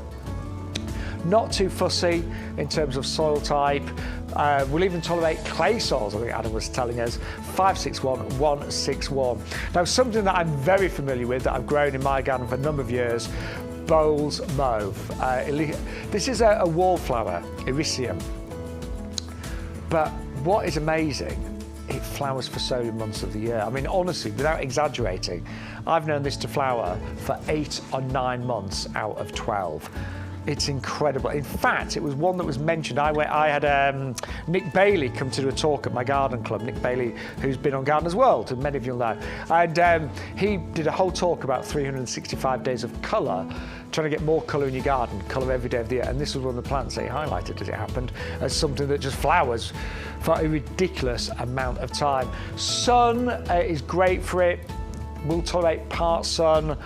Not too fussy in terms of soil type. Will even tolerate clay soils, I think Adam was telling us. 561161. Now, something that I'm very familiar with, that I've grown in my garden for a number of years, Bowles Mauve. This is a wallflower, Ericium. But what is amazing, it flowers for so many months of the year. I mean, honestly, without exaggerating, I've known this to flower for 8 or 9 months out of 12. It's incredible. In fact, it was one that was mentioned. I had Nick Bailey come to do a talk at my garden club. Nick Bailey, who's been on Gardener's World, and many of you will know. And he did a whole talk about 365 days of colour, trying to get more colour in your garden, colour every day of the year. And this was one of the plants that he highlighted, as it happened, as something that just flowers for a ridiculous amount of time. Sun is great for it, will tolerate part sun,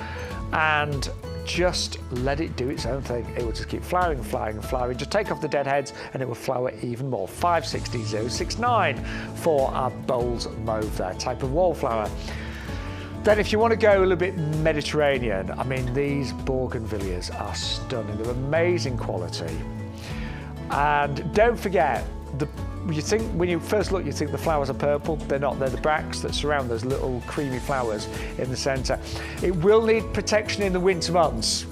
and just let it do its own thing. It will just keep flowering and flowering and flowering. Just take off the dead heads and it will flower even more. 560069 for our Bowles Mauve there, type of wallflower. Then if you want to go a little bit Mediterranean, I mean, these bougainvilleas are stunning. They're amazing quality. And don't forget, you think, when you first look, you think the flowers are purple. They're not. They're the bracts that surround those little creamy flowers in the centre. It will need protection in the winter months.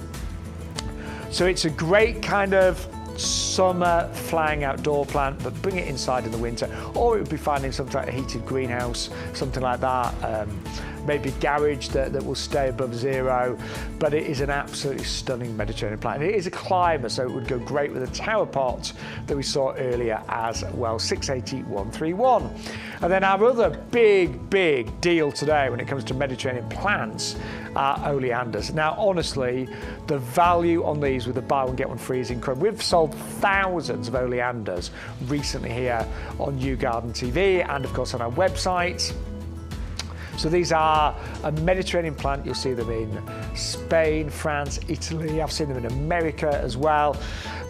So it's a great kind of summer flying outdoor plant, but bring it inside in the winter. Or it would be finding something like a heated greenhouse, something like that. Maybe a garage that will stay above zero, but it is an absolutely stunning Mediterranean plant. And it is a climber, so it would go great with a tower pot that we saw earlier as well. 680131. And then our other big deal today when it comes to Mediterranean plants are oleanders. Now, honestly, the value on these with the buy one get one free is incredible. We've sold thousands of oleanders recently here on YouGarden TV and of course on our website. So these are a Mediterranean plant. You'll see them in Spain, France, Italy. I've seen them in America as well.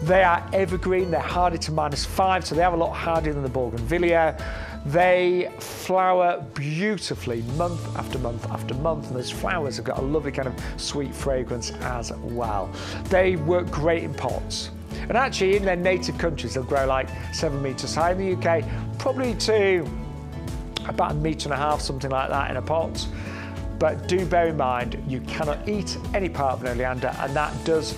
They are evergreen. They're hardy to -5, so they have a lot hardier than the bougainvillea. They flower beautifully month after month after month, and those flowers have got a lovely kind of sweet fragrance as well. They work great in pots. And actually, in their native countries, they'll grow like 7 metres high. In the UK, probably to about 1.5 metres, something like that in a pot. But do bear in mind, you cannot eat any part of an oleander, and that does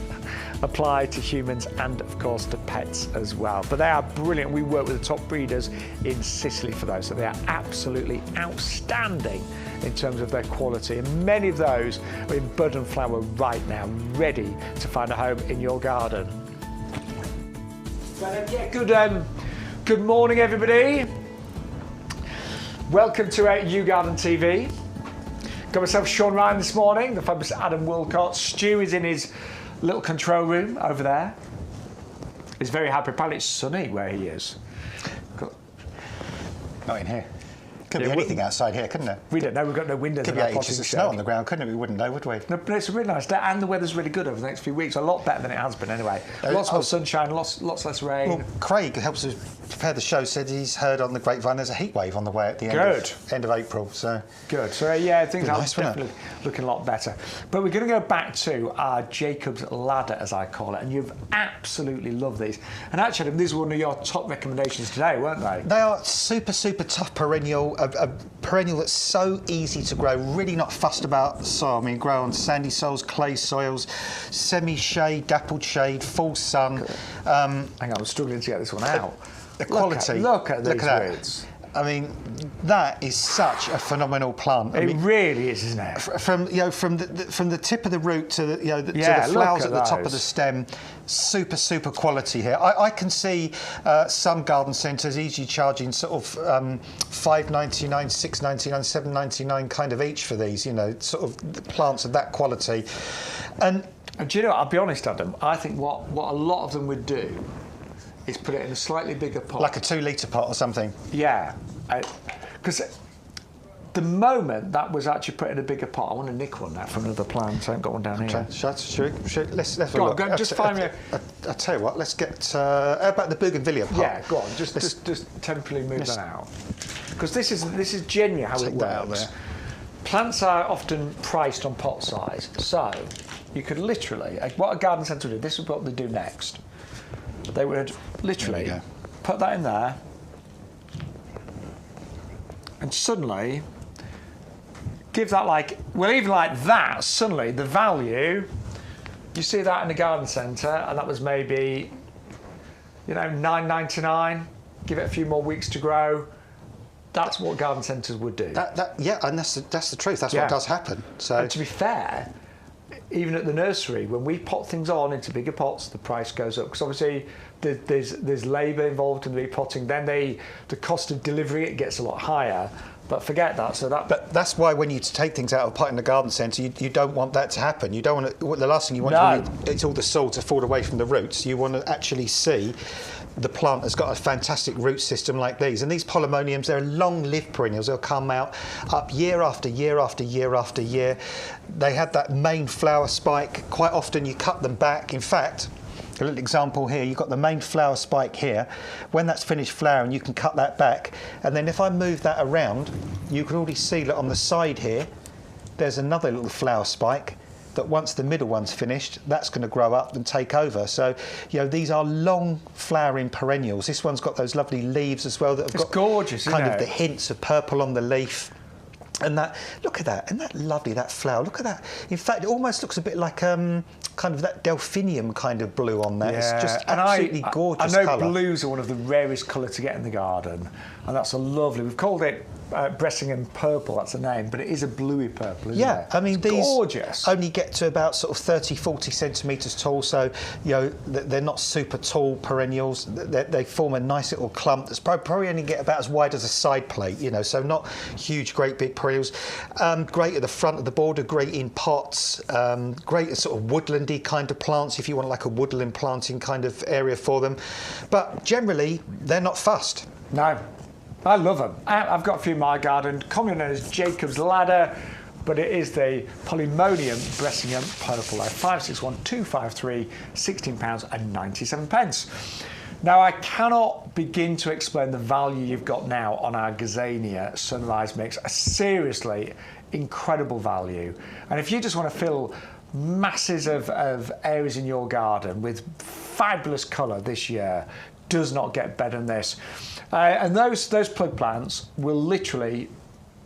apply to humans and of course to pets as well. But they are brilliant. We work with the top breeders in Sicily for those, so they are absolutely outstanding in terms of their quality, and many of those are in bud and flower right now, ready to find a home in your garden. But yeah, good morning everybody. Welcome to YouGarden TV. Got myself Shaun Ryan this morning, the fabulous Adam Wilcott. Stu is in his little control room over there. He's very happy. Apparently it's sunny where he is. Not in here. Could be anything outside here, couldn't it? We don't know. We've got no windows. Could be 8 inches of snow on the ground, couldn't it? We wouldn't know, would we? No, but it's a really nice day, and the weather's really good over the next few weeks. A lot better than it has been anyway. Lots more sunshine, lots less rain. Well, Craig, who helps us prepare the show, said he's heard on the grapevine there's a heat wave on the way at the end of April. So good. So yeah, things are nice, definitely looking a lot better. But we're going to go back to our Jacob's Ladder, as I call it, and you've absolutely loved these. And actually, these were one of your top recommendations today, weren't they? They are super tough perennial. A perennial that's so easy to grow, really not fussed about soil. I mean, grow on sandy soils, clay soils, semi-shade, dappled shade, full sun. Hang on, I'm struggling to get this one out. The quality. Look at these roots. I mean, that is such a phenomenal plant. It really is, isn't it? From the tip of the root to the to the flowers at the top of the stem, super quality here. I can see some garden centres easily charging sort of $5.99, $6.99, $7.99 kind of each for these. You know, sort of plants of that quality. And do you know? I'll be honest, Adam. I think what a lot of them would do is put it in a slightly bigger pot. Like a 2-litre pot or something? Yeah. Because the moment that was actually put in a bigger pot, I want to nick one now from another plant. I haven't got one down here. Let's have a look. Go on, just find me. I'll tell you what, let's get... how about the bougainvillea pot? Yeah, go on, just temporarily move that out. Because this is genuinely how it works. Plants are often priced on pot size, so you could literally... what a garden centre would do, this is what they do next. They would literally put that in there, and suddenly give that even like that, suddenly the value, you see that in the garden centre, and that was maybe, $9.99, give it a few more weeks to grow. That's what garden centres would do. Yeah, and that's the truth. That's what does happen. So, and to be fair, even at the nursery, when we pot things on into bigger pots, the price goes up because obviously there's labour involved in the repotting. Then the cost of delivering it gets a lot higher. But forget that. But that's why when you take things out of a pot in the garden centre, you don't want that to happen. You don't want to. The last thing you want it's all the soil to fall away from the roots. You want to actually see the plant has got a fantastic root system like these. And these polemoniums, they're long-lived perennials. They'll come out up year after year after year after year. They have that main flower spike. Quite often you cut them back. In fact, a little example here, you've got the main flower spike here. When that's finished flowering, you can cut that back. And then if I move that around, you can already see that on the side here, there's another little flower spike that once the middle one's finished, that's going to grow up and take over. So, these are long flowering perennials. This one's got those lovely leaves as well that have got gorgeous, kind of the hints of purple on the leaf. And look at that, isn't that lovely, that flower? Look at that. In fact, it almost looks a bit like kind of that delphinium kind of blue on there. Yeah. It's just absolutely gorgeous colour. I know blues are one of the rarest colours to get in the garden, and that's a lovely. We've called it Bressingham purple, that's the name, but it is a bluey purple, isn't it? I mean, it's these gorgeous. Only get to about sort of 30-40 centimetres tall, so they're not super tall perennials. They form a nice little clump that's probably only get about as wide as a side plate, so not huge, great big perennials. Great at the front of the border, great in pots, great at sort of woodlandy kind of plants if you want like a woodland planting kind of area for them. But generally, they're not fussed. No. I love them. I've got a few in my garden, commonly known as Jacob's Ladder, but it is the Polemonium Bressingham Purple. 561 253, £16.97. Now, I cannot begin to explain the value you've got now on our Gazania Sunrise Mix. A seriously incredible value. And if you just want to fill masses of areas in your garden with fabulous colour this year, does not get better than this. And those plug plants will literally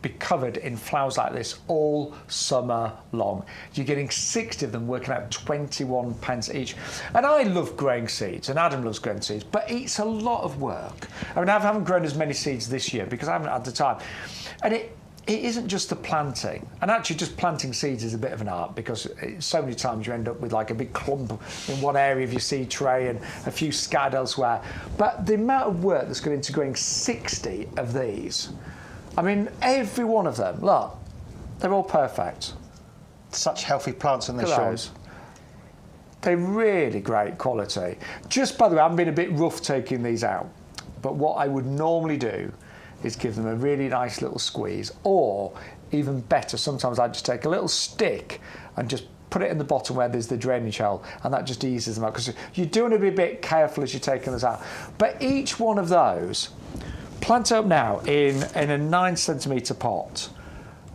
be covered in flowers like this all summer long. You're getting 60 of them working out 21 pence each. And I love growing seeds, and Adam loves growing seeds, but it's a lot of work. I mean, I haven't grown as many seeds this year because I haven't had the time. And it isn't just the planting, and actually just planting seeds is a bit of an art, because so many times you end up with like a big clump in one area of your seed tray and a few scattered elsewhere. But the amount of work that's going into growing 60 of these, I mean, every one of them, look, they're all perfect. Such healthy plants, and they're Shaun. They're really great quality. Just by the way, I've been a bit rough taking these out, but what I would normally do is give them a really nice little squeeze, or even better, sometimes I just take a little stick and just put it in the bottom where there's the drainage hole, and that just eases them out, because you're doing to be a bit careful as you're taking this out. But each one of those, plant up now in a 9cm pot,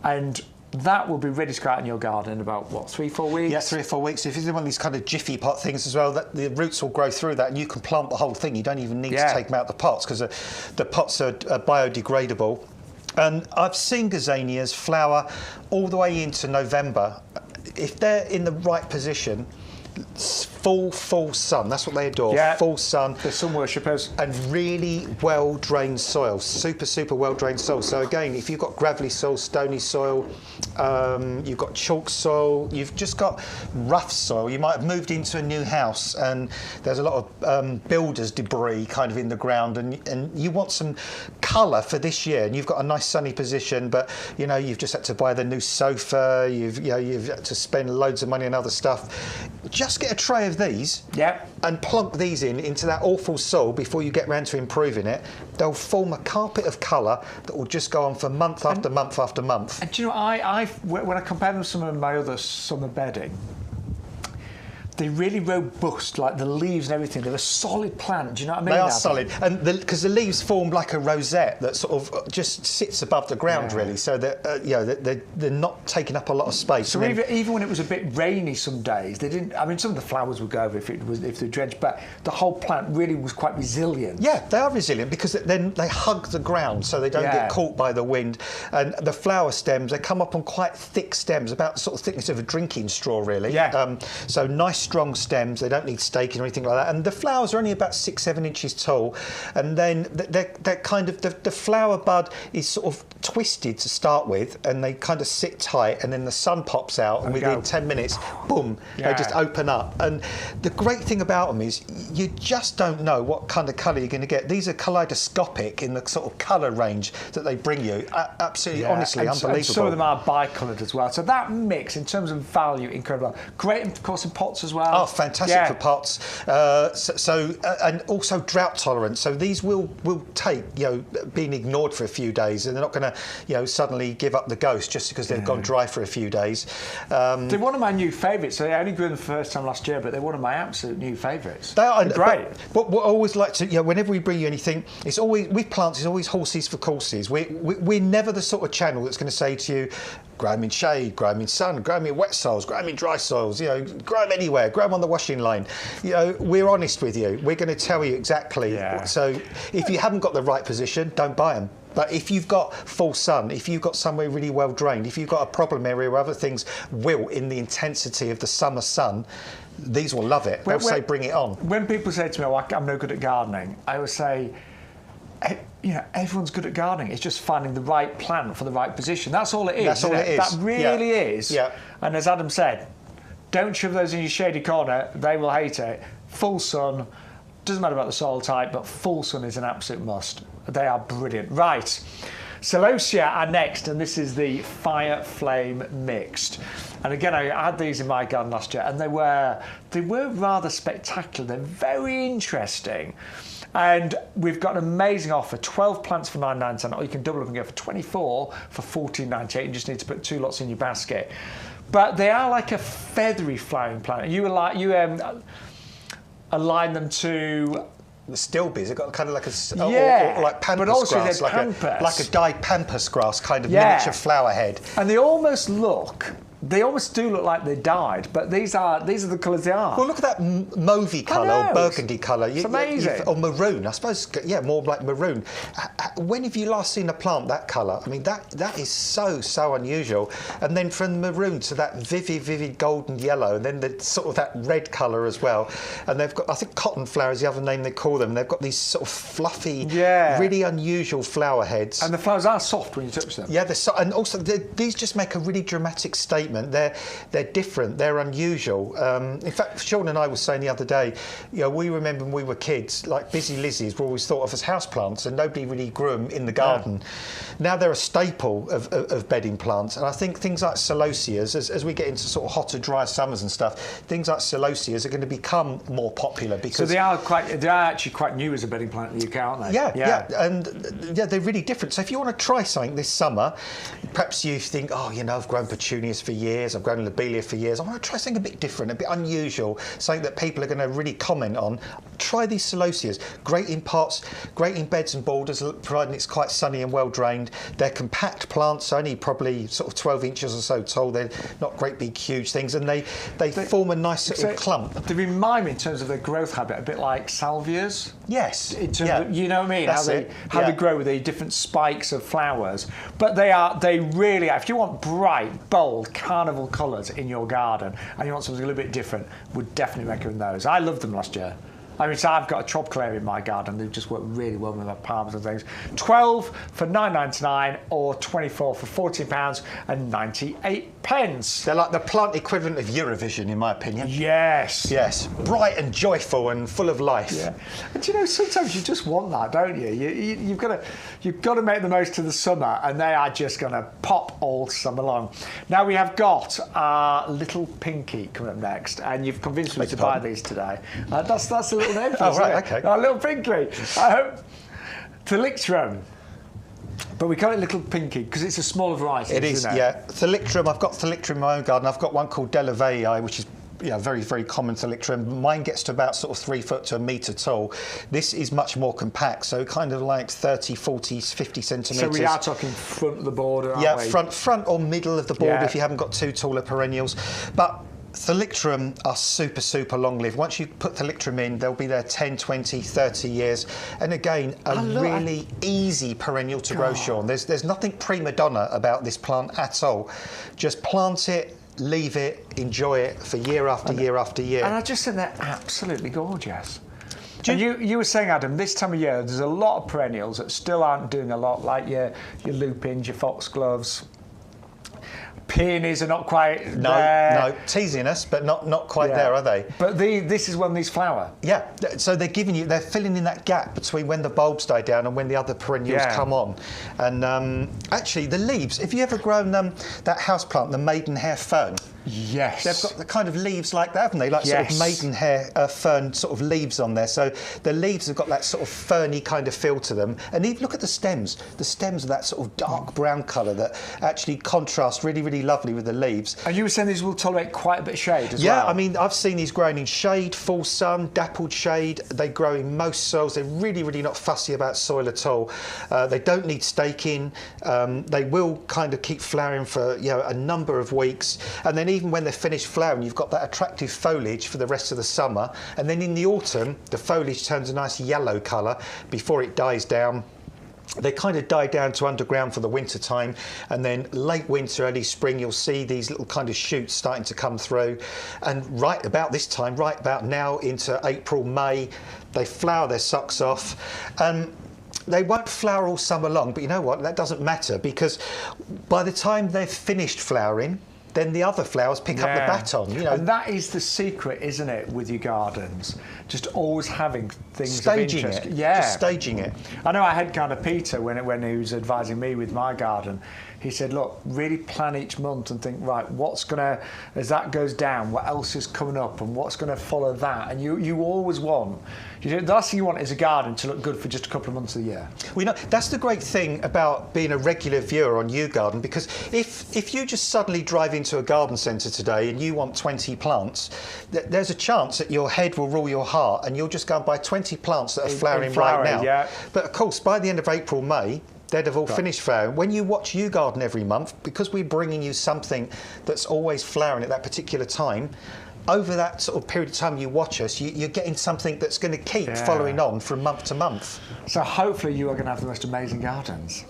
and that will be ready to go out in your garden in about, what, 3-4 weeks? Yeah, 3 or 4 weeks. If you do one of these kind of jiffy pot things as well, that the roots will grow through that, and you can plant the whole thing. You don't even need to take them out the pots, because the pots are biodegradable. And I've seen gazanias flower all the way into November. If they're in the right position, full sun, that's what they adore. Yeah. Full sun. The sun worshippers. And really well drained soil, super well drained soil. So again, if you've got gravelly soil, stony soil, you've got chalk soil, you've just got rough soil, you might have moved into a new house and there's a lot of builder's debris kind of in the ground, and you want some colour for this year, and you've got a nice sunny position, but you know, you've just had to buy the new sofa, you've had to spend loads of money on other stuff. Just get a tray of these, and plonk these into that awful soil before you get round to improving it. They'll form a carpet of colour that will just go on for month after month after month. And do you know, when I compare them to some of my other summer bedding, they're really robust, like the leaves and everything. They're a solid plant, do you know what I mean? They are solid, and because the leaves form like a rosette that sort of just sits above the ground, really, so that they're not taking up a lot of space. So even when it was a bit rainy some days, they didn't. I mean, some of the flowers would go over if they're drenched, but the whole plant really was quite resilient. Yeah, they are resilient because then they hug the ground, so they don't get caught by the wind. And the flower stems, they come up on quite thick stems, about the sort of thickness of a drinking straw, really. Yeah. So nice, strong stems. They don't need staking or anything like that. And the flowers are only about 6-7 inches tall. And then they're kind of the flower bud is sort of twisted to start with, and they kind of sit tight. And then the sun pops out, and within 10 minutes, boom, they just open up. And the great thing about them is you just don't know what kind of colour you're going to get. These are kaleidoscopic in the sort of colour range that they bring you. Absolutely, honestly, unbelievable. And some of them are bicoloured as well. So that mix, in terms of value, incredible. Great, of course, in pots as well. Oh, fantastic for pots. And also drought tolerant. So these will take, being ignored for a few days, and they're not going to, suddenly give up the ghost just because they've gone dry for a few days. They're one of my new favourites. So I only grew them the first time last year, but they're one of my absolute new favourites. They are great. But what I always like to, whenever we bring you anything, it's always with plants. It's always horses for courses. We're never the sort of channel that's going to say to you, grow them in shade, grow them in sun, grow them in wet soils, grow them in dry soils. Grow them anywhere. Grow them on the washing line. We're honest with you. We're going to tell you exactly. Yeah. So if you haven't got the right position, don't buy them. But if you've got full sun, if you've got somewhere really well drained, if you've got a problem area where other things wilt in the intensity of the summer sun, these will love it. They'll say, bring it on. When people say to me, I'm no good at gardening, I always say, everyone's good at gardening. It's just finding the right plant for the right position. That's all it is. That's all it is. That really is. Yeah. And as Adam said, don't shove those in your shady corner. They will hate it. Full sun. Doesn't matter about the soil type, but full sun is an absolute must. They are brilliant. Right, Celosia are next, and this is the Fire Flame Mixed. And again, I had these in my garden last year, and they were rather spectacular. They're very interesting. And we've got an amazing offer, 12 plants for $9.99, or you can double up and go for 24 for $14.98. You just need to put 2 lots in your basket. But they are like a feathery flowering plant. You align them to the stilbies. They've got kind of like or like pampas but also grass, they're pampas. like a dyed pampas grass kind of miniature flower head. And they almost look They almost do look like they died, but these are the colours they are. Well, look at that mauvey colour or burgundy colour. It's amazing. Or maroon, I suppose. Yeah, more like maroon. When have you last seen a plant that colour? I mean, that is so unusual. And then from maroon to that vivid golden yellow, and then the sort of that red colour as well. And they've got, I think, cotton flower is the other name they call them. And they've got these sort of fluffy, really unusual flower heads. And the flowers are soft when you touch them. Yeah, and also these just make a really dramatic statement. They're different. They're unusual. In fact, Shaun and I were saying the other day, we remember when we were kids, like busy lizzies were always thought of as houseplants, and nobody really grew them in the garden. Now they're a staple of bedding plants, and I think things like celosias, as we get into sort of hotter, dry summers and stuff, things like celosias are going to become more popular because so they are actually quite new as a bedding plant in the UK, aren't they? Yeah, and they're really different. So if you want to try something this summer, perhaps you think, I've grown petunias for years, I've grown lobelia for years, I want to try something a bit different, a bit unusual, something that people are going to really comment on. Try these celosias. Great in pots, great in beds and borders, providing it's quite sunny and well drained. They're compact plants, only probably sort of 12 inches or so tall. They're not great big huge things, and they form a nice little clump. They remind me in terms of their growth habit a bit like salvias. Yes. In terms of, you know what I mean? That's how they grow with the different spikes of flowers. But they really are. If you want bright, bold, carnival colours in your garden and you want something a little bit different, would definitely recommend those. I loved them last year. I mean, so I've got a tropicalaria in my garden. They've just worked really well with my palms and things. 12 for £9.99 or 24 for £14.98. They're like the plant equivalent of Eurovision, in my opinion. Yes. Yes. Bright and joyful and full of life. Yeah. And sometimes you just want that, don't you? You've got to make the most of the summer, and they are just going to pop all summer long. Now we have got our little pinky coming up next, and you've convinced me to buy these today. That's a little name for us, okay. Our little pinky. Thalictrum. But we call it little pinky because it's a smaller variety. It is, yeah. Thalictrum, I've got Thalictrum in my own garden. I've got one called Delavei, which is very, very common Thalictrum. Mine gets to about sort of 3 foot to a metre tall. This is much more compact, so kind of like 30, 40, 50 centimetres. So we are talking front of the border, aren't we? Front or middle of the border if you haven't got too taller perennials. But Thalictrum are super long-lived. Once you put Thalictrum in, they'll be there 10, 20, 30 years. And again, really easy perennial to grow, Shaun. There's nothing prima donna about this plant at all. Just plant it, leave it, enjoy it for year after year after year. And I just think they're absolutely gorgeous. And you were saying, Adam, this time of year, there's a lot of perennials that still aren't doing a lot, like your lupins, your foxgloves. Peonies are not quite there. No, teasing us, but not quite there, are they? But this is when these flower. Yeah, so they're filling in that gap between when the bulbs die down and when the other perennials come on. And actually, the leaves, have you ever grown that houseplant, the maidenhair fern? Yes. They've got the kind of leaves like that, haven't they? Like sort of maidenhair fern sort of leaves on there. So the leaves have got that sort of ferny kind of feel to them. And even look at the stems. The stems are that sort of dark brown colour that actually contrast really lovely with the leaves. And you were saying these will tolerate quite a bit of shade as well? Yeah, I mean, I've seen these growing in shade, full sun, dappled shade. They grow in most soils. They're really not fussy about soil at all. They don't need staking. They will kind of keep flowering for a number of weeks. And then even when they're finished flowering, you've got that attractive foliage for the rest of the summer. And then in the autumn, the foliage turns a nice yellow colour before it dies down. They kind of die down to underground for the winter time, and then late winter, early spring, you'll see these little kind of shoots starting to come through. And right about this time, right about now into April, May, they flower their socks off. They won't flower all summer long, but you know what? That doesn't matter, because by the time they've finished flowering, then the other flowers pick up the baton. And that is the secret, isn't it, with your gardens? Just always having things staging of interest. it. Just staging it. I know I had kind of Peter when he was advising me with my garden. He said, look, really plan each month and think, right, as that goes down, what else is coming up and what's going to follow that? And you always want, the last thing you want is a garden to look good for just a couple of months of the year. Well, that's the great thing about being a regular viewer on YouGarden, because if you just suddenly drive into a garden centre today and you want 20 plants, there's a chance that your head will rule your heart and you'll just go and buy 20 plants that are flowering right now. Yeah. But of course, by the end of April, May, They'd have all finished flowering. When you watch YouGarden every month, because we're bringing you something that's always flowering at that particular time, over that sort of period of time you watch us, you're getting something that's going to keep following on from month to month. So hopefully you are going to have the most amazing gardens.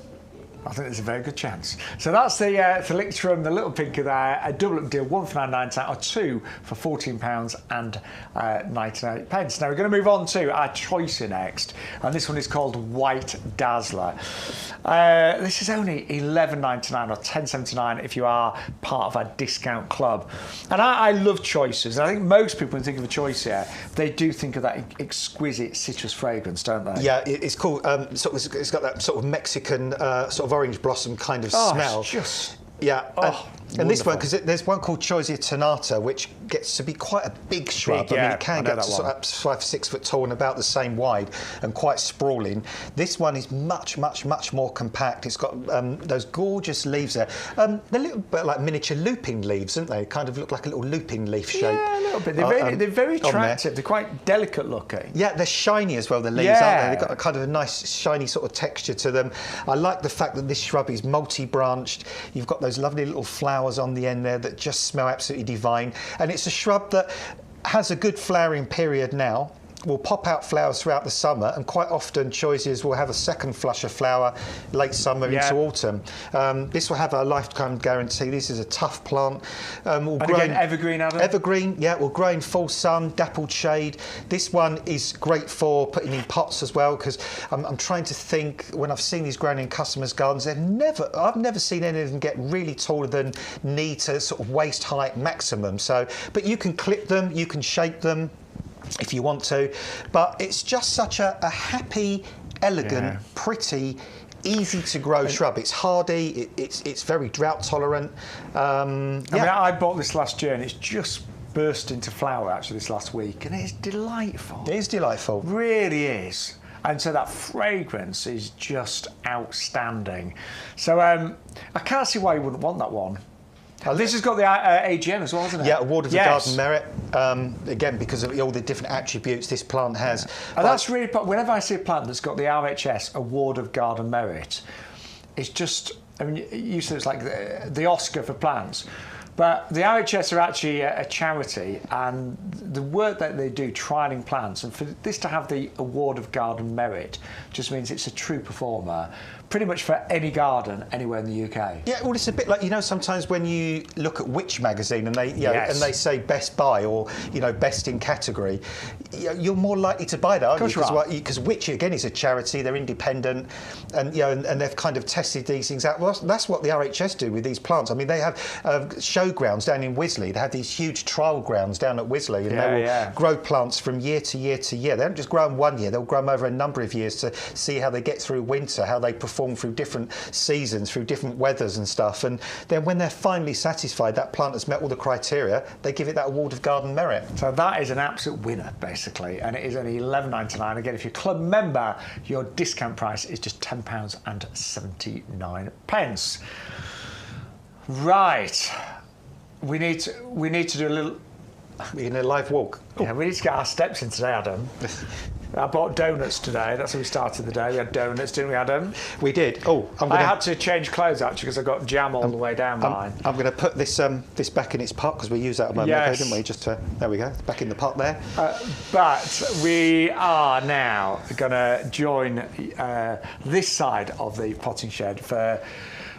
I think there's a very good chance. So that's the Thalictrum, the little pinker there, a double up deal, one for £9.99 or two for £14.98. Now we're going to move on to our choicer next, and this one is called White Dazzler. This is only £11.99 or £10.79 if you are part of our discount club. And I love choicers. I think most people, when they think of a choicer, they do think of that exquisite citrus fragrance, don't they? Yeah, it's called. It's got that sort of Mexican sort of orange blossom kind of smell. It's just and this one, because there's one called Choisya tenata, which gets to be quite a big shrub. Big, I mean, it can get to sort of 5 or 6 foot tall and about the same wide, and quite sprawling. This one is much more compact. It's got those gorgeous leaves there. They're a little bit like miniature looping leaves, aren't they? Kind of look like a little looping leaf shape. Yeah, a little bit. They're very attractive. They're quite delicate looking. Yeah, they're shiny as well, the leaves, aren't they? They've got a kind of a nice, shiny sort of texture to them. I like the fact that this shrub is multi-branched. You've got those lovely little flowers on the end there that just smell absolutely divine. And it's a shrub that has a good flowering period now, will pop out flowers throughout the summer, and quite often choices will have a second flush of flower late summer into autumn. This will have a lifetime guarantee. This is a tough plant. Again, evergreen, Adam? Evergreen, yeah, will grow in full sun, dappled shade. This one is great for putting in pots as well, because I'm trying to think, when I've seen these grown in customers' gardens, I've never seen any of them get really taller than knee to sort of waist height maximum. So, but you can clip them, you can shape them if you want to, but it's just such a happy, elegant, pretty, easy to grow shrub. It's hardy, it's very drought tolerant. I mean, I bought this last year and it's just burst into flower actually this last week, and it's delightful. It is delightful. Really is. And so that fragrance is just outstanding. So I can't see why you wouldn't want that one. This has got the AGM as well, hasn't it? Yeah, Award of the Garden Merit. Again, because of all the different attributes this plant has. And that's really, whenever I see a plant that's got the RHS Award of Garden Merit, it's just, I mean, you said it's like the Oscar for plants. But the RHS are actually a charity, and the work that they do trialling plants, and for this to have the Award of Garden Merit just means it's a true performer, pretty much for any garden anywhere in the UK. Yeah, well, it's a bit like, you know, sometimes when you look at Which magazine and they, and they say best buy or, you know, best in category, you're more likely to buy that, aren't you? Because Which, again, is a charity, they're independent, and, you know, and they've kind of tested these things out. Well, that's what the RHS do with these plants. I mean, they have showgrounds down in Wisley. They have these huge trial grounds down at Wisley, and they will grow plants from year to year to year. They don't just grow them 1 year, they'll grow them over a number of years to see how they get through winter, how they perform through different seasons, through different weathers and stuff. And then when they're finally satisfied that plant has met all the criteria, they give it that Award of Garden Merit. So that is an absolute winner, basically, and it is only £11.99. Again, if you're a club member, your discount price is just £10.79. Right. We need to do a little... We're in a live walk. Yeah, we need to get our steps in today, Adam. I bought donuts today. That's how we started the day. We had donuts, didn't we, Adam? We did. I had to change clothes actually because I got jam all the way down mine. I'm going to put this back in its pot because we use that at the moment, didn't we? Just there we go. It's back in the pot there. But we are now going to join this side of the potting shed for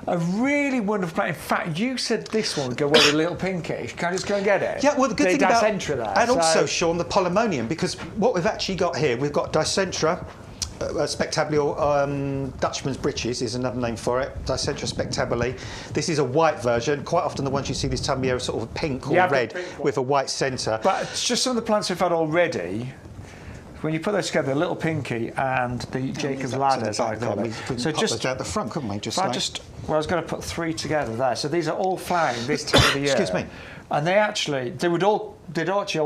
a really wonderful plant. In fact, you said this one would go well with Little Pinky. Can I just go and get it? Yeah, well, the good thing about... Dicentra there. And also, Shaun, the Polemonium, because what we've actually got here, we've got Dicentra spectabile, Dutchman's breeches is another name for it, Dicentra spectabile. This is a white version. Quite often the ones you see this time of year are sort of pink or red with a white centre. But it's just some of the plants we've had already. When you put those together, Little Pinky and the Jacob's Ladder, as I call it. So just at the front, couldn't we? I was going to put 3 together there. So these are all flowering this time of the year. Excuse me. And they'd actually all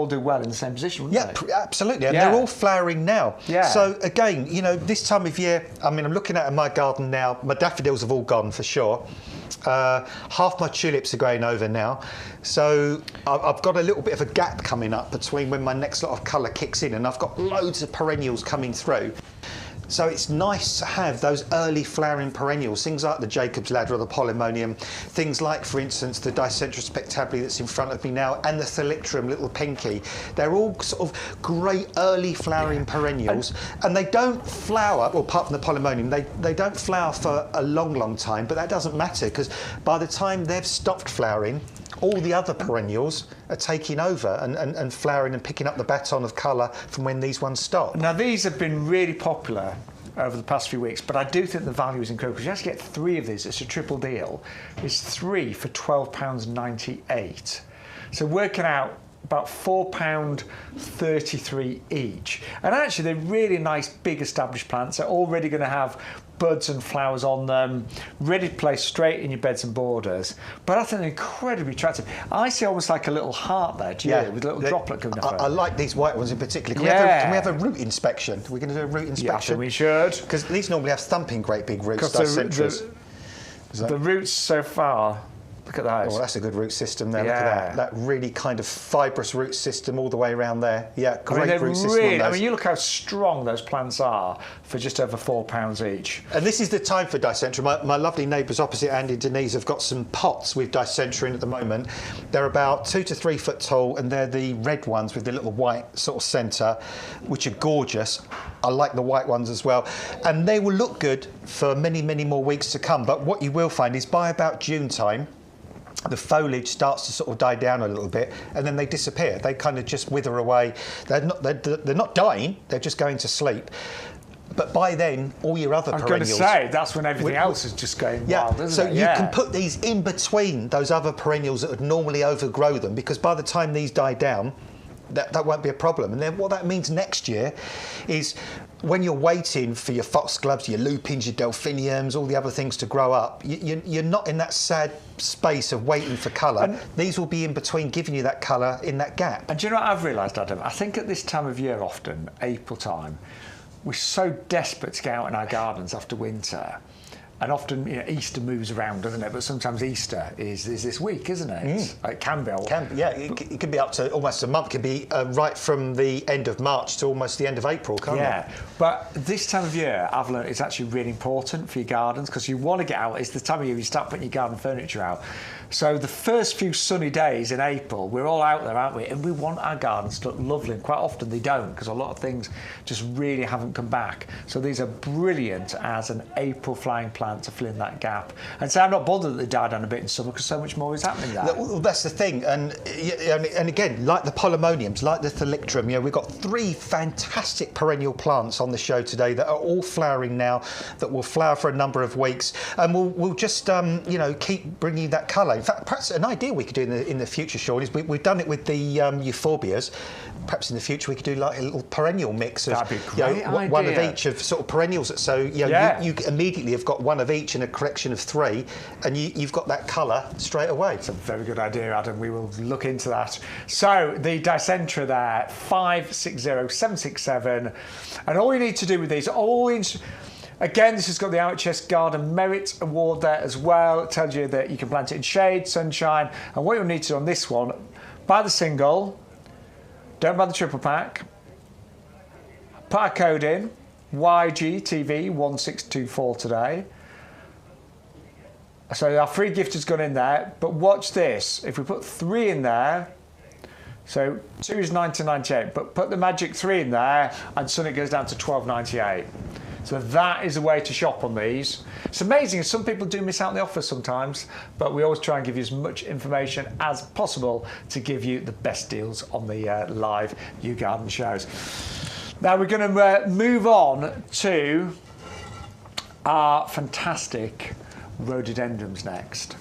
do well in the same position, wouldn't they? Yeah, absolutely. And they're all flowering now. Yeah. So again, you know, this time of year, I mean, I'm looking at my garden now. My daffodils have all gone for sure. Half my tulips are going over now. So I've got a little bit of a gap coming up between when my next lot of colour kicks in, and I've got loads of perennials coming through. So it's nice to have those early flowering perennials, things like the Jacob's Ladder or the Polemonium, things like, for instance, the Dicentra spectabile that's in front of me now, and the Thalictrum, little pinky. They're all sort of great early flowering perennials, and they don't flower, well, apart from the Polemonium, they don't flower for a long, long time, but that doesn't matter, because by the time they've stopped flowering, all the other perennials are taking over and flowering and picking up the baton of colour from when these ones stop. Now, these have been really popular over the past few weeks, but I do think the value is incredible, because you actually get 3 of these. It's a triple deal. It's 3 for £12.98. So working out about £4.33 each. And actually, they're really nice, big established plants. They're already going to have buds and flowers on them, ready to place straight in your beds and borders. But I think they're incredibly attractive. I see almost like a little heart there, do you? With a little droplet coming up. I like these white ones in particular. Can we have a root inspection? We're going to do a root inspection. Yeah, I think we should. Because these normally have thumping great big roots, Dicentras. The roots so far, look at those. Oh, that's a good root system there. Look at that. That really kind of fibrous root system all the way around there. Yeah, great root system on those. I mean, you look how strong those plants are for just over £4 each. And this is the time for Dicentra. My lovely neighbours opposite Andy and Denise have got some pots with Dicentra in at the moment. They're about 2 to 3 foot tall, and they're the red ones with the little white sort of centre, which are gorgeous. I like the white ones as well. And they will look good for many, many more weeks to come. But what you will find is by about June time, the foliage starts to sort of die down a little bit, and then they disappear. They kind of just wither away. They're not dying, they're just going to sleep. But by then, all your other perennials... I was going to say, that's when everything else is just going wild, isn't it? So you can put these in between those other perennials that would normally overgrow them, because by the time these die down, that won't be a problem. And then what that means next year is when you're waiting for your foxgloves, your lupins, your delphiniums, all the other things to grow up, you're not in that sad space of waiting for colour. These will be in between, giving you that colour in that gap. And do you know what I've realised, Adam? I think at this time of year often, April time, we're so desperate to get out in our gardens after winter. And often, Easter moves around, doesn't it? But sometimes Easter is this week, isn't it? It can be. It can be up to almost a month. It can be right from the end of March to almost the end of April, can't it? Yeah, but this time of year, I've learned it's actually really important for your gardens, because you want to get out. It's the time of year you start putting your garden furniture out. So the first few sunny days in April, we're all out there, aren't we? And we want our gardens to look lovely. And quite often they don't, because a lot of things just really haven't come back. So these are brilliant as an April flowering plant to fill in that gap. And so I'm not bothered that they die down a bit in summer, because so much more is happening there. Well, that's the thing. And again, like the Polemoniums, like the Thalictrum, we've got 3 fantastic perennial plants on the show today that are all flowering now, that will flower for a number of weeks. And we'll just, keep bringing that colour. In fact, perhaps an idea we could do in the future, Shaun, is we've done it with the euphorbias. Perhaps in the future we could do like a little perennial mix of one of each of sort of perennials. So you immediately have got one of each in a collection of 3, and you've got that colour straight away. It's a very good idea, Adam. We will look into that. So the Dicentra there, 560767, and all you need to do with these, again, this has got the RHS Garden Merit Award there as well. It tells you that you can plant it in shade, sunshine. And what you'll need to do on this one, buy the single, don't buy the triple pack, put our code in, YGTV1624 today. So our free gift has gone in there, but watch this. If we put 3 in there, so 2 is £19.98, but put the magic 3 in there, and suddenly it goes down to £12.98. So that is a way to shop on these. It's amazing. Some people do miss out on the offers sometimes, but we always try and give you as much information as possible to give you the best deals on the live YouGarden shows. Now we're going to move on to our fantastic rhododendrons next.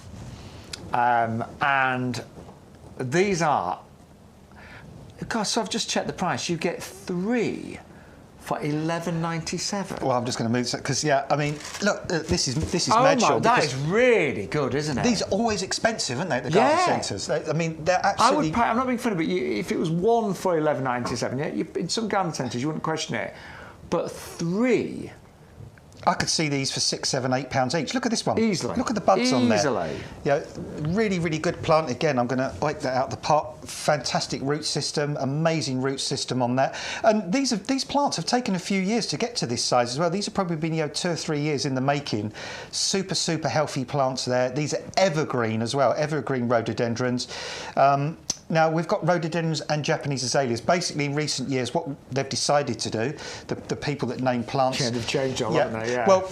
And these are... Gosh, so I've just checked the price. You get 3 for £11.97. Well, I'm just going to move because look, this is Medshaw. That is really good, isn't it? These are always expensive, aren't they? The garden centres. They're actually. I would pay. I'm not being funny, but if it was 1 for £11.97, in some garden centres you wouldn't question it, but 3. I could see these for £6, £7, £8 each. Look at this one. Easily. Look at the buds on there. Easily. Yeah, really, really good plant. Again, I'm going to oik that out the pot. Fantastic root system, amazing root system on that. And these plants have taken a few years to get to this size as well. These have probably been 2 or 3 years in the making. Super, super healthy plants there. These are evergreen as well, evergreen rhododendrons. Now, we've got rhododendrons and Japanese azaleas. Basically, in recent years, what they've decided to do, the people that name plants... Yeah, they've changed a lot, haven't they? Yeah. Well,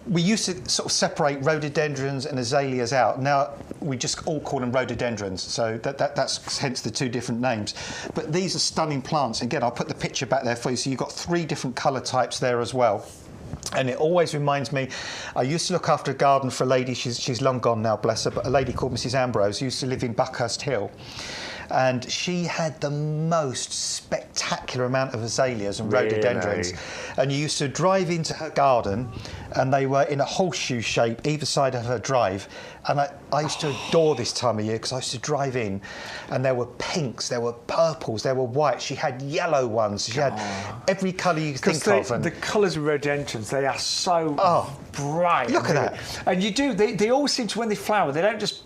we used to sort of separate rhododendrons and azaleas out. Now, we just all call them rhododendrons, so that's hence the 2 different names. But these are stunning plants. Again, I'll put the picture back there for you. So you've got 3 different colour types there as well. And it always reminds me, I used to look after a garden for a lady, she's long gone now, bless her, but a lady called Mrs. Ambrose, who used to live in Buckhurst Hill. And she had the most spectacular amount of azaleas and rhododendrons. And you used to drive into her garden, and they were in a horseshoe shape either side of her drive. And I used to adore this time of year, because I used to drive in, and there were pinks, there were purples, there were whites. She had yellow ones. She had every colour you could think of. And the colours of rhododendrons, they are so bright. Look at that. And they always seem to, when they flower, they don't just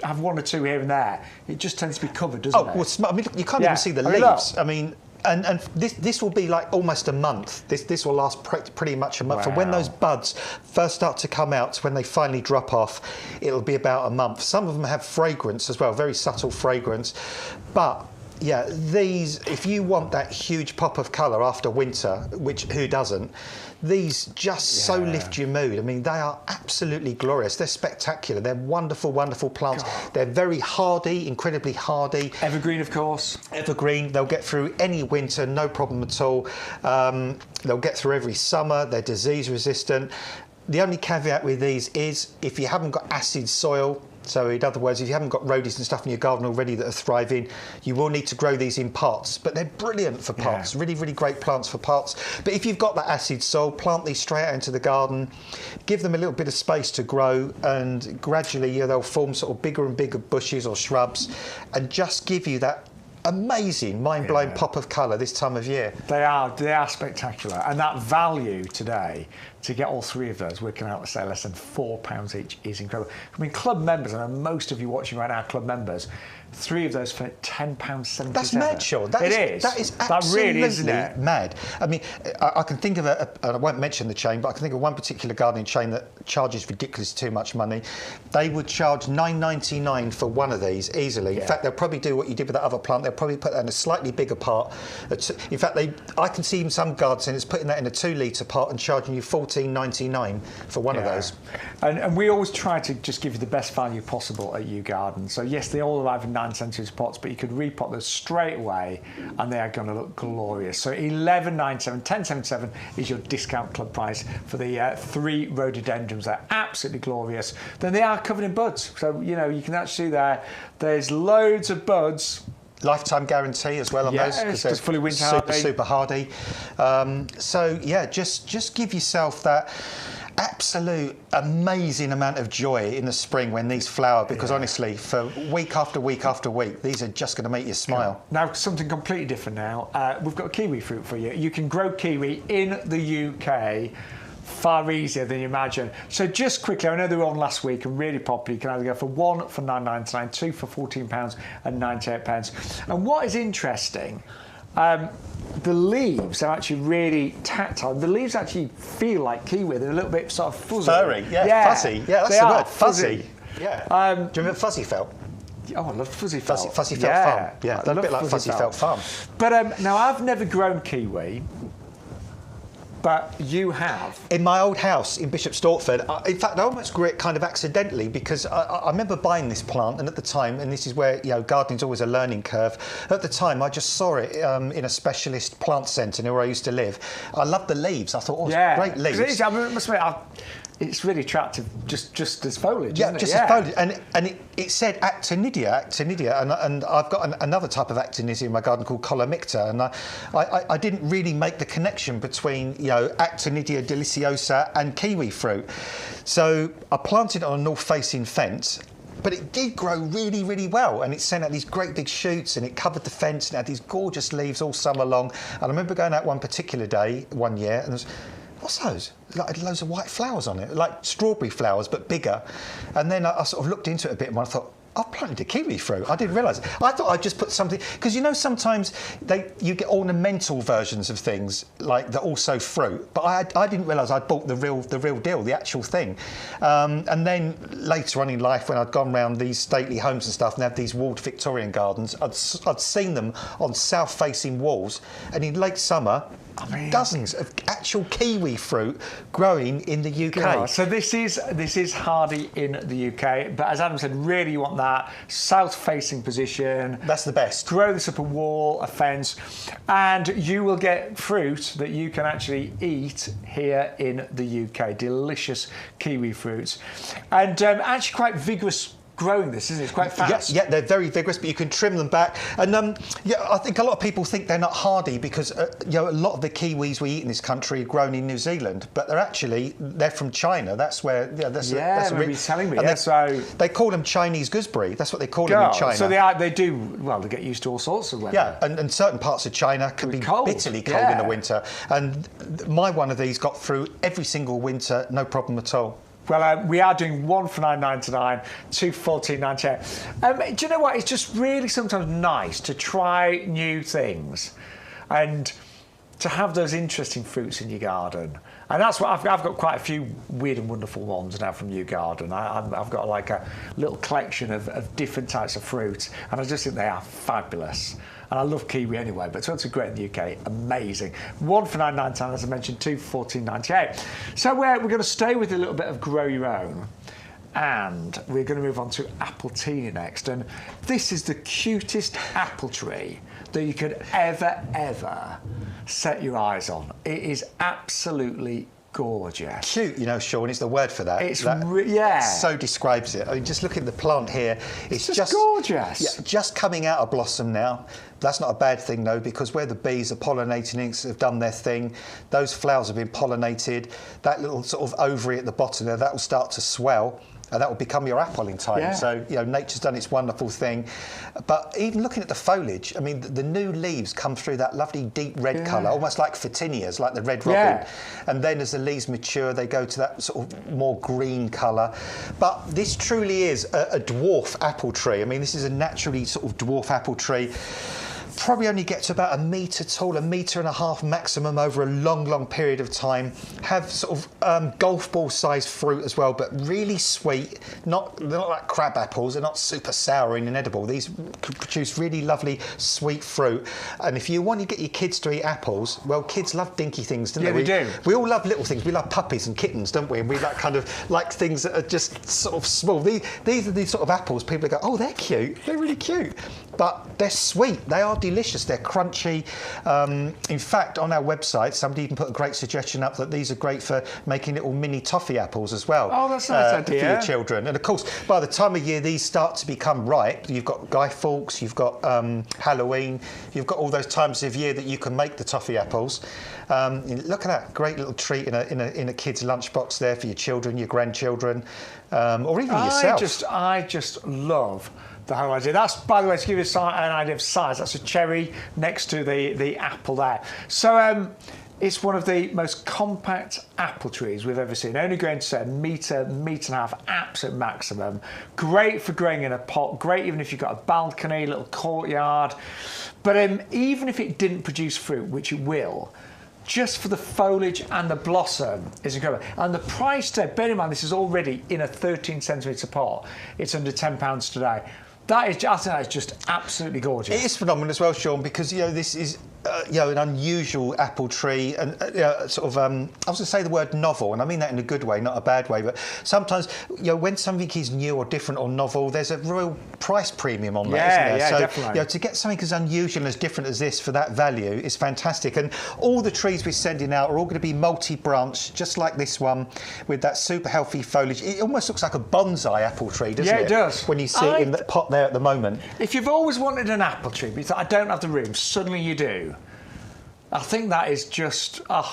have 1 or 2 here and there. It just tends to be covered, doesn't it? Well, I mean, you can't even see the leaves. I mean, and this will be like almost a month. This will last pretty much a month. Wow. And when those buds first start to come out, when they finally drop off, it'll be about a month. Some of them have fragrance as well, very subtle fragrance. But yeah, these, if you want that huge pop of colour after winter, which who doesn't, these just so lift your mood. I mean, they are absolutely glorious. They're spectacular. They're wonderful, wonderful plants. God. They're very hardy, incredibly hardy. Evergreen, of course. Evergreen. They'll get through any winter, no problem at all. They'll get through every summer. They're disease resistant. The only caveat with these is if you haven't got acid soil, so in other words, if you haven't got rhodies and stuff in your garden already that are thriving, you will need to grow these in pots. But they're brilliant for pots, really, really great plants for pots. But if you've got that acid soil, plant these straight out into the garden, give them a little bit of space to grow, and gradually they'll form sort of bigger and bigger bushes or shrubs, and just give you that amazing, mind-blowing pop of colour this time of year. They are spectacular, and that value today to get all 3 of those working out, say, less than £4 each is incredible. I mean, club members, I know most of you watching right now are club members. 3 of those for £10.77. That's mad, Shaun. That is absolutely really, isn't it? Mad. I mean, I can think of and I won't mention the chain, but I can think of one particular gardening chain that charges ridiculous too much money. They would charge £9.99 for one of these easily. In fact, they'll probably do what you did with that other plant. They'll probably put that in a slightly bigger pot. In fact, I can see some garden centres putting that in a 2-litre pot and charging you £14.99 for one of those. And we always try to just give you the best value possible at YouGarden. So yes, they all arrive in 9cm pots, but you could repot those straight away, and they are going to look glorious. So £11.97, £10.77 is your discount club price for the 3 rhododendrons. They're absolutely glorious. Then they are covered in buds, so you know you can actually see there's loads of buds. Lifetime guarantee as well on those, because they're fully winter hardy. super hardy. So yeah, just give yourself that absolute amazing amount of joy in the spring when these flower, because honestly, for week after week after week, these are just going to make you smile. Now, something completely different now. We've got kiwi fruit for you. You can grow kiwi in the UK far easier than you imagine. So just quickly, I know they were on last week and really popular. You can either go for 1 for £9.99, 2 for £14.98. And what is interesting, the leaves are actually really tactile. The leaves actually feel like kiwi. They're a little bit sort of fuzzy. Furry, fuzzy. Yeah, that's the word, fuzzy. Yeah. Do you remember fuzzy felt? Oh, I love fuzzy felt. Fuzzy felt farm. Yeah, they're a bit like fuzzy felt farm. But now, I've never grown kiwi. But you have. In my old house in Bishop Stortford, in fact, I almost grew it kind of accidentally, because I remember buying this plant, and at the time, and this is where gardening's always a learning curve. At the time, I just saw it in a specialist plant centre near where I used to live. I loved the leaves. I thought, it's great leaves. It is, I must admit, it's really attractive, just as foliage. Yeah, just as foliage, and it said actinidia, and I've got another type of actinidia in my garden called colomicta, and I didn't really make the connection between actinidia deliciosa and kiwi fruit, so I planted it on a north-facing fence. But it did grow really, really well, and it sent out these great big shoots, and it covered the fence, and it had these gorgeous leaves all summer long. And I remember going out one particular day, one year, and what's those? Like loads of white flowers on it, like strawberry flowers, but bigger. And then I sort of looked into it a bit and I thought, I've planted a kiwi fruit. I didn't realise it. I thought I'd just put something... Because, you know, sometimes you get ornamental versions of things like that also fruit. But I didn't realise I'd bought the real deal, the actual thing. And then later on in life, when I'd gone round these stately homes and stuff and had these walled Victorian gardens, I'd seen them on south-facing walls. And in late summer... I mean, dozens of actual kiwi fruit growing in the UK. God, so this is hardy in the UK, but as Adam said, really you want that south-facing position. That's the best. Grow this up a wall, a fence, and you will get fruit that you can actually eat here in the UK. Delicious kiwi fruits, and actually quite vigorous. Growing this, isn't it? It's quite fast. Yeah, they're very vigorous, but you can trim them back. And I think a lot of people think they're not hardy because a lot of the kiwis we eat in this country are grown in New Zealand, but they're from China. That's where that's telling me. They call them Chinese gooseberry. That's what they call them in China. So they get used to all sorts of weather. Yeah, and certain parts of China can be cold. Bitterly cold in the winter. And my one of these got through every single winter, no problem at all. Well, we are doing one for £9.99, two for £14.98. Do you know what? It's just really sometimes nice to try new things and to have those interesting fruits in your garden. And that's what I've got quite a few weird and wonderful ones now from YouGarden. I've got like a little collection of different types of fruit, and I just think they are fabulous. And I love kiwi anyway, but it's great in the UK. Amazing. One for £9.99, as I mentioned, two for £14.98. So we're going to stay with a little bit of grow your own. And we're going to move on to apple tea next. And this is the cutest apple tree that you could ever set your eyes on. It is absolutely gorgeous. Cute, you know, Shaun, is the word for that. It's so describes it. I mean, just look at the plant here. It's just gorgeous. Yeah, just coming out of blossom now. That's not a bad thing though, because where the bees are pollinating have done their thing. Those flowers have been pollinated. That little sort of ovary at the bottom there, that will start to swell. And that will become your apple in time. Yeah. So, you know, nature's done its wonderful thing. But even looking at the foliage, I mean, the new leaves come through that lovely deep red colour, almost like photinias, like the red robin. Yeah. And then as the leaves mature, they go to that sort of more green colour. But this truly is a dwarf apple tree. I mean, this is a naturally sort of dwarf apple tree. Probably only get to about 1 metre tall, 1.5 metres maximum over a long period of time. Have sort of golf ball sized fruit as well, but really sweet. They're not like crab apples. They're not super sour and inedible. These produce really lovely sweet fruit. And if you want to get your kids to eat apples, well, kids love dinky things, don't they? Yeah, they do. We all love little things. We love puppies and kittens, don't we? And we like things that are just sort of small. These are the sort of apples people go, oh, they're cute. They're really cute. But they're sweet. They are delicious. They're crunchy. In fact, on our website, somebody even put a great suggestion up that these are great for making little mini toffee apples as well. Oh, that's a nice idea. For your children. And of course, by the time of year these start to become ripe, you've got Guy Fawkes, you've got Halloween, you've got all those times of year that you can make the toffee apples. Look at that great little treat in a kid's lunchbox there for your children, your grandchildren, or even yourself. I just love the whole idea. That's, by the way, to give you an idea of size, that's a cherry next to the apple there. So it's one of the most compact apple trees we've ever seen. Only going to 1 metre, 1.5 metres, absolute maximum. Great for growing in a pot. Great even if you've got a balcony, little courtyard. But even if it didn't produce fruit, which it will, just for the foliage and the blossom is incredible. And the price tag, bear in mind, this is already in a 13 centimetre pot. It's under £10 today. I think that is just absolutely gorgeous. It is phenomenal as well, Shaun, because this is an unusual apple tree, and sort of I was going to say the word novel, and I mean that in a good way, not a bad way. But sometimes when something is new or different or novel, there's a real price premium on that, isn't there? Yeah, so definitely. To get something as unusual and as different as this for that value is fantastic. And all the trees we're sending out are all going to be multi-branch, just like this one, with that super healthy foliage. It almost looks like a bonsai apple tree, doesn't it? Yeah, it does. When you see it in the pot there at the moment. If you've always wanted an apple tree, but you thought, I don't have the room, suddenly you do. I think that is just, I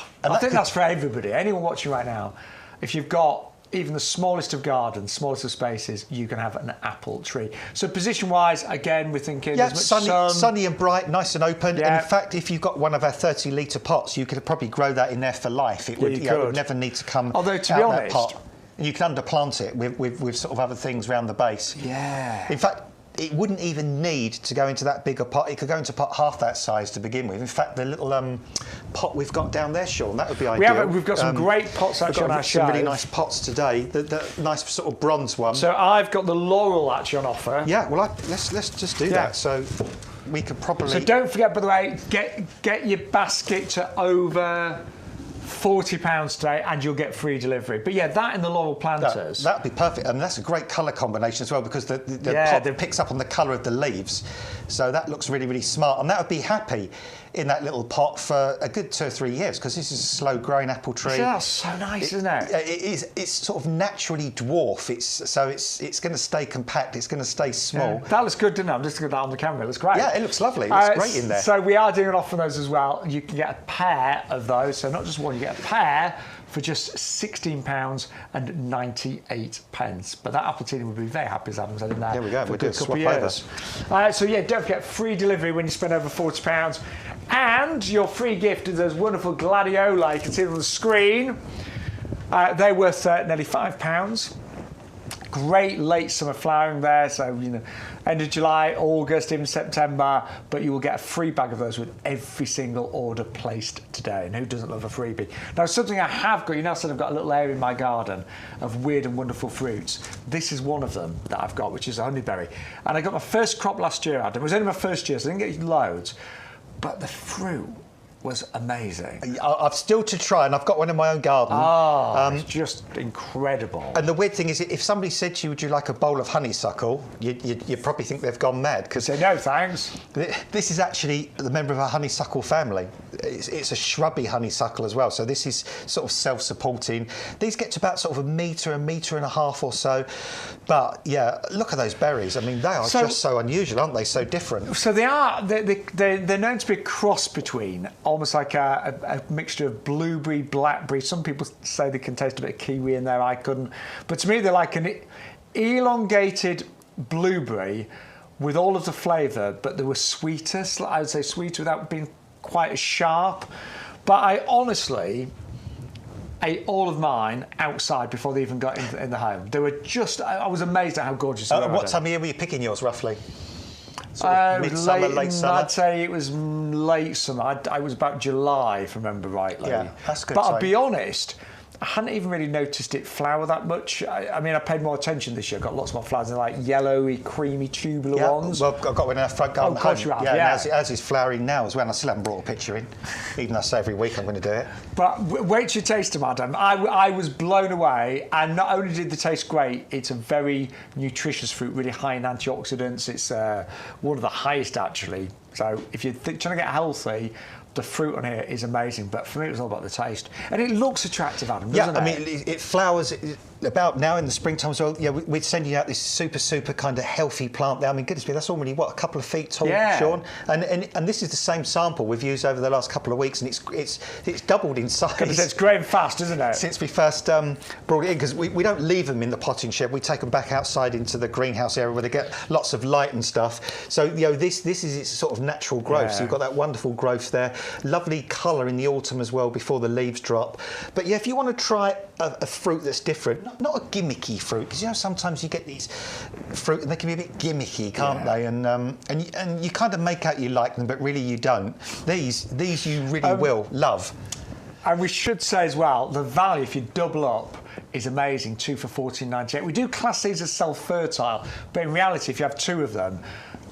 think that's for everybody. Anyone watching right now, if you've got even the smallest of gardens, smallest of spaces, you can have an apple tree. So position-wise, again, we're thinking sunny and bright, nice and open. Yeah. And in fact, if you've got one of our 30-litre pots, you could probably grow that in there for life. It would never need to come to be honest, that pot. And you can underplant it with sort of other things around the base. Yeah. In fact, it wouldn't even need to go into that bigger pot. It could go into a pot half that size to begin with. In fact, the little pot we've got down there, Shaun, that would be ideal. We've got some great pots actually on our show. Some really nice pots today. The nice sort of bronze one. So I've got the laurel actually on offer. Yeah, well, let's just do that. So we could probably. So don't forget, by the way, get your basket to over £40 today, and you'll get free delivery. But yeah, that and the laurel planters. That'd be perfect, and that's a great colour combination as well, because the pot picks up on the colour of the leaves, so that looks really, really smart. And that would be happy in that little pot for a good 2 or 3 years, because this is a slow-growing apple tree. That's so nice, isn't it? It is. It's sort of naturally dwarf. It's going to stay compact. It's going to stay small. Yeah. That looks good, didn't it? I'm just looking at that on the camera. It looks great. Yeah, it looks lovely. It looks great in there. So we are doing an offer on those as well. You can get a pair of those. So not just one, you get a pair for just £16.98. But that apple team would be very happy, as Adam said in there. There we go. We'll do a couple of years. So yeah, don't forget free delivery when you spend over £40. And your free gift is those wonderful gladiola. You can see them on the screen. They're worth nearly £5. Great late summer flowering there, so end of July, August, even September, but you will get a free bag of those with every single order placed today. And who doesn't love a freebie? Now, something I have got, said I've got a little area in my garden of weird and wonderful fruits. This is one of them that I've got, which is a honeyberry. And I got my first crop last year, Adam. It was only my first year, so I didn't get loads, but the fruit was amazing. I've still to try, and I've got one in my own garden. It's just incredible. And the weird thing is, if somebody said to you, would you like a bowl of honeysuckle, you'd probably think they've gone mad. Because say no, thanks. This is actually the member of a honeysuckle family. It's a shrubby honeysuckle as well, so this is sort of self-supporting. These get to about sort of a metre and a half or so. But yeah, look at those berries. I mean, they are just so unusual, aren't they? So different. So they are. They're known to be a cross between almost like a mixture of blueberry, blackberry. Some people say they can taste a bit of kiwi in there. I couldn't. But to me, they're like an elongated blueberry with all of the flavour, but they were sweeter. I would say sweeter without being quite as sharp. But I honestly ate all of mine outside before they even got in the home. They were just. I was amazed at how gorgeous they were. What time of year were you picking yours, roughly? Midsummer, late summer? I'd say it was late summer. I was about July, if I remember rightly. Yeah, that's good. But I'll be honest, I hadn't even really noticed it flower that much. I mean, I paid more attention this year. I got lots more flowers. They're like yellowy, creamy, tubular ones. Well, I've got one in our front garden. Of course you have, yeah. As is flowering now as well. And I still haven't brought a picture in, even though I say every week I'm going to do it. But wait till you taste them, Adam. I was blown away. And not only did they taste great, it's a very nutritious fruit, really high in antioxidants. It's one of the highest, actually. So if you're trying to get healthy, the fruit on here is amazing, but for me it was all about the taste. And it looks attractive, Adam, doesn't it? Yeah, I mean, it flowers about now in the springtime as well. Yeah, we'd send you out this super kind of healthy plant there. I mean, goodness me, that's already, what, a couple of feet tall, Shaun? And this is the same sample we've used over the last couple of weeks, and it's doubled in size. It's growing fast, isn't it? Since we first brought it in, because we don't leave them in the potting shed. We take them back outside into the greenhouse area where they get lots of light and stuff. So, this is its sort of natural growth. Yeah. So you've got that wonderful growth there. Lovely colour in the autumn as well before the leaves drop. But yeah, if you want to try a fruit that's different, not a gimmicky fruit, because sometimes you get these fruit and they can be a bit gimmicky, can't they? And you kind of make out you like them, but really you don't. These you really will love. And we should say as well, the value, if you double up, is amazing. 2 for $14.98. We do class these as self-fertile, but in reality, if you have 2 of them,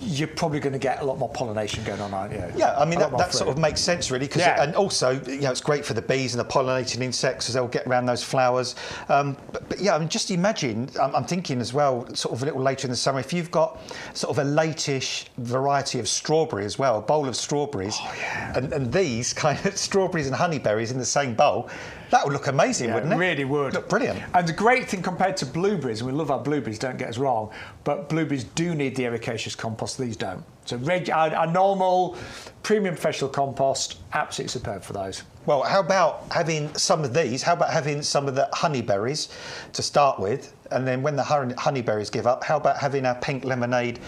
you're probably going to get a lot more pollination going on, aren't you? Yeah, I mean, that sort of makes sense, really. And also, it's great for the bees and the pollinating insects, as they'll get around those flowers. But yeah, I mean, just imagine, I'm thinking as well, sort of a little later in the summer, if you've got sort of a late-ish variety of strawberry as well, a bowl of strawberries, and these kind of strawberries and honeyberries in the same bowl, that would look amazing, wouldn't it? It really would. Look brilliant. And the great thing compared to blueberries, and we love our blueberries, don't get us wrong, but blueberries do need the ericaceous compost compost, these don't. So our normal premium professional compost, absolutely superb for those. Well, how about having some of these? How about having some of the honeyberries to start with? And then when the honeyberries give up, how about having our pink lemonade,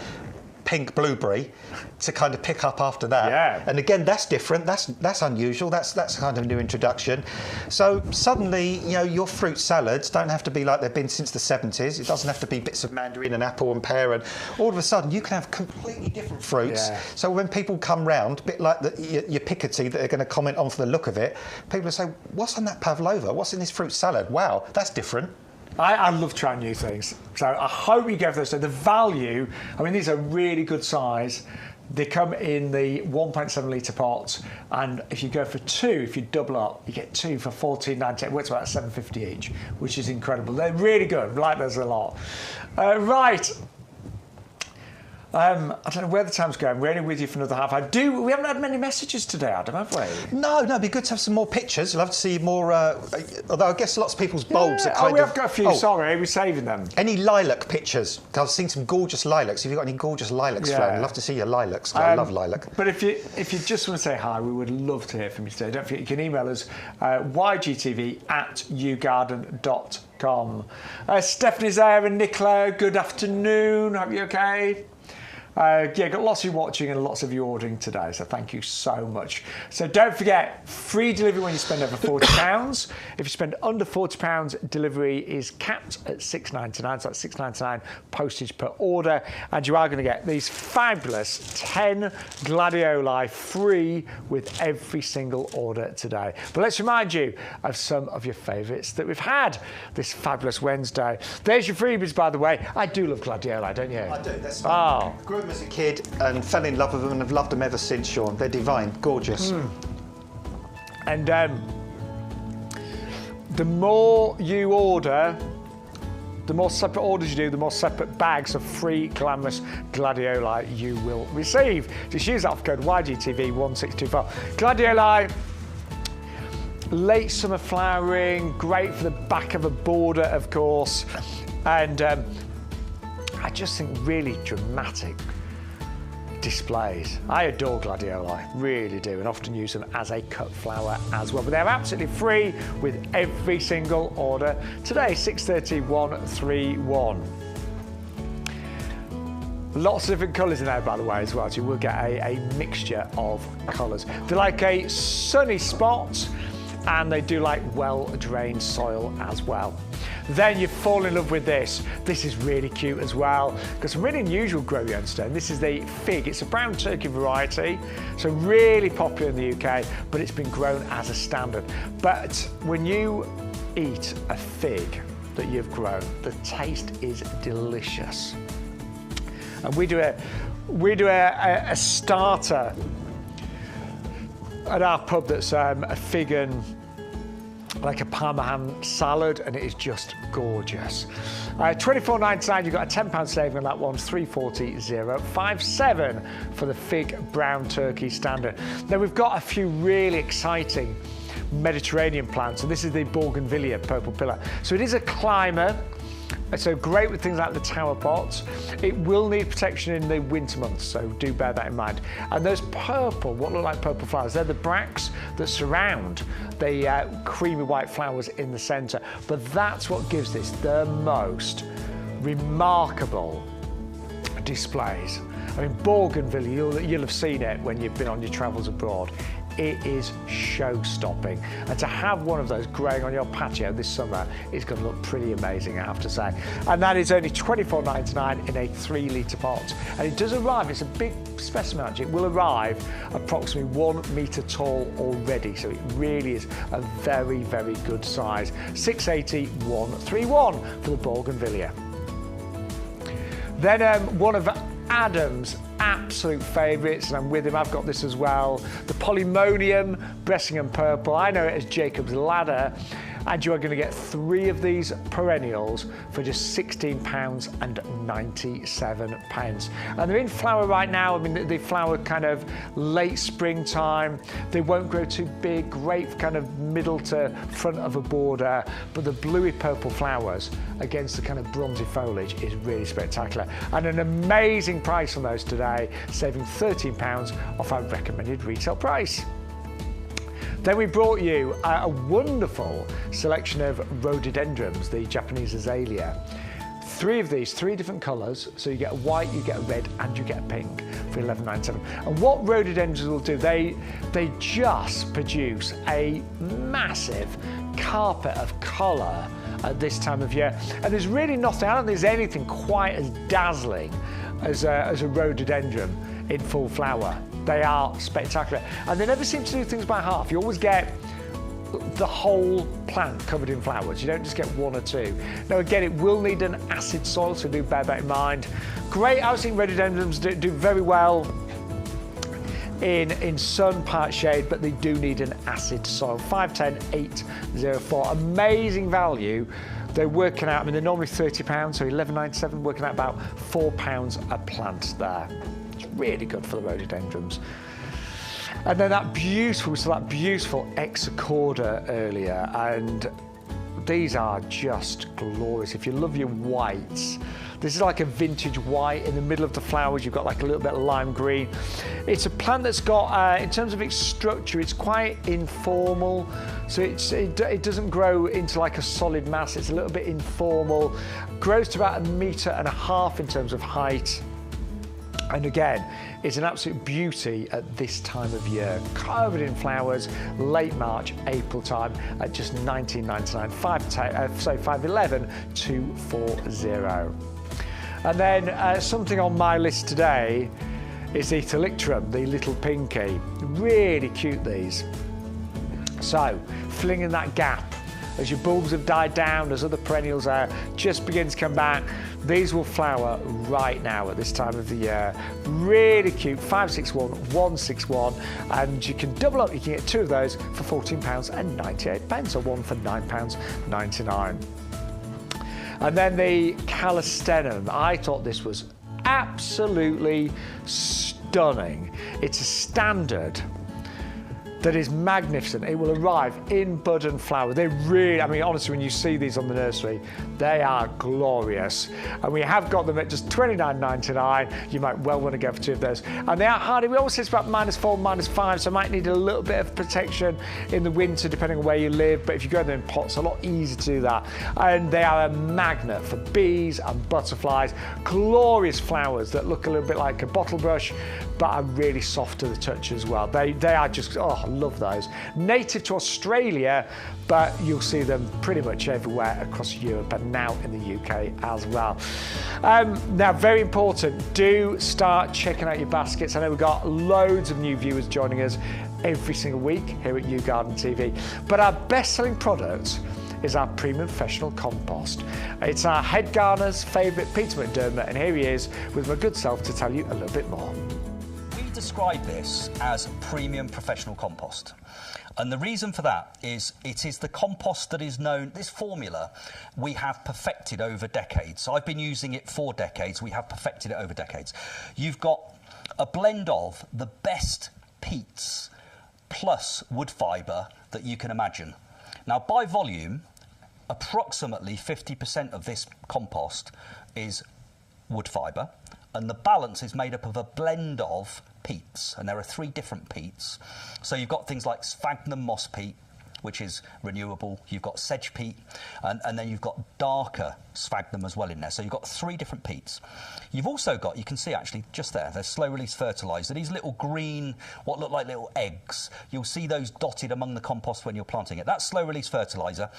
pink blueberry to kind of pick up after that? Yeah. And again, that's different. That's unusual. That's kind of a new introduction. So suddenly, you know, your fruit salads don't have to be like they've been since the 70s. It doesn't have to be bits of mandarin and apple and pear. And all of a sudden, you can have completely different fruits. Yeah. So when people come round, a bit like your Piketty that are going to comment on for the look of it, people will say, "What's on that pavlova? What's in this fruit salad? Wow, that's different." I love trying new things. So I hope you go for this. So the value, I mean, these are really good size. They come in the 1.7 litre pots, and if you go for two, if you double up, you get two for $14.98. Works about $7.50 each, which is incredible. They're really good. Like those a lot. Right. I don't know where the time's going. We're only with you for another half hour. We haven't had many messages today, Adam, have we? No, it'd be good to have some more pictures. I'd love to see more, although I guess lots of people's bulbs are kind of... we have got a few, sorry, we're saving them. Any lilac pictures? I've seen some gorgeous lilacs. Have you got any gorgeous lilacs, Fran? I'd love to see your lilacs. I love lilac. But if you just want to say hi, we would love to hear from you today. Don't forget, you can email us, ygtv@yougarden.com. Stephanie's there and Nicola, good afternoon. Hope you're okay. Got lots of you watching and lots of you ordering today, so thank you so much. So don't forget, free delivery when you spend over £40. If you spend under £40, delivery is capped at $6.99, so that's $6.99 postage per order, and you are going to get these fabulous 10 gladioli free with every single order today. But let's remind you of some of your favourites that we've had this fabulous Wednesday. There's your freebies, by the way. I do love gladioli, don't you? I do, that's fun. Oh. As a kid and fell in love with them and have loved them ever since, Shaun. They're divine, gorgeous. And the more you order, the more separate orders you do, the more separate bags of free glamorous gladioli you will receive. Just use that code YGTV1624. Gladioli, late summer flowering, great for the back of a border, of course, and I just think really dramatic displays. I adore gladioli, really do, and often use them as a cut flower as well. But they're absolutely free with every single order. Today, 63131. Lots of different colours in there, by the way, as well. So you will get a mixture of colours. They like a sunny spot, and they do like well-drained soil as well. Then you fall in love with this. This is really cute as well. Got some really unusual grow, you understand. This is the fig. It's a brown turkey variety, so really popular in the UK, but it's been grown as a standard. But when you eat a fig that you've grown, the taste is delicious. And we do a starter at our pub that's a fig and like a Parmesan salad, and it is just gorgeous. £24.99, you've got a £10 saving on that one, £340.057 for the fig brown turkey standard. Now we've got a few really exciting Mediterranean plants, and this is the Bougainvillea purple pillar. So it is a climber, so great with things like the tower pots. It will need protection in the winter months, so do bear that in mind. And those purple, what look like purple flowers, they're the bracts that surround the creamy white flowers in the centre. But that's what gives this the most remarkable displays. I mean, Bougainvillea, you'll have seen it when you've been on your travels abroad. It is show-stopping, and to have one of those growing on your patio this summer is going to look pretty amazing, I have to say. And that is only £24.99 in a 3 litre pot, and it does arrive. It's a big specimen actually. It will arrive approximately 1 metre tall already, so it really is a very, very good size. £680.131 for the Bougainvillea. Then one of Adam's absolute favourites, and I'm with him, I've got this as well, the Polymonium Bressingham Purple. I know it as Jacob's Ladder, and you are going to get 3 of these perennials for just £16.97. And they're in flower right now. I mean, they flower kind of late springtime. They won't grow too big, great kind of middle to front of a border, but the bluey purple flowers against the kind of bronzy foliage is really spectacular. And an amazing price on those today, saving £13 off our recommended retail price. Then we brought you a wonderful selection of rhododendrons, the Japanese azalea. 3 of these, 3 different colours, so you get a white, you get a red, and you get a pink for £11.97. And what rhododendrons will do, they just produce a massive carpet of colour at this time of year. And there's really nothing, I don't think there's anything quite as dazzling as a rhododendron in full flower. They are spectacular. And they never seem to do things by half. You always get the whole plant covered in flowers. You don't just get 1 or 2. Now again, it will need an acid soil, so do bear that in mind. Great, I was thinking rhododendrons do very well in sun, part shade, but they do need an acid soil. 510804, amazing value. They're working out, I mean, they're normally £30, so £11.97, working out about £4 a plant there. It's really good for the rhododendrons. And then that beautiful Exocorda earlier, and these are just glorious. If you love your whites, this is like a vintage white. In the middle of the flowers, you've got like a little bit of lime green. It's a plant that's got, in terms of its structure, it's quite informal. So it doesn't grow into like a solid mass. It's a little bit informal. Grows to about 1.5 meters in terms of height. And again, it's an absolute beauty at this time of year. Covered in flowers, late March, April time at just £19.99, 511-240. And then something on my list today is the Thalictrum, the little pinky. Really cute, these. So, filling in that gap as your bulbs have died down, as other perennials are just begin to come back. These will flower right now at this time of the year. Really cute, 561-161, and you can double up. You can get 2 of those for £14.98, or 1 for £9.99. And then the Calistenum. I thought this was absolutely stunning. It's a standard that is magnificent. It will arrive in bud and flower. They really, I mean, honestly, when you see these on the nursery, they are glorious. And we have got them at just £29.99. You might well want to go for 2 of those. And they are hardy. We always say it's about -4, -5, so might need a little bit of protection in the winter, depending on where you live. But if you grow them in pots, a lot easier to do that. And they are a magnet for bees and butterflies. Glorious flowers that look a little bit like a bottle brush, but are really soft to the touch as well. They are just, oh, I love those. Native to Australia, but you'll see them pretty much everywhere across Europe and now in the UK as well. Now, very important, do start checking out your baskets. I know we've got loads of new viewers joining us every single week here at YouGarden TV, but our best-selling product is our premium professional compost. It's our head gardener's favourite, Peter McDermott, and here he is with my good self to tell you a little bit more. Describe this as premium professional compost, and the reason for that is it is the compost that is known, this formula we have perfected over decades. So I've been using it for decades. We have perfected it over decades. You've got a blend of the best peats plus wood fibre that you can imagine. Now, by volume, approximately 50% of this compost is wood fibre, and the balance is made up of a blend of peats, and there are 3 different peats. So you've got things like sphagnum moss peat, which is renewable. You've got sedge peat, and then you've got darker sphagnum as well in there. So you've got 3 different peats. You've also got, you can see actually just there, there's slow release fertiliser. These little green, what look like little eggs, you'll see those dotted among the compost when you're planting it. That's slow release fertiliser.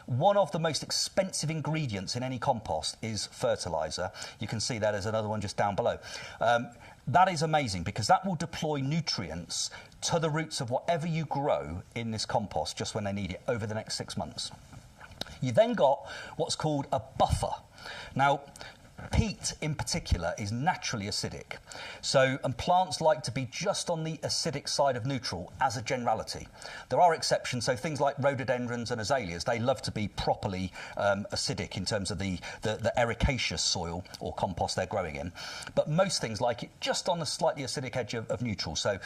One of the most expensive ingredients in any compost is fertiliser. You can see that there's another one just down below. That is amazing because that will deploy nutrients to the roots of whatever you grow in this compost just when they need it over the next 6 months. You then got what's called a buffer. Now, Peat in particular is naturally acidic. So, and plants like to be just on the acidic side of neutral as a generality. There are exceptions, so things like rhododendrons and azaleas, they love to be properly acidic in terms of the ericaceous soil or compost they're growing in. But most things like it just on the slightly acidic edge of neutral. So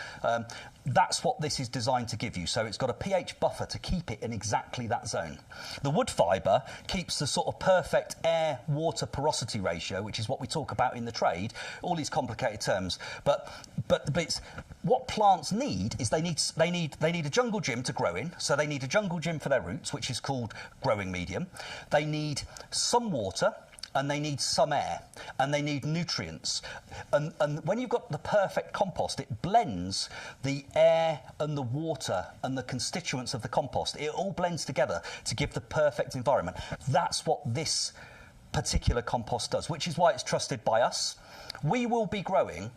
that's what this is designed to give you. So it's got a pH buffer to keep it in exactly that zone. The wood fibre keeps the sort of perfect air-water porosity ratio, which is what we talk about in the trade, all these complicated terms. But it's, what plants need is they need a jungle gym to grow in. So they need a jungle gym for their roots, which is called growing medium. They need some water, and they need some air, and they need nutrients. And when you've got the perfect compost, it blends the air and the water and the constituents of the compost. It all blends together to give the perfect environment. That's what this particular compost does, which is why it's trusted by us. We will be growing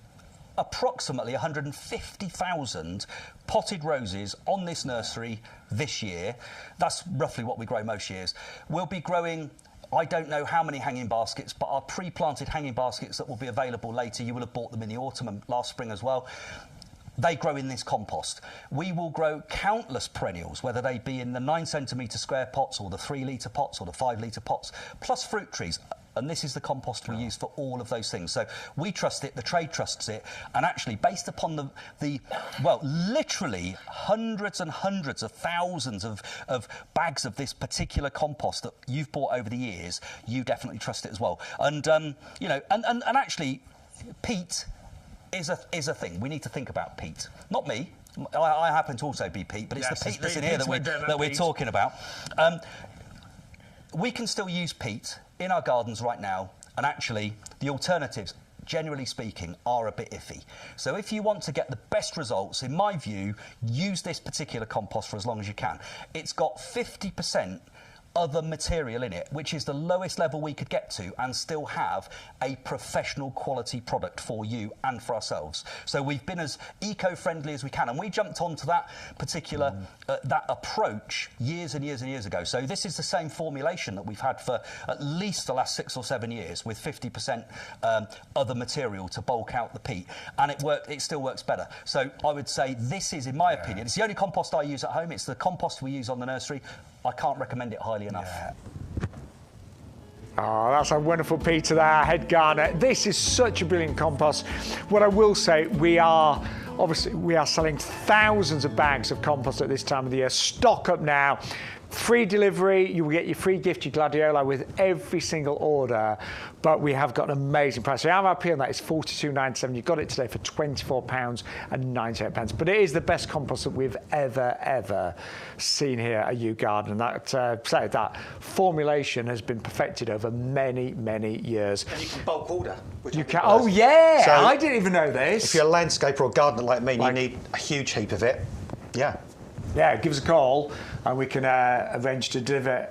approximately 150,000 potted roses on this nursery this year. That's roughly what we grow most years. We'll be growing, I don't know how many hanging baskets, but our pre-planted hanging baskets that will be available later, you will have bought them in the autumn and last spring as well. They grow in this compost. We will grow countless perennials, whether they be in the 9 centimetre square pots or the 3 litre pots or the 5 litre pots, plus fruit trees. And this is the compost we use for all of those things. So we trust it, the trade trusts it, and actually based upon the well, literally hundreds and hundreds of thousands of bags of this particular compost that you've bought over the years, you definitely trust it as well. And, you know, and actually, peat is a thing. We need to think about peat. Not me. I happen to also be peat, but it's the peat that's in here that we're talking about. We can still use peat in our gardens right now, and actually the alternatives, generally speaking, are a bit iffy. So if you want to get the best results, in my view, use this particular compost for as long as you can. It's got 50% other material in it, which is the lowest level we could get to and still have a professional quality product for you and for ourselves. So we've been as eco-friendly as we can, and we jumped onto that particular that approach years and years and years ago. So this is the same formulation that we've had for at least the last 6 or 7 years, with 50% other material to bulk out the peat, and it still works better. So I would say this is, in my opinion, it's the only compost I use at home. It's the compost we use on the nursery. I can't recommend it highly enough. Yeah. Oh, that's a wonderful Peter there, head gardener. This is such a brilliant compost. What I will say, we are selling thousands of bags of compost at this time of the year. Stock up now. Free delivery, you will get your free gift, your gladiola, with every single order. But we have got an amazing price. So our MRP on that is £42.97. You got it today for £24.98. But it is the best compost that we've ever seen here at YouGarden. And that formulation has been perfected over many years. And you can bulk order. You can. Oh yeah, so I didn't even know this. If you're a landscaper or gardener like me, and you need a huge heap of it. Yeah, give us a call and we can arrange to deliver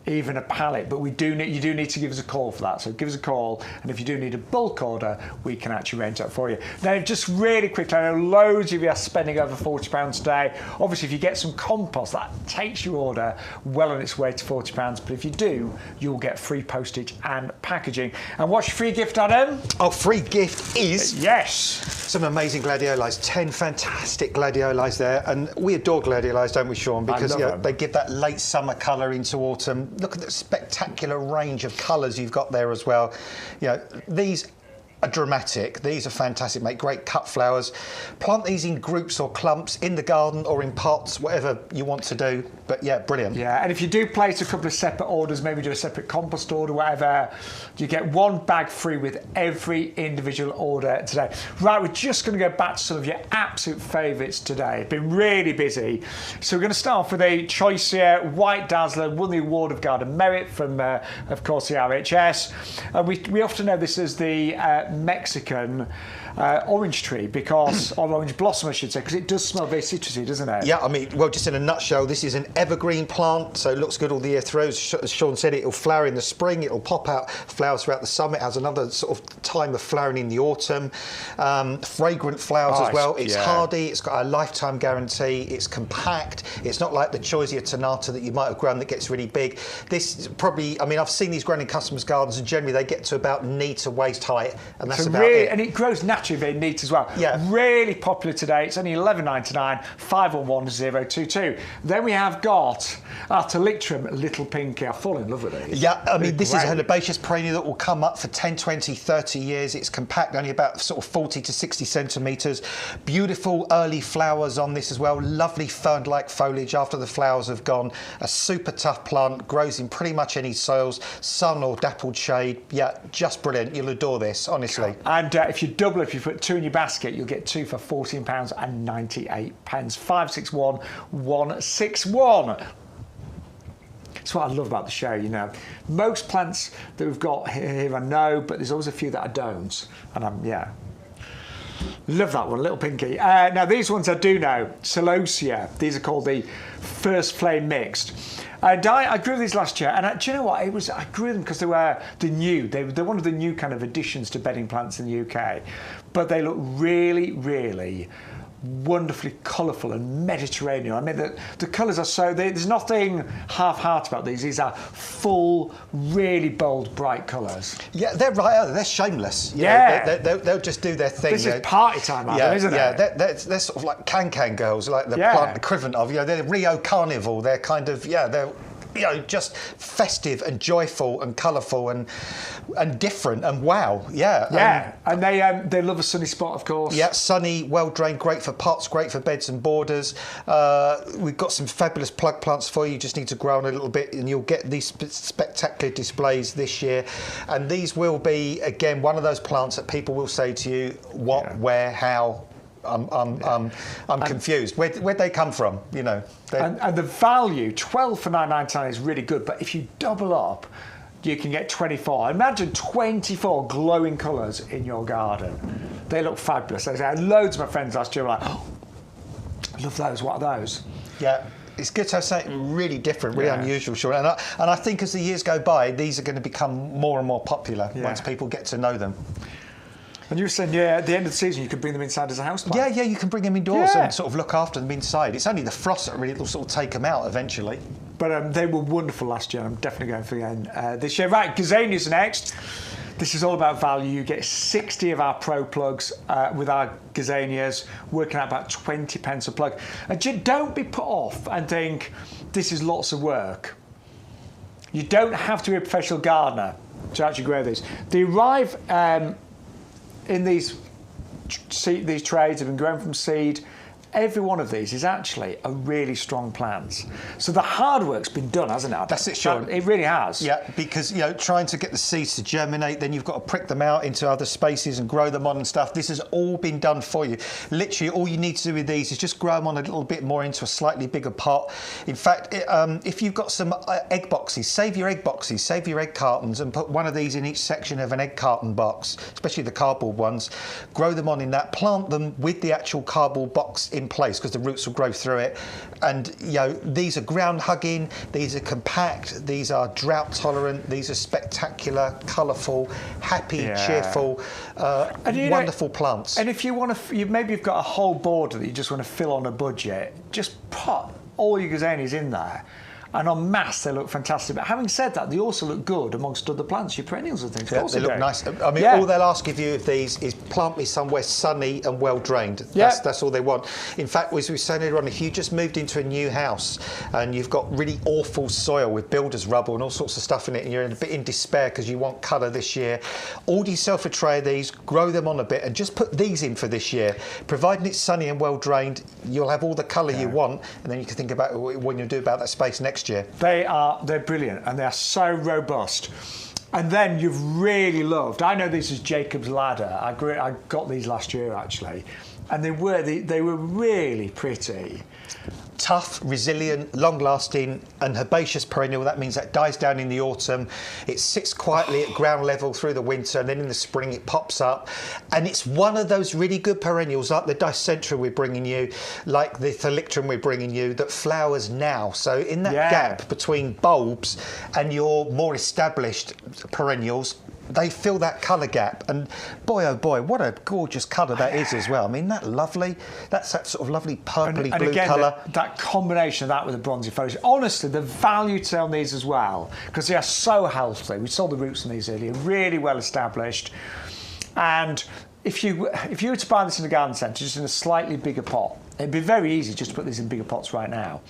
even a pallet, but you do need to give us a call for that. So give us a call, and if you do need a bulk order, we can actually arrange that for you. Now, just really quickly, I know loads of you are spending over £40 today. Obviously, if you get some compost, that takes your order well on its way to £40. But if you do, you'll get free postage and packaging. And what's your free gift, Adam? Oh, free gift is some amazing gladiolis. 10 fantastic gladiolis there, and we adore gladiolis, don't we, Sean? Because they give that late summer colour into autumn. Look at the spectacular range of colours you've got there as well. You know, these are dramatic. These are fantastic, make great cut flowers. Plant these in groups or clumps in the garden or in pots, whatever you want to do. But yeah, brilliant. Yeah, and if you do place a couple of separate orders, maybe do a separate compost order, whatever, you get one bag free with every individual order today. Right, we're just going to go back to some of your absolute favourites today. It's been really busy. So we're going to start off with a choice here. White Dazzler won the Award of Garden Merit from, of course, the RHS. We often know this as the Mexican orange tree because, or orange blossom I should say, because it does smell very citrusy, doesn't it? Yeah, I mean, well, just in a nutshell, this is an evergreen plant, so it looks good all the year through. As Shaun said, it'll flower in the spring, it'll pop out flowers throughout the summer. It has another sort of time of flowering in the autumn. Fragrant flowers as well. It's hardy, it's got a lifetime guarantee, it's compact, it's not like the Choisia tonata that you might have grown that gets really big. This is probably, I mean, I've seen these grown in customers' gardens and generally they get to about knee to waist height, and that's about it. And it grows naturally very neat as well. Yeah. Really popular today. It's only $11.99, 511022. Then we have got our Telictrum Little Pinky. I fall in love with these. Yeah, I mean, this is an herbaceous perennial that will come up for 10, 20, 30 years. It's compact, only about sort of 40 to 60 centimetres. Beautiful early flowers on this as well. Lovely fern-like foliage after the flowers have gone. A super tough plant, grows in pretty much any soils, sun or dappled shade. Yeah, just brilliant. You'll adore this, honestly. And if you double, if you put two in your basket, you'll get two for £14.98. 561 161. It's what I love about the show, you know. Most plants that we've got here I know, but there's always a few that I don't. And love that one, Little Pinky. Now these ones I do know, Celosia. These are called the First Flame Mixed. And I grew these last year, and do you know what? I grew them because they were new. They're one of the new kind of additions to bedding plants in the UK. But they look really, really wonderfully colourful and Mediterranean. I mean, the colours are so... There's nothing half-hearted about these. These are full, really bold, bright colours. Yeah, they're right. They're shameless. They'll just do their thing. This is party time, Adam, isn't it? Yeah, they're sort of like can-can girls, like the plant equivalent of, they're Rio Carnival. They're kind of, they're... just festive and joyful and colourful and different and wow, and they love a sunny spot, of course. Yeah, sunny, well drained, great for pots, great for beds and borders. We've got some fabulous plug plants for you. You just need to grow on a little bit, and you'll get these spectacular displays this year. And these will be again one of those plants that people will say to you, what, where, how. I'm confused. Where'd they come from? And the value, 12 for $9.99 is really good. But if you double up, you can get 24. Imagine 24 glowing colours in your garden. They look fabulous. I had loads of my friends last year were like, oh, I love those. What are those? Yeah. It's good to have something really different, really unusual, Shaun. And I think as the years go by, these are going to become more and more popular once people get to know them. And you were saying, at the end of the season, you could bring them inside as a house plant. Yeah, you can bring them indoors and sort of look after them inside. It's only the frost that really will sort of take them out eventually. But they were wonderful last year. I'm definitely going for them this year. Right, gazanias next. This is all about value. You get 60 of our Pro plugs with our gazanias, working out about 20 pence a plug. And don't be put off and think, this is lots of work. You don't have to be a professional gardener to actually grow these. They arrive... in these trays have been grown from seed. Every one of these is actually a really strong plant. So the hard work's been done, hasn't it? That's it, Shaun. It really has. Yeah, because, trying to get the seeds to germinate, then you've got to prick them out into other spaces and grow them on and stuff. This has all been done for you. Literally, all you need to do with these is just grow them on a little bit more into a slightly bigger pot. In fact, if you've got some egg boxes, save your egg cartons and put one of these in each section of an egg carton box, especially the cardboard ones. Grow them on in that. Plant them with the actual cardboard box in place because the roots will grow through it. And these are ground hugging, these are compact, these are drought tolerant, these are spectacular, colourful, happy, cheerful, wonderful plants. And if you want to, maybe you've got a whole border that you just want to fill on a budget, just put all your gazanias in there. And en masse, they look fantastic. But having said that, they also look good amongst other plants, your perennials and things. Yeah, they look nice. I mean, all they'll ask of you of these is plant me somewhere sunny and well drained. That's all they want. In fact, as we were saying earlier on, if you just moved into a new house and you've got really awful soil with builder's rubble and all sorts of stuff in it, and you're a bit in despair because you want colour this year, order yourself a tray of these, grow them on a bit, and just put these in for this year. Providing it's sunny and well drained, you'll have all the colour you want, and then you can think about what you'll do about that space next year. They're brilliant and they are so robust. And then you've really loved, I know this is Jacob's Ladder. I got these last year actually, and they were really pretty. tough, resilient, long-lasting, and herbaceous perennial. That means that dies down in the autumn. It sits quietly at ground level through the winter, and then in the spring it pops up. And it's one of those really good perennials, like the Dicentra we're bringing you, like the Thalictrum we're bringing you, that flowers now. So in that gap between bulbs and your more established perennials, they fill that colour gap, and boy oh boy, what a gorgeous colour that is as well. I mean, that's that sort of lovely purpley blue colour. That combination of that with the bronzy foliage. Honestly, the value to on these as well, because they are so healthy. We saw the roots on these earlier, really well established. And if you were to buy this in a garden centre, just in a slightly bigger pot, it'd be very easy just to put these in bigger pots right now.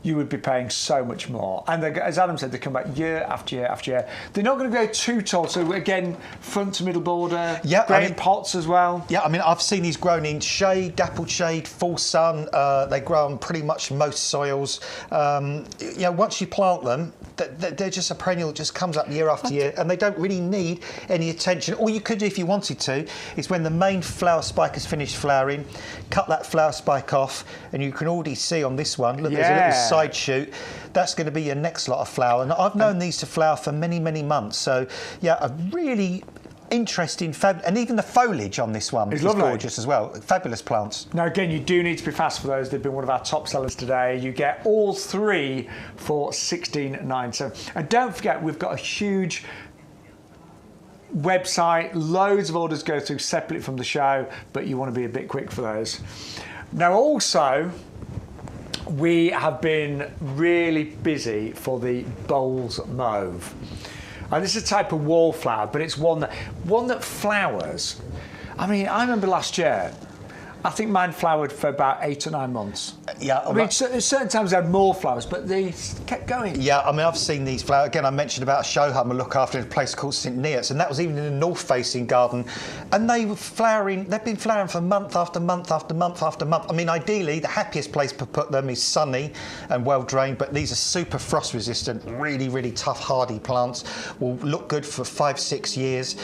You would be paying so much more. And as Adam said, they come back year after year after year. They're not going to go too tall, so again, front to middle border, in pots as well. Yeah, I mean, I've seen these grown in shade, dappled shade, full sun. They grow on pretty much most soils. Once you plant them, they're just a perennial that just comes up year after year, and they don't really need any attention. All you could do if you wanted to is when the main flower spike has finished flowering, cut that flower spike off, and you can already see on this one, look, there's a little side shoot. That's going to be your next lot of flower, and I've known these to flower for many months. So yeah, a really interesting and even the foliage on this one is gorgeous as well. Fabulous plants. Now again, you do need to be fast for those. They've been one of our top sellers today. You get all three for $16.97. And don't forget, we've got a huge website, loads of orders go through separately from the show, but you want to be a bit quick for those. Now also, we have been really busy for the Bowls Mauve. And this is a type of wallflower, but it's one that flowers. I mean, I remember last year, I think mine flowered for about 8 or 9 months. Yeah, I mean, certain times they had more flowers, but they kept going. Yeah, I mean, I've seen these flowers. Again, I mentioned about a show home I look after in a place called St Neots, and that was even in a north-facing garden. And they were flowering, they've been flowering for month after month after month after month. I mean, ideally, the happiest place to put them is sunny and well-drained, but these are super frost-resistant, really tough, hardy plants. Will look good for 5-6 years.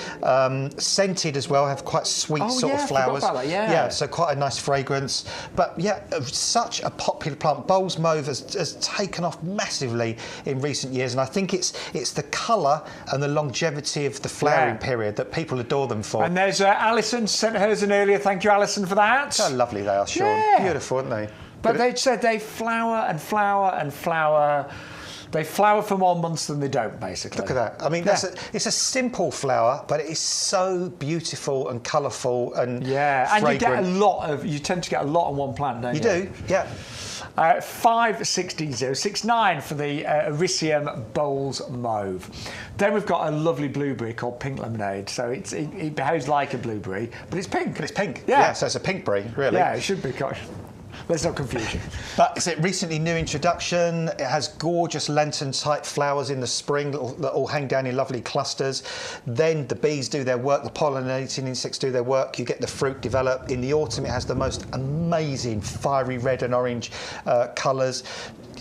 Scented as well, have quite sweet of flowers. Forgot about that, yeah, so quite a nice fragrance. But yeah, such a popular plant. Bowls Mauve has taken off massively in recent years, and I think it's the colour and the longevity of the flowering period that people adore them for. And there's Alison sent hers in earlier. Thank you, Alison, for that. So lovely they are, Shaun. Yeah. Beautiful, aren't they? But they said they flower and flower and flower. They flower for more months than they don't, basically. Look at that. I mean, it's a simple flower, but it is so beautiful and colourful and fragrant. And you tend to get a lot on one plant, don't you? You do, yeah. 56069 for the Ericium Bowls Mauve. Then we've got a lovely blueberry called Pink Lemonade. So it behaves like a blueberry, but it's pink. But it's pink. Yeah, so it's a pinkberry, really. Yeah, it should be. There's no confusion. But it's a recently new introduction. It has gorgeous lantern-type flowers in the spring that all hang down in lovely clusters. Then the bees do their work, the pollinating insects do their work. You get the fruit develop. In the autumn, it has the most amazing fiery red and orange colours.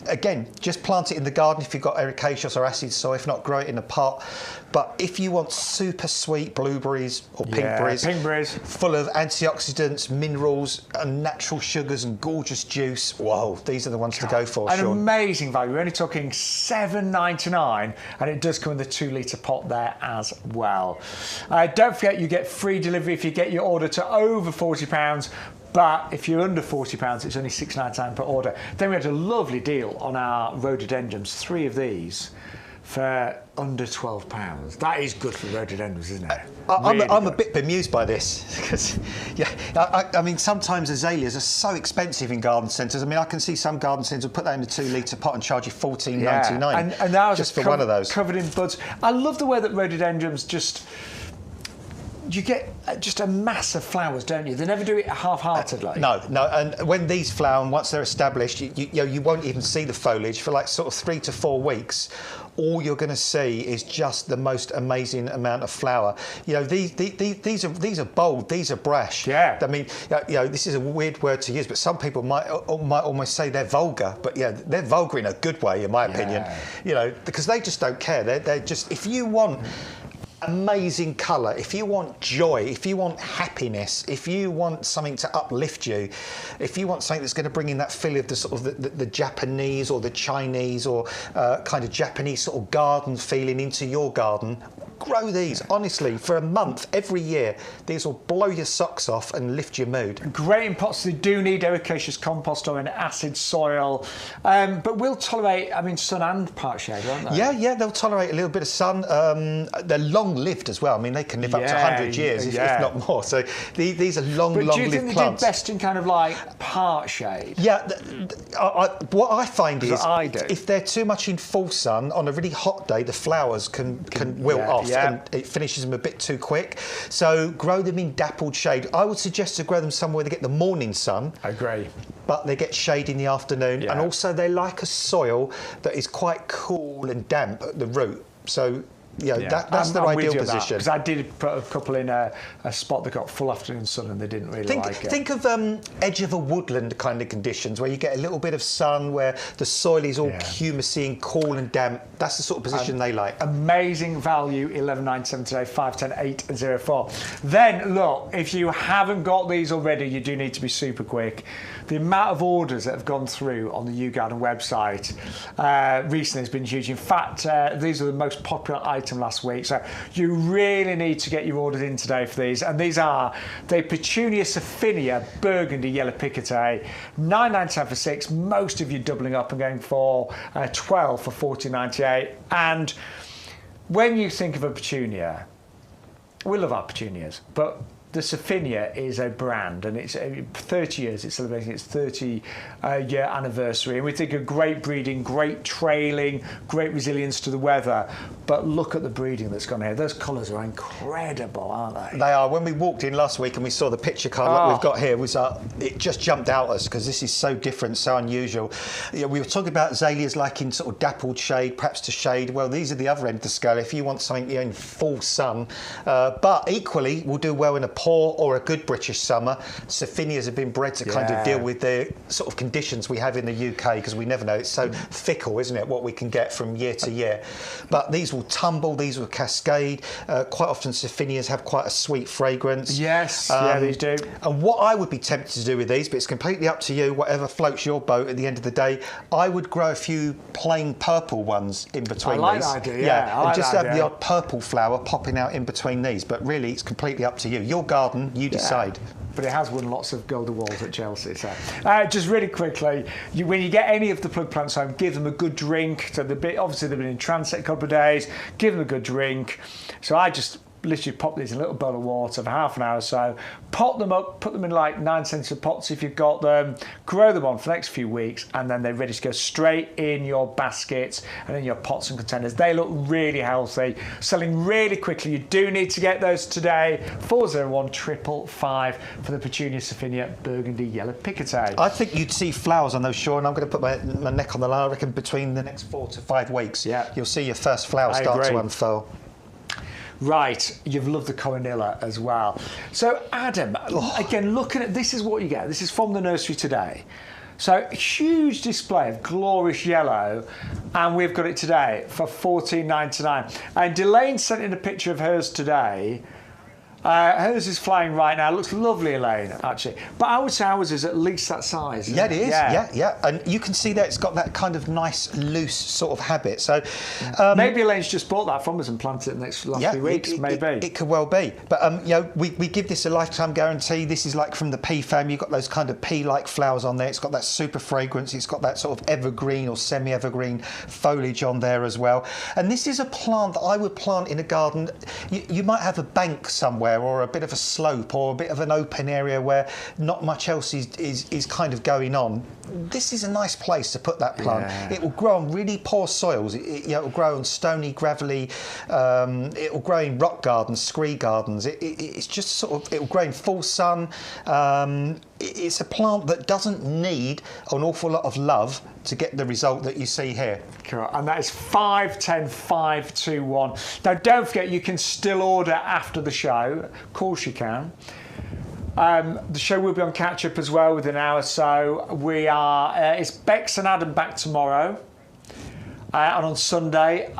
Again, just plant it in the garden if you've got ericaceous or acid soil. If not, grow it in a pot. But if you want super sweet blueberries or pinkberries, full of antioxidants, minerals, and natural sugars and gorgeous juice, whoa, these are the ones to go for, An Shaun. amazing value. We're only talking $7.99, and it does come in the 2-litre pot there as well. Don't forget, you get free delivery if you get your order to over £40. But if you're under £40, it's only $6.99 per order. Then we had a lovely deal on our rhododendrons, 3 of these for under £12. That is good for rhododendrons, isn't it? I'm a bit bemused by this because, I mean, sometimes azaleas are so expensive in garden centres. I mean, I can see some garden centres will put that in a 2-litre pot and charge you $14.99 and that was just for one of those. Covered in buds. I love the way that rhododendrons you get just a mass of flowers, don't you? They never do it half-heartedly. No. And when these flower, and once they're established, you won't even see the foliage for like sort of 3 to 4 weeks. All you're going to see is just the most amazing amount of flower. You know, these are bold, these are brash. Yeah. I mean, this is a weird word to use, but some people might almost say they're vulgar. But yeah, they're vulgar in a good way, in my opinion. You know, because they just don't care. They're just, if you want amazing colour, if you want joy, if you want happiness, if you want something to uplift you, if you want something that's going to bring in that feeling of the sort of the Japanese or the Chinese or kind of Japanese sort of garden feeling into your garden, grow these. Honestly, for a month every year, these will blow your socks off and lift your mood. Great in pots. They do need ericaceous compost or an acid soil, but will tolerate, I mean, sun and part shade, won't they? Yeah, they'll tolerate a little bit of sun. They're long-lived as well. I mean, they can live up to 100 years, if not more. So these are long-lived plants. But do you think they do best in kind of like part shade? Yeah, what I find is if they're too much in full sun, on a really hot day, the flowers can wilt off and it finishes them a bit too quick. So grow them in dappled shade. I would suggest to grow them somewhere they get the morning sun. I agree. But they get shade in the afternoon, and also they like a soil that is quite cool and damp at the root. So that's their ideal position. Because I did put a couple in a spot that got full afternoon sun and they didn't really like it. Think of edge of a woodland kind of conditions where you get a little bit of sun, where the soil is all humusy and cool and damp. That's the sort of position they like. Amazing value, 11.97 today, 510 804. Then look, if you haven't got these already, you do need to be super quick. The amount of orders that have gone through on the YouGarden website recently has been huge. In fact, these are the most popular items last week, so you really need to get your orders in today for these. And these are the Petunia Sophinia Burgundy Yellow Picotet, $9.97 for 6. Most of you doubling up and going for 12 for $14.98. And when you think of a petunia, we love our petunias, but the Sophinia is a brand, and it's 30 years. It's celebrating its 30-year anniversary, and we think of great breeding, great trailing, great resilience to the weather. But look at the breeding that's gone here. Those colours are incredible, aren't they? They are. When we walked in last week and we saw the picture card that we've got here, it just jumped out at us because this is so different, so unusual. We were talking about azaleas like in sort of dappled shade, perhaps to shade. Well, these are the other end of the scale. If you want something in full sun, but equally will do well in a poor or a good British summer. Sophinias have been bred to kind of deal with the sort of conditions we have in the UK, because we never know. It's so fickle, isn't it, what we can get from year to year. But these will tumble, these will cascade. Quite often Sophinias have quite a sweet fragrance. Yes, these do. And what I would be tempted to do with these, but it's completely up to you, whatever floats your boat at the end of the day, I would grow a few plain purple ones in between these. I like that idea, and just have the odd purple flower popping out in between these. But really, it's completely up to you. Your garden, you decide. But it has won lots of golden walls at Chelsea. So, just really quickly, when you get any of the plug plants home, give them a good drink. So obviously they've been in transit a couple of days. Give them a good drink. So I just literally pop these in a little bowl of water for half an hour or so, pot them up, put them in like 9cm pots if you've got them, grow them on for the next few weeks, and then they're ready to go straight in your baskets and in your pots and containers. They look really healthy, selling really quickly. You do need to get those today. 401 555 for the Petunia Sophinia Burgundy Yellow Picotet. I think you'd see flowers on those, Shaun. I'm going to put my neck on the line. I reckon between the next 4 to 5 weeks, you'll see your first flower start to unfurl. Right, you've loved the Coronilla as well. So, Adam, again, looking at this is what you get. This is from the nursery today. So, huge display of glorious yellow, and we've got it today for $14.99. And Delane sent in a picture of hers today. Hers is flying right now. It looks lovely, Elaine, actually. But I would say ours is at least that size. Yeah, it is. Yeah. And you can see that it's got that kind of nice, loose sort of habit. So maybe Elaine's just bought that from us and planted it in the next last few weeks. Maybe it could well be. But we give this a lifetime guarantee. This is like from the pea family. You've got those kind of pea-like flowers on there. It's got that super fragrance. It's got that sort of evergreen or semi-evergreen foliage on there as well. And this is a plant that I would plant in a garden. You might have a bank somewhere, or a bit of a slope, or a bit of an open area where not much else is kind of going on. This is a nice place to put that plant. It will grow on really poor soils. It will grow on stony, gravelly. It will grow in rock gardens, scree gardens. It's just sort of, it will grow in full sun. It's a plant that doesn't need an awful lot of love to get the result that you see here. Correct. And that is 510 521. Now, don't forget, you can still order after the show. Of course you can. The show will be on catch-up as well within an hour or so. We are, it's Bex and Adam back tomorrow. And on Sunday,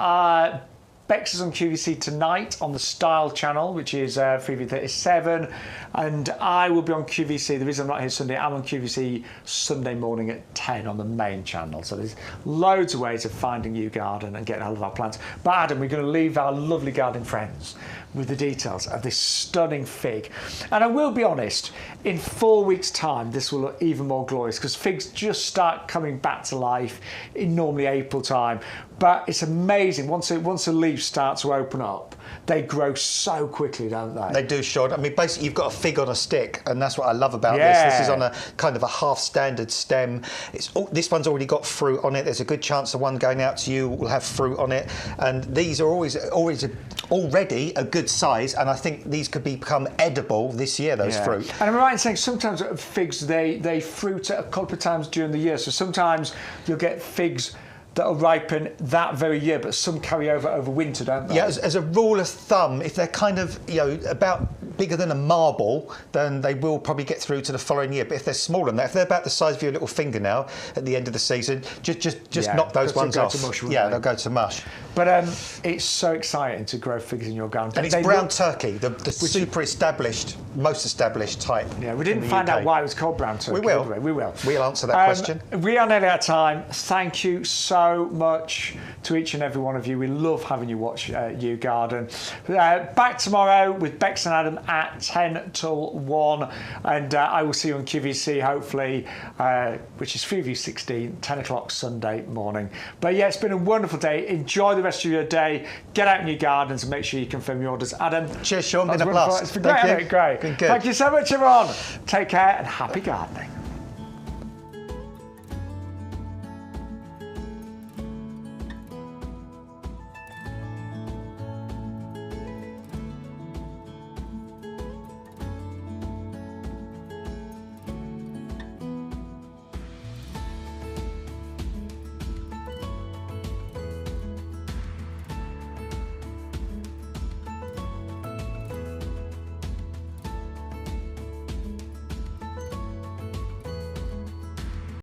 Bex is on QVC tonight on the Style channel, which is Freeview37, and I will be on QVC. The reason I'm not here Sunday, I'm on QVC Sunday morning at 10 on the main channel. So there's loads of ways of finding YouGarden and getting hold of our plants. But Adam, we're going to leave our lovely gardening friends with the details of this stunning fig. And I will be honest, in 4 weeks' time, this will look even more glorious because figs just start coming back to life in normally April time. But it's amazing, once a leaf starts to open up, they grow so quickly, don't they? They do, Shaun. I mean, basically, you've got a fig on a stick, and that's what I love about this. This is on a kind of a half-standard stem. This one's already got fruit on it. There's a good chance the one going out to you will have fruit on it. And these are already a good size, and I think these could become edible this year, those fruit. And I'm right in saying sometimes figs, they fruit a couple of times during the year. So sometimes you'll get figs that'll ripen that very year, but some carry over winter, don't they? Yeah, as a rule of thumb, if they're kind of, about bigger than a marble, then they will probably get through to the following year. But if they're smaller than that, if they're about the size of your little fingernail at the end of the season, just knock those ones off. They'll go to mush. But it's so exciting to grow figs in your garden. And it's brown turkey, the super established, most established type. Yeah, we didn't find out why it was called brown turkey. We will. We will. We'll answer that question. We are nearly out of time. Thank you so much to each and every one of you. We love having you watch YouGarden. Back tomorrow with Bex and Adam at 10 till 1, and I will see you on QVC hopefully, which is Freeview16, 10 o'clock Sunday morning. But yeah, it's been a wonderful day. Enjoy the rest of your day. Get out in your gardens and make sure you confirm your orders. Adam, cheers, Shaun. Been a blast. It's been great. Been good. Thank you so much, everyone. Take care and happy gardening.